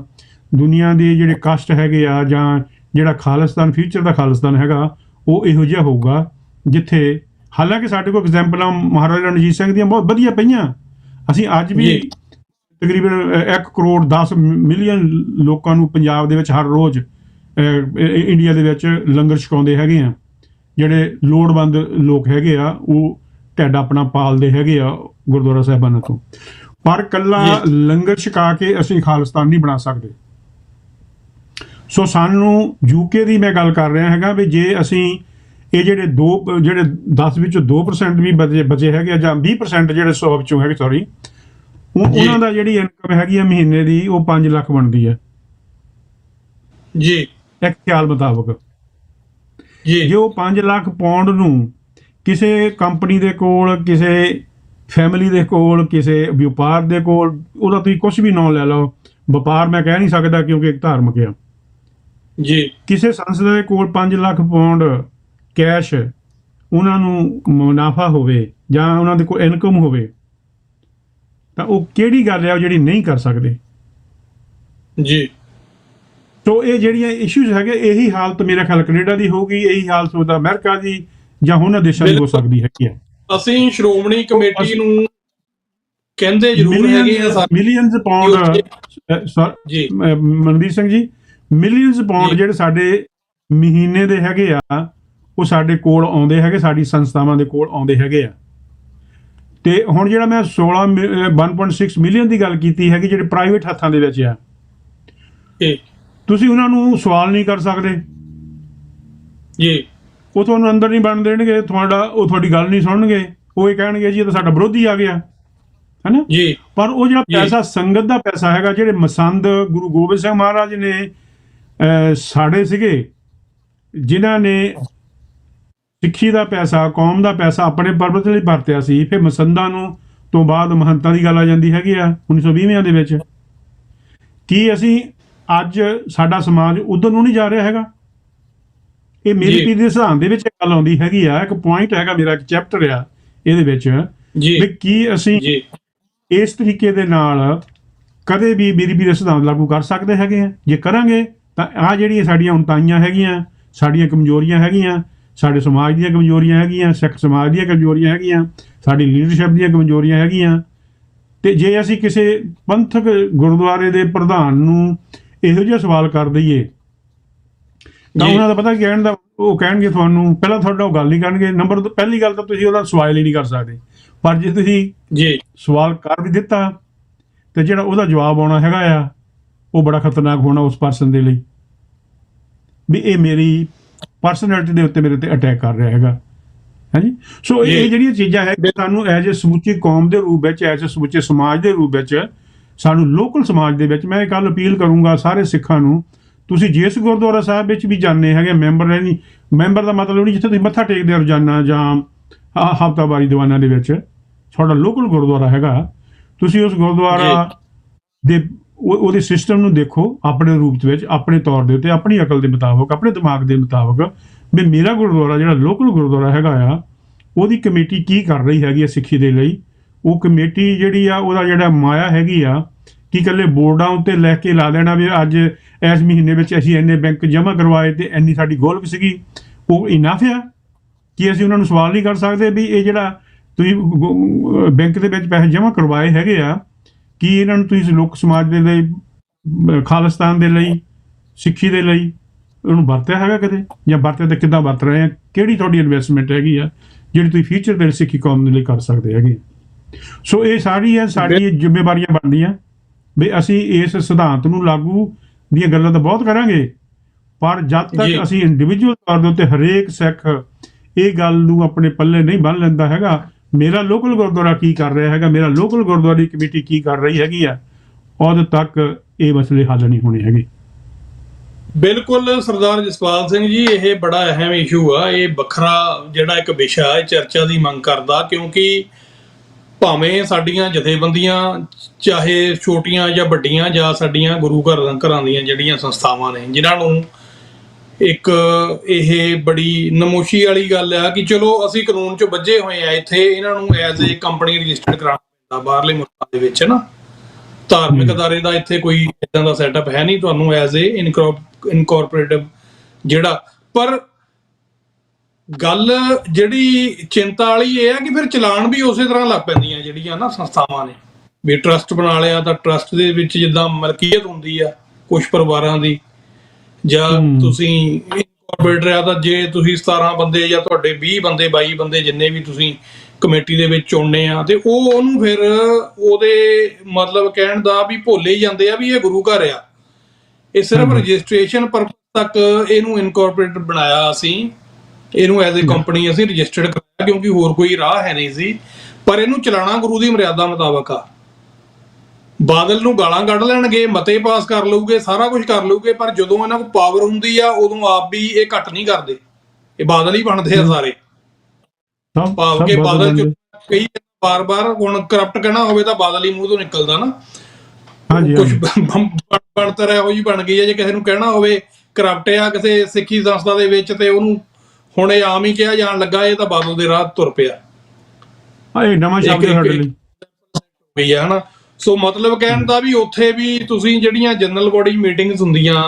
ਦੁਨੀਆ ਦੇ ਜਿਹੜੇ ਕਸ਼ਟ ਹੈਗੇ ਆ ਜਾਂ ਜਿਹੜਾ ਖਾਲਿਸਤਾਨ, ਫਿਊਚਰ ਦਾ ਖਾਲਿਸਤਾਨ ਹੈਗਾ, ਉਹ ਇਹੋ ਜਿਹਾ ਹੋਊਗਾ ਜਿੱਥੇ, ਹਾਲਾਂਕਿ ਸਾਡੇ ਕੋਲ ਐਗਜ਼ੈਂਪਲਾਂ ਮਹਾਰਾਜਾ ਰਣਜੀਤ ਸਿੰਘ ਦੀਆਂ ਬਹੁਤ ਵਧੀਆ ਪਈਆਂ। ਅਸੀਂ ਅੱਜ ਵੀ ਜੀ। ਤਕਰੀਬਨ 1 ਕਰੋੜ 10 ਮਿਲੀਅਨ ਲੋਕਾਂ ਨੂੰ ਪੰਜਾਬ ਦੇ ਵਿੱਚ ਹਰ ਰੋਜ਼ ਇੰਡੀਆ ਦੇ ਵਿੱਚ ਲੰਗਰ ਛਕਾਉਂਦੇ ਹੈਗੇ ਆ। ਜਿਹੜੇ ਲੋੜਵੰਦ ਲੋਕ ਹੈਗੇ ਆ ਉਹ ਢਿੱਡ ਆਪਣਾ ਪਾਲਦੇ ਹੈਗੇ ਆ ਗੁਰਦੁਆਰਾ ਸਾਹਿਬਾਨਾਂ ਤੋਂ। ਪਰ ਕੱਲਾ ਲੰਗਰ ਛਕਾ ਕੇ ਅਸੀਂ ਖਾਲਿਸਤਾਨ ਨਹੀਂ ਬਣਾ ਸਕਦੇ। ਸੋ ਸਾਨੂੰ ਯੂਕੇ ਦੀ ਮੈਂ ਗੱਲ ਕਰ ਰਿਹਾ ਹੈਗਾ ਵੀ ਜੇ ਅਸੀਂ ਇਹ ਜਿਹੜੇ 10 ਵਿੱਚੋਂ 2% ਵੀ ਬਚੇ ਹੈਗੇ ਆ ਜਾਂ 20% ਜਿਹੜੇ 100 ਵਿੱਚੋਂ ਹੈਗੇ, ਸੌਰੀ, ਉਹਨਾਂ ਦਾ ਜਿਹੜੀ ਇਨਕਮ ਹੈਗੀ ਆ ਮਹੀਨੇ ਦੀ ਉਹ 5 ਲੱਖ ਬਣਦੀ ਹੈ ਜੀ ਇੱਕ ਖਿਆਲ ਮੁਤਾਬਕ। ਜੀ ਜੇ ਉਹ 5 ਲੱਖ ਪਾਉਂਡ ਨੂੰ ਕਿਸੇ ਕੰਪਨੀ ਦੇ ਕੋਲ, ਕਿਸੇ ਫੈਮਿਲੀ ਦੇ ਕੋਲ, ਕਿਸੇ ਵਪਾਰ ਦੇ ਕੋਲ, ਉਹਦਾ ਤੁਸੀਂ ਕੁਝ ਵੀ ਨਾਂ ਲੈ ਲਓ, ਵਪਾਰ ਮੈਂ ਕਹਿ ਨਹੀਂ ਸਕਦਾ ਕਿਉਂਕਿ ਇੱਕ ਧਾਰਮਿਕ ਆ, ਜੀ ਕਿਸੇ ਸੰਸਥਾ ਦੇ ਕੋਲ 5 ਲੱਖ ਪਾਉਂਡ ਕੈਸ਼ ਉਹਨਾਂ ਨੂੰ ਮੁਨਾਫਾ ਹੋਵੇ ਜਾਂ ਉਹਨਾਂ ਦੇ ਕੋਲ ਇਨਕਮ ਹੋਵੇ, ਤਾਂ ਉਹ ਕਿਹੜੀ ਗੱਲ ਹੈ ਉਹ ਜਿਹੜੀ ਨਹੀਂ ਕਰ ਸਕਦੇ। ਜੀ ਸੋ ਇਹ ਜਿਹੜੀਆਂ ਇਸ਼ੂਜ਼ ਹੈਗੇ, ਇਹੀ ਹਾਲਤ ਮੇਰਾ ਖਿਆਲ ਕੈਨੇਡਾ ਦੀ ਹੋਊਗੀ, ਇਹੀ ਹਾਲਤ ਉਹਦਾ ਅਮਰੀਕਾ ਦੀ ਜਾਂ ਉਹਨਾਂ ਦੇਸ਼ਾਂ ਦੀ ਹੋ ਸਕਦੀ ਹੈਗੀ ਆ। ਅਸੀਂ ਸ਼੍ਰੋਮਣੀ ਕਮੇਟੀ ਨੂੰ ਕਹਿੰਦੇ ਜ਼ਰੂਰ ਹੈਗੇ ਆ ਮਿਲੀਅਨਸ ਪਾਉਂਡ, ਜੀ ਮਨਦੀਪ ਸਿੰਘ ਜੀ, ਮਿਲੀਅਨਸ ਪਾਉਂਡ ਜਿਹੜੇ ਸਾਡੇ ਮਹੀਨੇ ਦੇ ਹੈਗੇ ਆ ਉਹ ਸਾਡੇ ਕੋਲ ਆਉਂਦੇ ਹੈਗੇ, ਸਾਡੀ ਸੰਸਥਾਵਾਂ ਦੇ ਕੋਲ ਆਉਂਦੇ ਹੈਗੇ ਆ। ਤੇ ਹੁਣ ਜਿਹੜਾ ਮੈਂ 1.6 ਮਿਲੀਅਨ ਦੀ ਗੱਲ ਕੀਤੀ ਹੈਗੀ ਜਿਹੜੇ ਪ੍ਰਾਈਵੇਟ ਹੱਥਾਂ ਦੇ ਵਿੱਚ ਆ, ਤੁਸੀਂ ਉਹਨਾਂ ਨੂੰ ਸਵਾਲ ਨਹੀਂ ਕਰ ਸਕਦੇ ਜੀ। ਉਹ ਤੁਹਾਨੂੰ ਅੰਦਰ ਨਹੀਂ ਬਣ ਦੇਣਗੇ, ਉਹ ਤੁਹਾਡੀ ਗੱਲ ਨਹੀਂ ਸੁਣਨਗੇ, ਉਹ ਇਹ ਕਹਿਣਗੇ ਜੀ ਇਹ ਤਾਂ ਸਾਡਾ ਵਿਰੋਧੀ ਆ ਗਿਆ, ਹੈਨਾ ਜੀ। ਪਰ ਉਹ ਜਿਹੜਾ ਪੈਸਾ ਸੰਗਤ ਦਾ ਪੈਸਾ ਹੈਗਾ, ਜਿਹੜੇ ਮਸੰਦ ਗੁਰੂ ਗੋਬਿੰਦ ਸਿੰਘ ਮਹਾਰਾਜ ਨੇ ਸਾਡੇ ਸੀਗੇ, ਜਿਨ੍ਹਾਂ ਨੇ ਸਿੱਖੀ ਦਾ ਪੈਸਾ, ਕੌਮ ਦਾ ਪੈਸਾ ਆਪਣੇ ਪਰਪਸ ਲਈ ਵਰਤਿਆ ਸੀ, ਫਿਰ ਮਸੰਦਾਂ ਨੂੰ ਤੋਂ ਬਾਅਦ ਮਹੰਤਾਂ ਦੀ ਗੱਲ ਆ ਜਾਂਦੀ ਹੈਗੀ ਆ 1920 ਦੇ ਵਿੱਚ। ਕੀ ਅਸੀਂ ਅੱਜ ਸਾਡਾ ਸਮਾਜ ਉਧਰ ਨੂੰ ਨਹੀਂ ਜਾ ਰਿਹਾ ਹੈਗਾ? ਇਹ ਮੇਰੀ ਪੀੜੀ ਦੇ ਸਿਧਾਂਤ ਦੇ ਵਿੱਚ ਗੱਲ ਆਉਂਦੀ ਹੈਗੀ ਆ, ਇੱਕ ਪੁਆਇੰਟ ਹੈਗਾ ਮੇਰਾ, ਇੱਕ ਚੈਪਟਰ ਆ ਇਹਦੇ ਵਿੱਚ ਵੀ ਕੀ ਅਸੀਂ ਇਸ ਤਰੀਕੇ ਦੇ ਨਾਲ ਕਦੇ ਵੀ ਮੇਰੀ ਪੀੜੀ ਦੇ ਸਿਧਾਂਤ ਲਾਗੂ ਕਰ ਸਕਦੇ ਹੈਗੇ ਆ? ਜੇ ਕਰਾਂਗੇ ਤਾਂ ਆਹ ਜਿਹੜੀਆਂ ਸਾਡੀਆਂ ਉਣਤਾਈਆਂ ਹੈਗੀਆਂ, ਸਾਡੀਆਂ ਕਮਜ਼ੋਰੀਆਂ ਹੈਗੀਆਂ, ਸਾਡੇ ਸਮਾਜ ਦੀਆਂ ਕਮਜ਼ੋਰੀਆਂ ਹੈਗੀਆਂ, ਸਿੱਖ ਸਮਾਜ ਦੀਆਂ ਕਮਜ਼ੋਰੀਆਂ ਹੈਗੀਆਂ, ਸਾਡੀ ਲੀਡਰਸ਼ਿਪ ਦੀਆਂ ਕਮਜ਼ੋਰੀਆਂ ਹੈਗੀਆਂ, ਤੇ ਜੇ ਅਸੀਂ ਕਿਸੇ ਪੰਥਕ ਗੁਰਦੁਆਰੇ ਦੇ ਪ੍ਰਧਾਨ ਨੂੰ ਇਹੋ ਜਿਹਾ ਸਵਾਲ ਕਰ ਦਈਏ ਤਾਂ ਉਹਨਾਂ ਦਾ ਪਤਾ ਕਹਿਣ ਦਾ, ਉਹ ਕਹਿਣਗੇ ਤੁਹਾਨੂੰ, ਪਹਿਲਾਂ ਤੁਹਾਡਾ ਉਹ ਗੱਲ ਨਹੀਂ ਕਰਨਗੇ, ਪਹਿਲੀ ਗੱਲ ਤਾਂ ਤੁਸੀਂ ਉਹਦਾ ਸਵਾਲ ਹੀ ਨਹੀਂ ਕਰ ਸਕਦੇ। ਪਰ ਜੇ ਤੁਸੀਂ ਸਵਾਲ ਕਰ ਵੀ ਦਿੱਤਾ ਤੇ ਜਿਹੜਾ ਉਹਦਾ ਜਵਾਬ ਆਉਣਾ ਹੈਗਾ ਆ ਉਹ ਬੜਾ ਖਤਰਨਾਕ ਹੋਣਾ ਉਸ ਪਰਸਨ ਦੇ ਲਈ, ਵੀ ਇਹ ਮੇਰੀ ਪਰਸਨੈਲਿਟੀ ਦੇ ਉੱਤੇ ਮੇਰੇ ਤੇ ਅਟੈਕ ਕਰ ਰਿਹਾ ਹੈਗਾ, ਹਾਂਜੀ। ਸੋ ਇਹ ਜਿਹੜੀਆਂ ਚੀਜ਼ਾਂ ਹੈ ਸਾਨੂੰ ਐਜ ਏ ਸਮੁੱਚੀ ਕੌਮ ਦੇ ਰੂਪ ਵਿੱਚ, ਐਜ ਏ ਸਮੁੱਚੇ ਸਮਾਜ ਦੇ ਰੂਪ ਵਿੱਚ, ਸਾਨੂੰ ਲੋਕਲ ਸਮਾਜ ਦੇ ਵਿੱਚ ਮੈਂ ਕੱਲ ਅਪੀਲ ਕਰੂੰਗਾ ਸਾਰੇ ਸਿੱਖਾਂ ਨੂੰ, ਤੁਸੀਂ ਜਿਸ ਗੁਰਦੁਆਰਾ ਸਾਹਿਬ ਵਿੱਚ ਵੀ ਜਾਂਦੇ ਹੈਗੇ, ਮੈਂਬਰ ਦਾ ਮਤਲਬ ਨਹੀਂ ਜਿੱਥੇ ਤੁਸੀਂ ਮੱਥਾ ਟੇਕਦੇ ਹੋ ਰੋਜ਼ਾਨਾ ਜਾਂ ਹਫ਼ਤਾਵਾਰੀ ਦੀਵਾਨਾਂ ਦੇ ਵਿੱਚ, ਤੁਹਾਡਾ ਲੋਕਲ ਗੁਰਦੁਆਰਾ ਹੈਗਾ, ਤੁਸੀਂ ਉਸ ਗੁਰਦੁਆਰਾ ਦੇ ਉਹਦੇ ਸਿਸਟਮ ਨੂੰ ਦੇਖੋ ਆਪਣੇ ਰੂਪ ਵਿੱਚ, ਆਪਣੇ ਤੌਰ ਦੇ ਉੱਤੇ, ਆਪਣੀ ਅਕਲ ਦੇ ਮੁਤਾਬਕ, ਆਪਣੇ ਦਿਮਾਗ ਦੇ ਮੁਤਾਬਕ, ਵੀ ਮੇਰਾ ਗੁਰਦੁਆਰਾ ਜਿਹੜਾ ਲੋਕਲ ਗੁਰਦੁਆਰਾ ਹੈਗਾ ਆ ਉਹਦੀ ਕਮੇਟੀ ਕੀ ਕਰ ਰਹੀ ਹੈਗੀ ਆ ਸਿੱਖੀ ਦੇ ਲਈ। ਉਹ ਕਮੇਟੀ ਜਿਹੜੀ ਆ ਉਹਦਾ ਜਿਹੜਾ ਮਾਇਆ ਹੈਗੀ ਆ, ਕਿ ਇਕੱਲੇ ਬੋਰਡਾਂ ਉੱਤੇ ਲੈ ਕੇ ਲਾ ਦੇਣਾ ਵੀ ਅੱਜ ਇਸ ਮਹੀਨੇ ਵਿੱਚ ਅਸੀਂ ਇੰਨੇ ਬੈਂਕ ਜਮ੍ਹਾਂ ਕਰਵਾਏ ਤੇ ਇੰਨੀ ਸਾਡੀ ਗੋਲਕ ਸੀਗੀ, ਉਹ ਇਨਾਫ ਆ ਕਿ ਅਸੀਂ ਉਹਨਾਂ ਨੂੰ ਸਵਾਲ ਨਹੀਂ ਕਰ ਸਕਦੇ ਵੀ ਇਹ ਜਿਹੜਾ ਤੁਸੀਂ ਬੈਂਕ ਦੇ ਵਿੱਚ ਪੈਸੇ ਜਮ੍ਹਾਂ ਕਰਵਾਏ ਹੈਗੇ ਆ, ਕੀ ਇਹਨਾਂ ਨੂੰ ਤੁਸੀਂ ਲੋਕ ਸਮਾਜ ਦੇ ਲਈ, ਖਾਲਿਸਤਾਨ ਦੇ ਲਈ, ਸਿੱਖੀ ਦੇ ਲਈ ਉਹਨੂੰ ਵਰਤਿਆ ਹੈਗਾ ਕਦੇ, ਜਾਂ ਵਰਤਿਆ ਤਾਂ ਕਿੱਦਾਂ ਵਰਤ ਰਹੇ ਆ? ਕਿਹੜੀ ਤੁਹਾਡੀ ਇਨਵੈਸਟਮੈਂਟ ਹੈਗੀ ਆ ਜਿਹੜੀ ਤੁਸੀਂ ਫਿਊਚਰ ਦੇ ਸਿੱਖੀ ਕੌਮ ਦੇ ਲਈ ਕਰ ਸਕਦੇ ਹੈਗੇ? ਸੋ ਇਹ ਸਾਡੀ ਜ਼ਿੰਮੇਵਾਰੀਆਂ ਬਣਦੀਆਂ ਵੀ ਅਸੀਂ ਇਸ ਸਿਧਾਂਤ ਨੂੰ ਲਾਗੂ ਦੀਆਂ ਗੱਲਾਂ ਤਾਂ ਬਹੁਤ ਕਰਾਂਗੇ, ਪਰ ਜਦ ਤੱਕ ਅਸੀਂ ਇੰਡੀਵਿਜੂਅਲ ਤੌਰ ਦੇ ਉੱਤੇ ਹਰੇਕ ਸਿੱਖ ਇਹ ਗੱਲ ਨੂੰ ਆਪਣੇ ਪੱਲੇ ਨਹੀਂ ਬੰਨ੍ਹ ਲੈਂਦਾ ਹੈਗਾ, ਮੇਰਾ ਲੋਕਲ ਗੁਰਦੁਆਰਾ ਕੀ ਕਰ ਰਿਹਾ ਹੈਗਾ, ਮੇਰਾ ਲੋਕਲ ਗੁਰਦੁਆਰੇ ਕਮੇਟੀ ਕੀ ਕਰ ਰਹੀ ਹੈਗੀ ਆ, ਉਦੋਂ ਤੱਕ ਇਹ ਮਸਲੇ ਹੱਲ ਨਹੀਂ ਹੋਣੇ ਹੈਗੇ। ਬਿਲਕੁਲ ਸਰਦਾਰ ਜਸਪਾਲ ਸਿੰਘ ਜੀ, ਇਹ ਬੜਾ ਅਹਿਮ ਇਸ਼ੂ ਆ। ਇਹ ਵੱਖਰਾ ਜਿਹੜਾ ਇੱਕ ਵਿਸ਼ਾ ਹੈ ਚਰਚਾ ਦੀ ਮੰਗ ਕਰਦਾ, ਕਿਉਂਕਿ ਭਾਵੇਂ ਸਾਡੀਆਂ ਜਥੇਬੰਦੀਆਂ ਚਾਹੇ ਛੋਟੀਆਂ ਜਾਂ ਵੱਡੀਆਂ, ਜਾਂ ਸਾਡੀਆਂ ਗੁਰੂ ਘਰਾਂ ਦੀਆਂ ਜਿਹੜੀਆਂ ਸੰਸਥਾਵਾਂ ਨੇ, ਜਿਨ੍ਹਾਂ ਨੂੰ ਇੱਕ ਇਹ ਬੜੀ ਨਮੋਸ਼ੀ ਵਾਲੀ ਗੱਲ ਆ ਕਿ ਚਲੋ ਅਸੀਂ ਕਾਨੂੰਨ 'ਚ ਵੱਜੇ ਹੋਏ ਆ, ਇੱਥੇ ਇਹਨਾਂ ਨੂੰ ਐਜ਼ ਏ ਕੰਪਨੀ ਰਜਿਸਟਰਡ ਕਰਾਉਣਾ ਪੈਂਦਾ ਬਾਹਰਲੇ ਮੁਲਕਾਂ ਦੇ ਵਿੱਚ ਨਾ। ਧਾਰਮਿਕ ਅਦਾਰੇ ਦਾ ਇੱਥੇ ਕੋਈ ਇੱਦਾਂ ਦਾ ਸੈਟਅਪ ਹੈ ਨਹੀਂ ਤੁਹਾਨੂੰ ਐਜ਼ ਏ ਇਨਕੋਰਪੋਰੇਟਿਵ ਜਿਹੜਾ। ਪਰ ਗੱਲ ਜਿਹੜੀ ਚਿੰਤਾ ਵਾਲੀ ਇਹ ਆ ਕਿ ਫਿਰ ਚਲਾਨ ਵੀ ਉਸੇ ਤਰ੍ਹਾਂ ਲੱਗ ਪੈਂਦੀਆਂ ਜਿਹੜੀਆਂ ਨਾ ਸੰਸਥਾਵਾਂ ਨੇ। ਵੀ ਟਰਸਟ ਬਣਾ ਲਿਆ ਤਾਂ ਟਰਸਟ ਦੇ ਵਿੱਚ ਜਿੱਦਾਂ ਮਲਕੀਅਤ ਹੁੰਦੀ ਆ ਕੁਝ ਪਰਿਵਾਰਾਂ ਦੀ, ਜਾਂ ਤੁਸੀਂ ਇਨਕੋਰਪੋਰੇਟਰ ਆ ਤਾਂ ਜੇ ਤੁਸੀਂ 17 ਬੰਦੇ ਜਾਂ ਤੁਹਾਡੇ 20 ਬੰਦੇ 22 ਬੰਦੇ ਜਿੰਨੇ ਵੀ ਤੁਸੀਂ ਕਮੇਟੀ ਦੇ ਵਿੱਚ ਚੁਣਨੇ ਆ, ਤੇ ਉਹਨੂੰ ਫਿਰ ਉਹਦੇ ਮਤਲਬ ਕਹਿਣ ਦਾ ਵੀ ਭੁੱਲੇ ਹੀ ਜਾਂਦੇ ਆ ਵੀ ਇਹ ਗੁਰੂ ਘਰ ਆ। ਇਹ ਸਿਰਫ ਰਜਿਸਟ੍ਰੇਸ਼ਨ ਪਰਪਸ ਤੱਕ ਇਹਨੂੰ ਇਨਕੋਰਪੋਰੇਟਡ ਬਣਾਇਆ, ਅਸੀਂ ਇਹਨੂੰ ਐਜ਼ ਏ ਕੰਪਨੀ ਅਸੀਂ ਰਜਿਸਟਰਡ ਕਰਾਇਆ ਕਿਉਂਕਿ ਹੋਰ ਕੋਈ ਰਾਹ ਹੈ ਨਹੀਂ ਸੀ। ਪਰ ਇਹਨੂੰ ਚਲਾਉਣਾ ਗੁਰੂ ਦੀ ਮਰਿਆਦਾ ਮੁਤਾਬਕ ਆ। ਬਾਦਲ ਨੂੰ ਗਾਲਾਂ ਕੱਢ ਲੈਣਗੇ, ਮਤੇ ਪਾਸ ਕਰ ਲਊਗੇ, ਸਾਰਾ ਕੁਝ ਕਰ ਲਊਗੇ, ਪਰ ਜਦੋਂ ਇਹਨਾਂ ਕੋਲ ਪਾਵਰ ਹੁੰਦੀ ਆ ਉਦੋਂ ਆਪ ਵੀ ਇਹ ਘੱਟ ਨਹੀਂ ਕਰਦੇ। ਇਹ ਬਾਦਲ ਹੀ ਬਣਦੇ ਆ ਸਾਰੇ, ਭਾਵ ਕਿ ਬਾਦਲ ਚ ਕਈ ਬਾਰ-ਬਾਰ ਹੁਣ ਕਰਪਟ ਕਹਿਣਾ ਹੋਵੇ ਤਾਂ ਬਾਦਲ ਹੀ ਮੂੰਹ ਤੋਂ ਨਿਕਲਦਾ ਨਾ। ਕੁਝ ਬਣਤਰ ਇਹੋ ਜਿਹੀ ਬਣ ਗਈ ਹੈ, ਜੇ ਕਿਸੇ ਨੂੰ ਕਹਿਣਾ ਹੋਵੇ ਕਰਪਟ ਆ ਕਿਸੇ ਸਿੱਖੀ ਸੰਸਥਾ ਦੇ ਵਿੱਚ, ਤੇ ਉਹਨੂੰ ਹੁਣ ਇਹ ਆਮ ਹੀ ਕਿਹਾ ਜਾਣ ਲੱਗਾ ਇਹ ਤਾਂ ਬਾਦਲ ਦੇ ਰਾਹ ਤੁਰ ਪਿਆ। ਇਹ ਨਵਾਂ ਸ਼ਬਦ ਸਾਡੇ ਲਈ ਗਈ ਆ ਹਨਾ। ਸੋ ਮਤਲਬ ਕਹਿਣ ਦਾ ਵੀ ਉੱਥੇ ਵੀ ਤੁਸੀਂ ਜਿਹੜੀਆਂ ਜਨਰਲ ਬੋਡੀ ਮੀਟਿੰਗਸ ਹੁੰਦੀਆਂ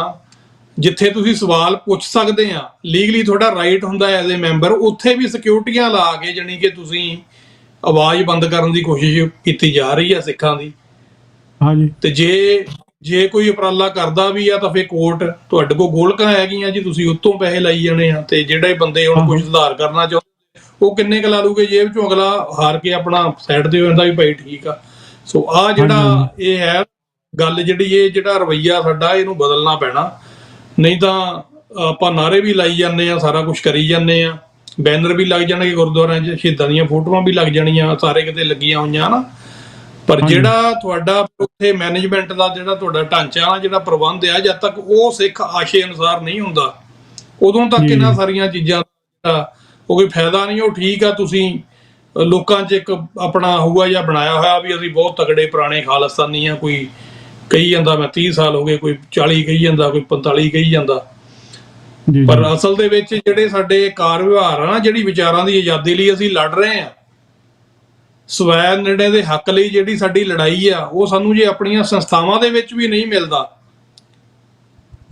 ਜਿੱਥੇ ਤੁਸੀਂ ਸਵਾਲ ਪੁੱਛ ਸਕਦੇ ਆ, ਲੀਗਲੀ ਤੁਹਾਡਾ ਰਾਈਟ ਹੁੰਦਾ ਐਜ਼ ਏ ਮੈਂਬਰ, ਉੱਥੇ ਵੀ ਸਿਕਿਉਰਟੀਆਂ ਲਾ ਕੇ ਜਾਣੀ ਕਿ ਤੁਸੀਂ ਆਵਾਜ਼ ਬੰਦ ਕਰਨ ਦੀ ਕੋਸ਼ਿਸ਼ ਕੀਤੀ ਜਾ ਰਹੀ ਹੈ ਸਿੱਖਾਂ ਦੀ। ਹਾਂਜੀ, ਤੇ ਜੇ ਕੋਈ ਉਪਰਾਲਾ ਕਰਦਾ ਵੀ ਆ ਤਾਂ ਫਿਰ ਕੋਰਟ ਤੁਹਾਡੇ ਕੋਲ ਗੋਲਕਾਂ ਹੈਗੀਆਂ ਜੀ, ਤੁਸੀਂ ਉੱਤੋਂ ਪੈਸੇ ਲਾਈ ਜਾਣੇ ਆ। ਤੇ ਜਿਹੜੇ ਬੰਦੇ ਹੁਣ ਕੁਝ ਸੁਧਾਰ ਕਰਨਾ ਚਾਹੁੰਦੇ ਉਹ ਕਿੰਨੇ ਕੁ ਲਾ ਲੂਗੇ ਜੇਬ ਚੋਂ, ਅਗਲਾ ਹਾਰ ਕੇ ਆਪਣਾ ਸਾਈਡ ਤੇ ਹੋ ਜਾਂਦਾ ਵੀ ਭਾਈ ਠੀਕ ਆ। ਸੋ ਆ ਜਿਹੜਾ ਇਹ ਹੈ ਗੱਲ, ਜਿਹੜੀ ਇਹ ਜਿਹੜਾ ਰਵੱਈਆ ਸਾਡਾ ਇਹਨੂੰ ਬਦਲਣਾ ਪੈਣਾ, ਨਹੀਂ ਤਾਂ ਆਪਾਂ ਨਾਅਰੇ ਵੀ ਲਾਈ ਜਾਂਦੇ ਆ, ਸਾਰਾ ਕੁਝ ਕਰੀ ਜਾਂਦੇ ਆ, ਬੈਨਰ ਵੀ ਲੱਗ ਜਾਣਗੇ ਗੁਰਦੁਆਰਿਆਂ 'ਚ, ਸ਼ਹੀਦਾਂ ਦੀਆਂ ਫੋਟੋਆਂ ਵੀ ਲੱਗ ਜਾਣੀਆਂ, ਸਾਰੇ ਕਿਤੇ ਲੱਗੀਆਂ ਹੋਈਆਂ ਨਾ। ਪਰ ਜਿਹੜਾ ਤੁਹਾਡਾ ਉੱਥੇ ਮੈਨੇਜਮੈਂਟ ਦਾ ਜਿਹੜਾ ਤੁਹਾਡਾ ਢਾਂਚਾ, ਜਿਹੜਾ ਪ੍ਰਬੰਧ ਆ, ਜਦ ਤੱਕ ਉਹ ਸਿੱਖ ਆਸ਼ੇ ਅਨੁਸਾਰ ਨਹੀਂ ਹੁੰਦਾ ਉਦੋਂ ਤੱਕ ਇਹਨਾਂ ਸਾਰੀਆਂ ਚੀਜ਼ਾਂ ਦਾ ਕੋਈ ਫਾਇਦਾ ਨਹੀਂ। ਉਹ ਠੀਕ ਆ, ਤੁਸੀਂ ਲੋਕਾਂ 'ਚ ਇੱਕ ਆਪਣਾ ਹੋਊਗਾ ਜਾਂ ਬਣਾਇਆ ਹੋਇਆ ਵੀ ਅਸੀਂ ਬਹੁਤ ਤਗੜੇ ਪੁਰਾਣੇ ਖਾਲਿਸਤਾਨੀ ਆ, ਕੋਈ ਕਹੀ ਜਾਂਦਾ ਮੈਂ 30 ਸਾਲ ਹੋ ਗਏ, ਕੋਈ 40 ਕਹੀ ਜਾਂਦਾ, ਕੋਈ 45 ਕਹੀ ਜਾਂਦਾ। ਪਰ ਅਸਲ ਦੇ ਵਿੱਚ ਜਿਹੜੇ ਸਾਡੇ ਕਾਰ ਵਿਵਹਾਰ ਆ ਨਾ, ਜਿਹੜੀ ਵਿਚਾਰਾਂ ਦੀ ਆਜ਼ਾਦੀ ਲਈ ਅਸੀਂ ਲੜ ਰਹੇ ਆ, ਸਵੈ ਨਿਰਣੇ ਦੇ ਹੱਕ ਲਈ ਜਿਹੜੀ ਸਾਡੀ ਲੜਾਈ ਆ, ਉਹ ਸਾਨੂੰ ਜੇ ਆਪਣੀਆਂ ਸੰਸਥਾਵਾਂ ਦੇ ਵਿੱਚ ਵੀ ਨਹੀਂ ਮਿਲਦਾ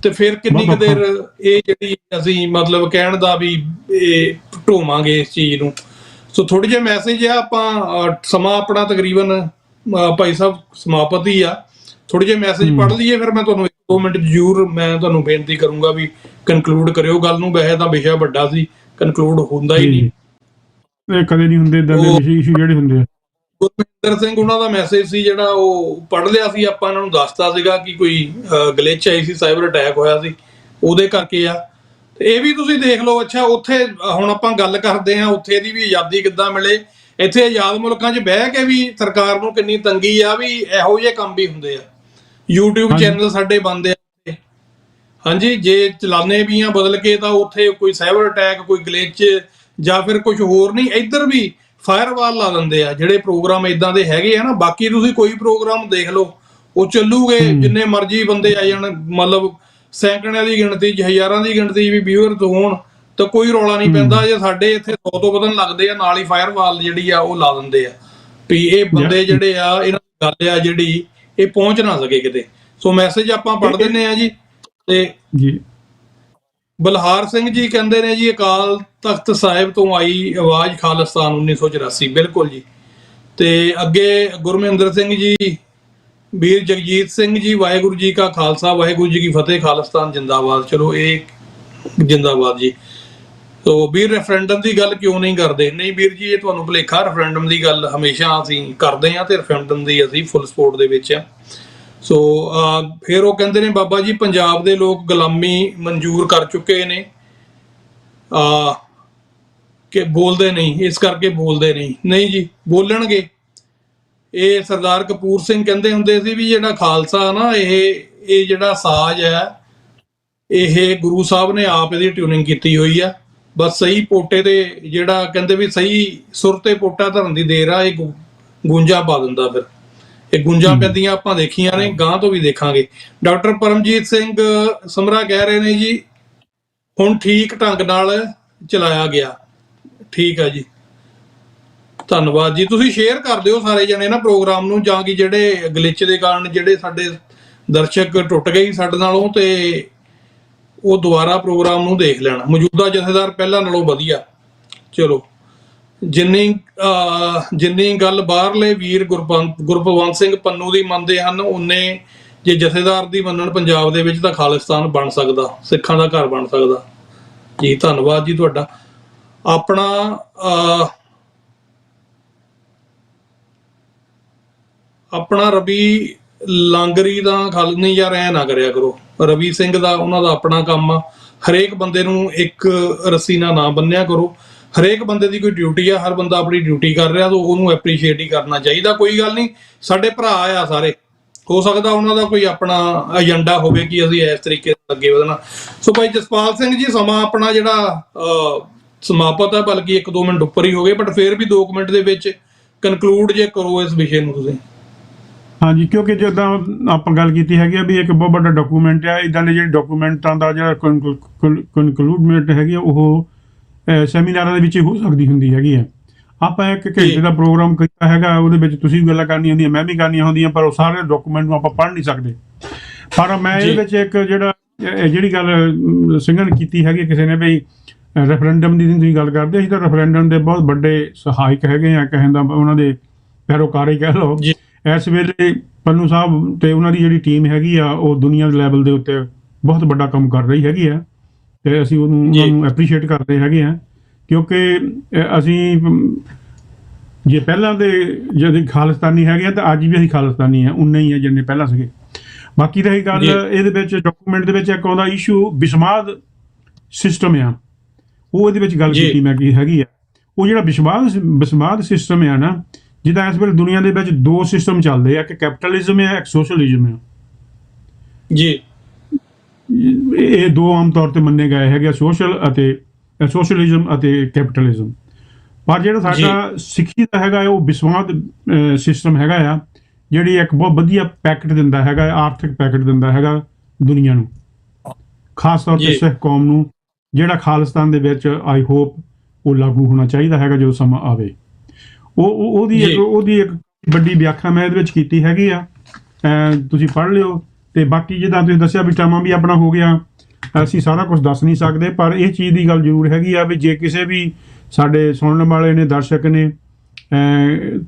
ਤੇ ਫਿਰ ਕਿੰਨੀ ਕੁ ਦੇਰ ਇਹ ਜਿਹੜੀ ਅਸੀਂ ਮਤਲਬ ਕਹਿਣ ਦਾ ਵੀ ਇਹ ਢੋਵਾਂਗੇ ਇਸ ਚੀਜ਼ ਨੂੰ। ਸੋ ਥੋੜੇ ਜਿਹੇ ਮੈਸੇਜ ਆ, ਆਪਾਂ ਸਮਾਂ ਆਪਣਾ ਤਕਰੀਬਨ ਭਾਈ ਸਾਹਿਬ ਸਮਾਪਤੀ ਆ, ਥੋੜੇ ਜਿਹੇ ਮੈਸੇਜ ਪੜ੍ਹ ਲਈਏ, ਫਿਰ ਮੈਂ ਤੁਹਾਨੂੰ 1-2 ਮਿੰਟ ਜ਼ਰੂਰ ਮੈਂ ਤੁਹਾਨੂੰ ਬੇਨਤੀ ਕਰੂੰਗਾ ਵੀ ਕਨਕਲੂਡ ਕਰਿਓ ਗੱਲ ਨੂੰ। ਵੈਸੇ ਤਾਂ ਵਿਸ਼ਾ ਵੱਡਾ ਸੀ, ਕਨਕਲੂਡ ਹੁੰਦਾ ਹੀ ਨਹੀਂ, ਇਹ ਕਦੇ ਨਹੀਂ ਹੁੰਦੇ ਇਦਾਂ ਦੇ ਇਸ਼ੂ ਜਿਹੜੇ ਹੁੰਦੇ ਆ। ਗੁਰਮਿੰਦਰ ਸਿੰਘ ਉਹਨਾਂ ਦਾ ਮੈਸੇਜ ਸੀ ਜਿਹੜਾ ਉਹ ਪੜ੍ਹ ਲਿਆ ਸੀ, ਆਪਾਂ ਇਹਨਾਂ ਨੂੰ ਦੱਸਤਾ ਸੀਗਾ ਕਿ ਕੋਈ ਗਲਿਚ ਆਈ ਸੀ, ਸਾਈਬਰ ਅਟੈਕ ਹੋਇਆ ਸੀ, ਉਹਦੇ ਕਰਕੇ ਆ। ਤੇ ਇਹ ਵੀ ਤੁਸੀਂ ਦੇਖ ਲਓ। ਅੱਛਾ, ਉੱਥੇ ਹੁਣ ਆਪਾਂ ਗੱਲ ਕਰਦੇ ਹਾਂ ਉੱਥੇ ਦੀ ਵੀ ਆਜ਼ਾਦੀ ਕਿੱਦਾਂ ਮਿਲੇ। ਇੱਥੇ ਆਜ਼ਾਦ ਮੁਲਕਾਂ 'ਚ ਬਹਿ ਕੇ ਵੀ ਸਰਕਾਰ ਨੂੰ ਕਿੰਨੀ ਤੰਗੀ ਆ, ਵੀ ਇਹੋ ਜਿਹੇ ਕੰਮ ਵੀ ਹੁੰਦੇ ਆ। YouTube ਚੈਨਲ ਸਾਡੇ ਬੰਦ ਆ, ਹਾਂਜੀ, ਜੇ ਚਲਾਨੇ ਵੀ ਆ ਬਦਲ ਕੇ ਤਾਂ ਉੱਥੇ ਕੋਈ ਸਾਈਬਰ ਅਟੈਕ, ਕੋਈ ਗਲਿਚ ਜਾਂ ਫਿਰ ਕੁਝ ਹੋਰ ਨਹੀਂ, ਇੱਧਰ ਵੀ ਫਾਇਰਵਾਲ ਲਾ ਦਿੰਦੇ ਆ। ਜਿਹੜੇ ਪ੍ਰੋਗਰਾਮ ਇਦਾਂ ਦੇ ਹੈਗੇ ਆ ਨਾ, ਬਾਕੀ ਤੁਸੀਂ ਕੋਈ ਪ੍ਰੋਗਰਾਮ ਦੇਖ ਲਓ ਉਹ ਚੱਲੂਗੇ, ਜਿੰਨੇ ਮਰਜ਼ੀ ਬੰਦੇ ਆ ਜਾਣ, ਮਤਲਬ ਸੈਂਕੜਿਆਂ ਦੀ ਗਿਣਤੀ 'ਚ, ਹਜ਼ਾਰਾਂ ਦੀ ਗਿਣਤੀ ਵੀ ਵਿਊਅਰਸ ਹੋਣ ਤਾਂ ਕੋਈ ਰੌਲਾ ਨਹੀਂ ਪੈਂਦਾ। ਜੇ ਸਾਡੇ ਇੱਥੇ 100 ਤੋਂ ਵਧਣ ਲੱਗਦੇ ਆ, ਨਾਲ ਹੀ ਫਾਇਰਵਾਲ ਜਿਹੜੀ ਆ ਉਹ ਲਾ ਦਿੰਦੇ ਆ ਵੀ ਇਹ ਬੰਦੇ ਜਿਹੜੇ ਆ, ਇਹਨਾਂ ਦੀ ਗੱਲ ਆ ਜਿਹੜੀ ਇਹ ਪਹੁੰਚ ਨਾ ਸਕੇ ਕਿਤੇ। ਸੋ ਮੈਸੇਜ ਆਪਾਂ ਪੜ੍ਹ ਦਿੰਦੇ ਆ ਜੀ। ਤੇ ਬਲਹਾਰ ਸਿੰਘ ਜੀ ਕਹਿੰਦੇ ਨੇ ਜੀ, ਅਕਾਲ ਤਖਤ ਸਾਹਿਬ ਤੋਂ ਆਈ ਆਵਾਜ਼ ਖਾਲਿਸਤਾਨ 1984। ਬਿਲਕੁਲ ਜੀ। ਤੇ ਅੱਗੇ ਗੁਰਮਿੰਦਰ ਸਿੰਘ ਜੀ, ਵੀਰ ਜਗਜੀਤ ਸਿੰਘ ਜੀ, ਵਾਹਿਗੁਰੂ ਜੀ ਕਾ ਖਾਲਸਾ ਵਾਹਿਗੁਰੂ ਜੀ ਕੀ ਫਤਿਹ, ਖਾਲਿਸਤਾਨ ਜਿੰਦਾਬਾਦ। ਚਲੋ ਇਹ ਜਿੰਦਾਬਾਦ ਜੀ। ਤੋ ਵੀਰ ਰੈਫਰੈਂਡਮ ਦੀ ਗੱਲ ਕਿਉਂ ਨਹੀਂ ਕਰਦੇ? ਨਹੀਂ ਵੀਰ ਜੀ, ਇਹ ਤੁਹਾਨੂੰ ਭੁਲੇਖਾ, ਰੈਫਰੈਂਡਮ ਦੀ ਗੱਲ ਹਮੇਸ਼ਾ ਅਸੀਂ ਕਰਦੇ ਹਾਂ ਤੇ ਰੈਫਰੈਂਡਮ ਦੀ ਅਸੀਂ ਫੁੱਲ ਸਪੋਰਟ ਦੇ ਵਿੱਚ ਆ। ਸੋ ਫਿਰ ਉਹ ਕਹਿੰਦੇ ਨੇ ਬਾਬਾ ਜੀ ਪੰਜਾਬ ਦੇ ਲੋਕ ਗੁਲਾਮੀ ਮਨਜ਼ੂਰ ਕਰ ਚੁੱਕੇ ਨੇ, ਕਿ ਬੋਲਦੇ ਨਹੀਂ, ਇਸ ਕਰਕੇ ਬੋਲਦੇ ਨਹੀਂ। ਨਹੀਂ ਜੀ, ਬੋਲਣਗੇ। ਇਹ ਸਰਦਾਰ ਕਪੂਰ ਸਿੰਘ ਕਹਿੰਦੇ ਹੁੰਦੇ ਸੀ ਵੀ ਜਿਹੜਾ ਖਾਲਸਾ ਨਾ, ਇਹ ਜਿਹੜਾ ਸਾਜ਼ ਹੈ, ਇਹ ਗੁਰੂ ਸਾਹਿਬ ਨੇ ਆਪ ਇਹਦੀ ਟਿਊਨਿੰਗ ਕੀਤੀ ਹੋਈ ਆ। ਬਸ ਸਹੀ ਪੋਟੇ ਤੇ, ਜਿਹੜਾ ਕਹਿੰਦੇ ਵੀ ਸਹੀ ਸੁਰ ਤੇ ਪੋਟਾ ਧਰਨ ਦੀ ਦੇਰ ਆ, ਇਹ ਗੂੰਜਾ ਪਾ ਦਿੰਦਾ। ਫਿਰ ਇਹ ਗੂੰਜਾਂ ਪੈਂਦੀਆਂ ਆਪਾਂ ਦੇਖੀਆਂ ਨੇ, ਗਾਂ ਤੋਂ ਵੀ ਦੇਖਾਂਗੇ। ਡਾਕਟਰ ਪਰਮਜੀਤ ਸਿੰਘ ਸਮਰਾ ਕਹਿ ਰਹੇ ਨੇ ਜੀ, ਹੁਣ ਠੀਕ ਢੰਗ ਨਾਲ ਚਲਾਇਆ ਗਿਆ। ਠੀਕ ਹੈ ਜੀ, ਧੰਨਵਾਦ ਜੀ। ਤੁਸੀਂ ਸ਼ੇਅਰ ਕਰ ਦਿਓ ਸਾਰੇ ਜਣੇ ਨਾ ਪ੍ਰੋਗਰਾਮ ਨੂੰ, ਜਾਂ ਕਿ ਜਿਹੜੇ ਗਲਿਚ ਦੇ ਕਾਰਨ ਜਿਹੜੇ ਸਾਡੇ ਦਰਸ਼ਕ ਟੁੱਟ ਗਏ ਸਾਡੇ ਨਾਲੋਂ, ਤੇ ਉਹ ਦੁਬਾਰਾ ਪ੍ਰੋਗਰਾਮ ਨੂੰ ਦੇਖ ਲੈਣ। ਮੌਜੂਦਾ ਜਥੇਦਾਰ ਪਹਿਲਾਂ ਨਾਲੋਂ ਵਧੀਆ। ਚਲੋ, ਜਿੰਨੀ ਗੱਲ ਬਾਹਰਲੇ ਵੀਰ ਗੁਰਪਵੰਤ ਸਿੰਘ ਪੰਨੂ ਦੀ ਮੰਨਦੇ ਹਨ, ਉਨੇ ਜੇ ਜਥੇਦਾਰ ਦੀ ਮੰਨਣ ਪੰਜਾਬ ਦੇ ਵਿੱਚ, ਤਾਂ ਖਾਲਿਸਤਾਨ ਬਣ ਸਕਦਾ, ਸਿੱਖਾਂ ਦਾ ਘਰ ਬਣ ਸਕਦਾ ਜੀ। ਧੰਨਵਾਦ ਜੀ ਤੁਹਾਡਾ। ਆਪਣਾ ਰਵੀ ਲਾਂਗਰੀ ਦਾ ਖਲ ਨਹੀਂ ਯਾਰ, ਐ ਨਾ ਕਰਿਆ ਕਰੋ। ਰਵੀ ਸਿੰਘ ਦਾ, ਉਹਨਾਂ ਦਾ ਆਪਣਾ ਕੰਮ ਆ। ਹਰੇਕ ਬੰਦੇ ਨੂੰ ਇੱਕ ਰੱਸੀ ਨਾਲ ਨਾ ਬੰਨਿਆ ਕਰੋ। ਹਰੇਕ ਬੰਦੇ ਦੀ ਕੋਈ ਡਿਊਟੀ ਆ, ਹਰ ਬੰਦਾ ਆਪਣੀ ਡਿਊਟੀ ਕਰ ਰਿਹਾ, ਤਾਂ ਉਹਨੂੰ ਐਪਰੀਸ਼ੀਏਟ ਹੀ ਕਰਨਾ ਚਾਹੀਦਾ। ਕੋਈ ਗੱਲ ਨਹੀਂ, ਸਾਡੇ ਭਰਾ ਆ ਸਾਰੇ। ਹੋ ਸਕਦਾ ਉਹਨਾਂ ਦਾ ਕੋਈ ਆਪਣਾ ਏਜੰਡਾ ਹੋਵੇ ਕਿ ਅਸੀਂ ਇਸ ਤਰੀਕੇ ਨਾਲ ਅੱਗੇ ਵਧਣਾ। ਸੋ ਭਾਈ ਜਸਪਾਲ ਸਿੰਘ ਜੀ, ਸਮਾਂ ਆਪਣਾ ਜਿਹੜਾ ਸਮਾਪਤ ਹੈ, ਬਲਕਿ 1-2 ਮਿੰਟ ਉੱਪਰ ਹੀ ਹੋ ਗਏ, ਬਟ ਫਿਰ ਵੀ 2 ਮਿੰਟ ਦੇ ਵਿੱਚ ਕਨਕਲੂਡ ਜੇ ਕਰੋ ਇਸ ਵਿਸ਼ੇ ਨੂੰ ਤੁਸੀਂ। ਹਾਂਜੀ, ਕਿਉਂਕਿ ਜਿੱਦਾਂ ਆਪਾਂ ਗੱਲ ਕੀਤੀ ਹੈਗੀ ਆ ਵੀ ਇੱਕ ਬਹੁਤ ਵੱਡਾ ਡਾਕੂਮੈਂਟ ਆ, ਇੱਦਾਂ ਦੇ ਜਿਹੜੇ ਡਾਕੂਮੈਂਟਾਂ ਦਾ ਜਿਹੜਾ ਕਨਕਲੂਡਮੈਂਟ ਹੈਗੀ ਆ, ਉਹ ਸੈਮੀਨਾਰਾਂ ਦੇ ਵਿੱਚ ਹੀ ਹੋ ਸਕਦੀ ਹੁੰਦੀ ਹੈਗੀ ਆ। ਆਪਾਂ 1 ਘੰਟੇ ਦਾ ਪ੍ਰੋਗਰਾਮ ਕੀਤਾ ਹੈਗਾ, ਉਹਦੇ ਵਿੱਚ ਤੁਸੀਂ ਵੀ ਗੱਲਾਂ ਕਰਨੀਆਂ ਹੁੰਦੀਆਂ, ਮੈਂ ਵੀ ਕਰਨੀਆਂ ਹੁੰਦੀਆਂ, ਪਰ ਉਹ ਸਾਰੇ ਡਾਕੂਮੈਂਟ ਨੂੰ ਆਪਾਂ ਪੜ੍ਹ ਨਹੀਂ ਸਕਦੇ। ਪਰ ਮੈਂ ਇਹਦੇ ਵਿੱਚ ਇੱਕ ਜਿਹੜੀ ਗੱਲ ਸਿੰਘਨ ਕੀਤੀ ਹੈਗੀ ਕਿਸੇ ਨੇ, ਵੀ ਰੈਫਰੈਂਡਮ ਦੀ ਤੁਸੀਂ ਗੱਲ ਕਰਦੇ, ਅਸੀਂ ਤਾਂ ਰੈਫਰੈਂਡਮ ਦੇ ਬਹੁਤ ਵੱਡੇ ਸਹਾਇਕ ਹੈਗੇ ਆ, ਕਹਿੰਦਾ ਉਹਨਾਂ ਦੇ ਪੈਰੋਕਾਰ ਹੀ ਕਹਿ ਲਓ। ਇਸ ਵੇਲੇ ਪੰਨੂ ਸਾਹਿਬ ਤੇ ਉਹਨਾਂ ਦੀ ਜਿਹੜੀ ਟੀਮ ਹੈਗੀ ਆ, ਉਹ ਦੁਨੀਆ ਦੇ ਲੈਵਲ ਦੇ ਉੱਤੇ ਬਹੁਤ ਵੱਡਾ ਕੰਮ ਕਰ ਰਹੀ ਹੈਗੀ ਆ, ਤੇ ਅਸੀਂ ਉਹਨੂੰ ਐਪਰੀਸ਼ੀਏਟ ਕਰਦੇ ਹੈਗੇ ਆ। ਕਿਉਂਕਿ ਅਸੀਂ ਜੇ ਪਹਿਲਾਂ ਦੇ ਜਦੋਂ ਖਾਲਿਸਤਾਨੀ ਹੈਗੇ ਆ, ਤਾਂ ਅੱਜ ਵੀ ਅਸੀਂ ਖਾਲਿਸਤਾਨੀ ਆ, ਉਨੇ ਹੀ ਆ ਜਿੰਨੇ ਪਹਿਲਾਂ ਸੀਗੇ। ਬਾਕੀ ਰਹੀ ਗੱਲ ਇਹਦੇ ਵਿੱਚ ਡਾਕੂਮੈਂਟ ਦੇ ਵਿੱਚ ਇੱਕ ਆਉਂਦਾ ਇਸ਼ੂ ਵਿਸਮਾਦ ਸਿਸਟਮ ਆ, ਉਹ ਇਹਦੇ ਵਿੱਚ ਗੱਲ ਕੀਤੀ ਮੈਂ ਕੀ ਹੈਗੀ ਆ। ਉਹ ਜਿਹੜਾ ਵਿਸਮਾਦ ਸਿਸਟਮ ਆ ਨਾ, ਜਿੱਦਾਂ ਇਸ ਵੇਲੇ ਦੁਨੀਆ ਦੇ ਵਿੱਚ 2 ਸਿਸਟਮ ਚੱਲਦੇ ਆ, ਇੱਕ ਕੈਪੀਟਲਿਜ਼ਮ ਹੈ, ਇੱਕ ਸੋਸ਼ਲਿਜ਼ਮ ਹੈ ਜੀ। ਇਹ 2 ਆਮ ਤੌਰ ਤੇ ਮੰਨੇ ਗਏ ਹੈਗੇ, ਸੋਸ਼ਲਿਜ਼ਮ ਅਤੇ ਕੈਪੀਟਲਿਜ਼ਮ। ਪਰ ਜਿਹੜਾ ਸਾਡਾ ਸਿੱਖੀ ਦਾ ਹੈਗਾ, ਉਹ ਵਿਸਮਾਦ ਸਿਸਟਮ ਹੈਗਾ ਆ, ਜਿਹੜੀ ਇੱਕ ਬਹੁਤ ਵਧੀਆ ਪੈਕਟ ਦਿੰਦਾ ਹੈਗਾ, ਆਰਥਿਕ ਪੈਕਟ ਦਿੰਦਾ ਹੈਗਾ ਦੁਨੀਆ ਨੂੰ, ਖਾਸ ਤੌਰ ਤੇ ਸਿੱਖ ਕੌਮ ਨੂੰ, ਜਿਹੜਾ ਖਾਲਿਸਤਾਨ ਦੇ ਵਿੱਚ ਆਈ ਹੋਪ ਉਹ ਲਾਗੂ ਹੋਣਾ ਚਾਹੀਦਾ ਹੈਗਾ ਜਦੋਂ ਸਮਾਂ ਆਵੇ। ਉਹਦੀ ਇੱਕ ਵੱਡੀ ਵਿਆਖਿਆ ਮੈਂ ਇਹਦੇ ਵਿੱਚ ਕੀਤੀ ਹੈਗੀ ਆ, ਤੁਸੀਂ ਪੜ੍ਹ ਲਿਓ। ਤੇ ਬਾਕੀ ਜਿੱਦਾਂ ਤੁਸੀਂ ਦੱਸਿਆ ਵੀ ਟਾਈਮ ਵੀ ਆਪਣਾ ਹੋ ਗਿਆ, ਅਸੀਂ ਸਾਰਾ ਕੁਝ ਦੱਸ ਨਹੀਂ ਸਕਦੇ, ਪਰ ਇਹ ਚੀਜ਼ ਦੀ ਗੱਲ ਜ਼ਰੂਰ ਹੈਗੀ ਆ ਵੀ ਜੇ ਕਿਸੇ ਵੀ ਸਾਡੇ ਸੁਣਨ ਵਾਲੇ ਨੇ, ਦਰਸ਼ਕ ਨੇ,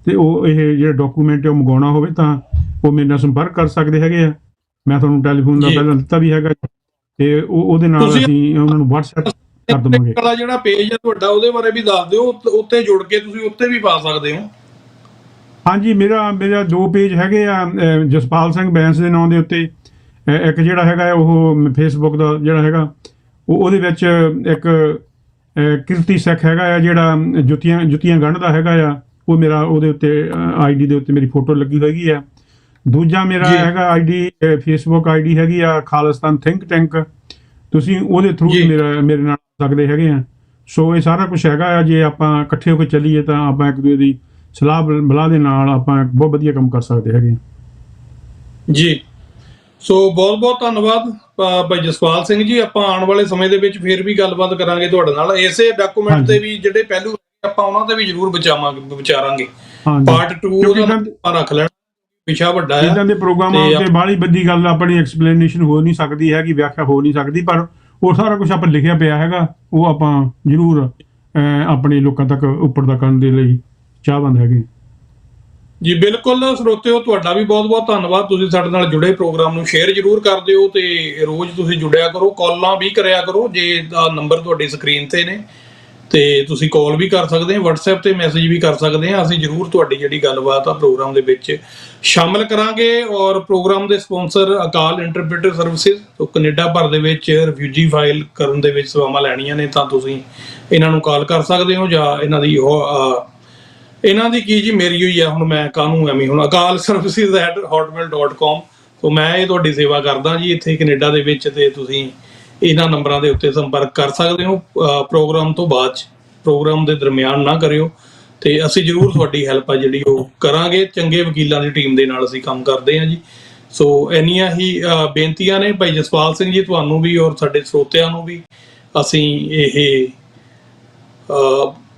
ਤੇ ਉਹ ਇਹ ਜਿਹੜਾ ਡਾਕੂਮੈਂਟ ਉਹ ਮੰਗਵਾਉਣਾ ਹੋਵੇ, ਤਾਂ ਉਹ ਮੇਰੇ ਨਾਲ ਸੰਪਰਕ ਕਰ ਸਕਦੇ ਹੈਗੇ ਆ। ਮੈਂ ਤੁਹਾਨੂੰ ਟੈਲੀਫੋਨ ਦਾ ਪਹਿਲਾਂ ਦਿੱਤਾ ਵੀ ਹੈਗਾ, ਤੇ ਉਹਦੇ ਨਾਲ ਅਸੀਂ ਉਹਨਾਂ ਨੂੰ WhatsApp ਕਰ ਦਵਾਂਗੇ। ਜਿਹੜਾ ਪੇਜ ਹੈ ਤੁਹਾਡਾ, ਉਹਦੇ ਬਾਰੇ ਵੀ ਦੱਸ ਦਿਓ, ਉੱਤੇ ਜੁੜ ਕੇ ਤੁਸੀਂ ਉੱਤੇ ਵੀ ਪਾ ਸਕਦੇ ਹੋ। ਹਾਂਜੀ, ਮੇਰਾ 2 ਪੇਜ ਹੈਗੇ ਆ, ਜਸਪਾਲ ਸਿੰਘ ਬੈਂਸ ਦੇ ਨਾਂ ਦੇ ਉੱਤੇ। ਇੱਕ ਜਿਹੜਾ ਹੈਗਾ ਉਹ ਫੇਸਬੁੱਕ ਦਾ ਜਿਹੜਾ ਹੈਗਾ, ਉਹਦੇ ਵਿੱਚ ਇੱਕ ਕਿਰਤੀ ਸਿੱਖ ਹੈਗਾ ਆ, ਜਿਹੜਾ ਜੁੱਤੀਆਂ ਗੰਢਦਾ ਹੈਗਾ ਆ, ਉਹ ਮੇਰਾ ਉਹਦੇ ਉੱਤੇ ID ਦੇ ਉੱਤੇ ਮੇਰੀ ਫੋਟੋ ਲੱਗੀ ਹੋਏਗੀ ਆ। ਦੂਜਾ ਮੇਰਾ ਹੈਗਾ ID, ਫੇਸਬੁੱਕ ID ਹੈਗੀ ਆ ਖਾਲਿਸਤਾਨ ਥਿੰਕ ਟੈਂਕ, ਤੁਸੀਂ ਉਹਦੇ ਥਰੂ ਵੀ ਮੇਰੇ ਨਾਲ ਸਕਦੇ ਹੈਗੇ ਆ। ਸੋ ਇਹ ਸਾਰਾ ਕੁਝ ਹੈਗਾ ਆ, ਜੇ ਆਪਾਂ ਇਕੱਠੇ ਹੋ ਕੇ ਚੱਲੀਏ ਤਾਂ ਆਪਾਂ ਇੱਕ ਦੂਜੇ ਦੀ ਸਲਾਹ ਬਲਾ ਦੇ ਨਾਲ ਆਪਾਂ ਬਹੁਤ ਵਧੀਆ ਕੰਮ ਕਰ ਸਕਦੇ ਹੈਗੇ ਜੀ। ਸੋ ਬਹੁਤ ਬਹੁਤ ਧੰਨਵਾਦ ਭਾਈ ਜਸਪਾਲ ਸਿੰਘ ਜੀ। ਆਪਾਂ ਆਉਣ ਵਾਲੇ ਸਮੇਂ ਦੇ ਵਿੱਚ ਫਿਰ ਵੀ ਗੱਲਬਾਤ ਕਰਾਂਗੇ ਤੁਹਾਡੇ ਨਾਲ, ਇਸੇ ਡਾਕੂਮੈਂਟ ਤੇ ਵੀ ਜਿਹੜੇ ਪਹਿਲੂ ਆਪਾਂ ਉਹਨਾਂ ਤੇ ਵੀ ਜ਼ਰੂਰ ਵਿਚਾਰਾਂਗੇ। ਪਾਰਟ 2 ਉਹਦਾ ਰੱਖ ਲੈਣਾ, ਵਿਸ਼ਾ ਵੱਡਾ ਹੈ। ਇਦਾਂ ਦੇ ਪ੍ਰੋਗਰਾਮਾਂ ਤੇ ਬਾਹਲੀ ਵੱਡੀ ਗੱਲ ਆਪਣੀ ਐਕਸਪਲੇਨੇਸ਼ਨ ਹੋ ਨਹੀਂ ਸਕਦੀ ਹੈਗੀ, ਵਿਆਖਿਆ ਹੋ ਨਹੀਂ ਸਕਦੀ, ਪਰ ਉਹ ਸਾਰਾ ਕੁਝ ਆਪਾਂ ਲਿਖਿਆ ਪਿਆ ਹੈਗਾ, ਉਹ ਆਪਾਂ ਜ਼ਰੂਰ ਆਪਣੇ ਲੋਕਾਂ ਤੱਕ ਉੱਪਰ ਦਾ ਕਰਨ ਦੇ ਲਈ ਚਾਹਵੰਦ ਹੈਗੇ। ਜੀ ਬਿਲਕੁਲ ਸਰੋਤਿਓ, ਤੁਹਾਡਾ ਵੀ ਬਹੁਤ-ਬਹੁਤ ਧੰਨਵਾਦ। ਤੁਸੀਂ ਸਾਡੇ ਨਾਲ ਜੁੜੇ, ਪ੍ਰੋਗਰਾਮ ਨੂੰ ਸ਼ੇਅਰ ਜ਼ਰੂਰ ਕਰ ਦਿਓ ਤੇ ਰੋਜ਼ ਤੁਸੀਂ ਜੁੜਿਆ ਕਰੋ, ਕਾਲਾਂ ਵੀ ਕਰਿਆ ਕਰੋ। ਜੇ ਨੰਬਰ ਤੁਹਾਡੀ ਸਕਰੀਨ ਤੇ ਨੇ ਤੇ ਤੁਸੀਂ ਕਾਲ ਵੀ ਕਰ ਸਕਦੇ ਹੋ, WhatsApp ਤੇ ਮੈਸੇਜ ਵੀ ਕਰ ਸਕਦੇ ਹਾਂ। ਅਸੀਂ ਜ਼ਰੂਰ ਤੁਹਾਡੀ ਜਿਹੜੀ ਗੱਲਬਾਤ ਆ ਪ੍ਰੋਗਰਾਮ ਦੇ ਵਿੱਚ ਸ਼ਾਮਲ ਕਰਾਂਗੇ। ਔਰ ਪ੍ਰੋਗਰਾਮ ਦੇ ਸਪਾਂਸਰ ਅਕਾਲ ਇੰਟਰਪ੍ਰੀਟਰ ਸਰਵਿਸਿਜ਼, ਤੋਂ ਕੈਨੇਡਾ ਭਰ ਦੇ ਵਿੱਚ ਰਿਫਿਊਜੀ ਫਾਈਲ ਕਰਨ ਦੇ ਵਿੱਚ ਸੇਵਾਵਾਂ ਲੈਣੀਆਂ ਨੇ ਤਾਂ ਤੁਸੀਂ ਇਹਨਾਂ ਨੂੰ ਕਾਲ ਕਰ ਸਕਦੇ ਹੋ, ਜਾਂ ਇਹਨਾਂ ਦੀ ਕੀ ਜੀ ਮੇਰੀ ਹੋਈ ਆ, ਹੁਣ ਮੈਂ ਕਾਹਨੂੰ ਐਵੇਂ ਹੁਣ ਅਕਾਲ services@hotmail.com। ਸੋ ਮੈਂ ਇਹ ਤੁਹਾਡੀ ਸੇਵਾ ਕਰਦਾ ਜੀ ਇੱਥੇ ਕੈਨੇਡਾ ਦੇ ਵਿੱਚ, ਤੇ ਤੁਸੀਂ ਇਹਨਾਂ ਨੰਬਰਾਂ ਦੇ ਉੱਤੇ ਸੰਪਰਕ ਕਰ ਸਕਦੇ ਹੋ। ਪ੍ਰੋਗਰਾਮ ਤੋਂ ਬਾਅਦ 'ਚ, ਪ੍ਰੋਗਰਾਮ ਦੇ ਦਰਮਿਆਨ ਨਾ ਕਰਿਓ, ਤੇ ਅਸੀਂ ਜ਼ਰੂਰ ਤੁਹਾਡੀ ਹੈਲਪ ਆ ਜਿਹੜੀ ਉਹ ਕਰਾਂਗੇ। ਚੰਗੇ ਵਕੀਲਾਂ ਦੀ ਟੀਮ ਦੇ ਨਾਲ ਅਸੀਂ ਕੰਮ ਕਰਦੇ ਹਾਂ ਜੀ। ਸੋ ਇੰਨੀਆਂ ਹੀ ਬੇਨਤੀਆਂ ਨੇ ਭਾਈ ਜਸਪਾਲ ਸਿੰਘ ਜੀ, ਤੁਹਾਨੂੰ ਵੀ ਔਰ ਸਾਡੇ ਸਰੋਤਿਆਂ ਨੂੰ ਵੀ। ਅਸੀਂ ਇਹ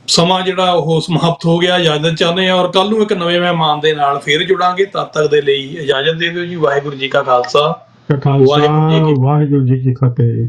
ਸਮਾਂ ਜਿਹੜਾ ਉਹ ਸਮਾਪਤ ਹੋ ਗਿਆ, ਇਜਾਜ਼ਤ ਚਾਹੁੰਦੇ ਹਾਂ, ਔਰ ਕੱਲ ਨੂੰ ਇੱਕ ਨਵੇਂ ਮਹਿਮਾਨ ਦੇ ਨਾਲ ਫਿਰ ਜੁੜਾਂਗੇ। ਤਦ ਤੱਕ ਦੇ ਲਈ ਇਜਾਜ਼ਤ ਦੇ ਦਿਓ ਜੀ। ਵਾਹਿਗੁਰੂ ਜੀ ਕਾ ਖਾਲਸਾ, ਵਾਹਿਗੁਰੂ ਜੀ ਕੀ ਫਤਿਹ।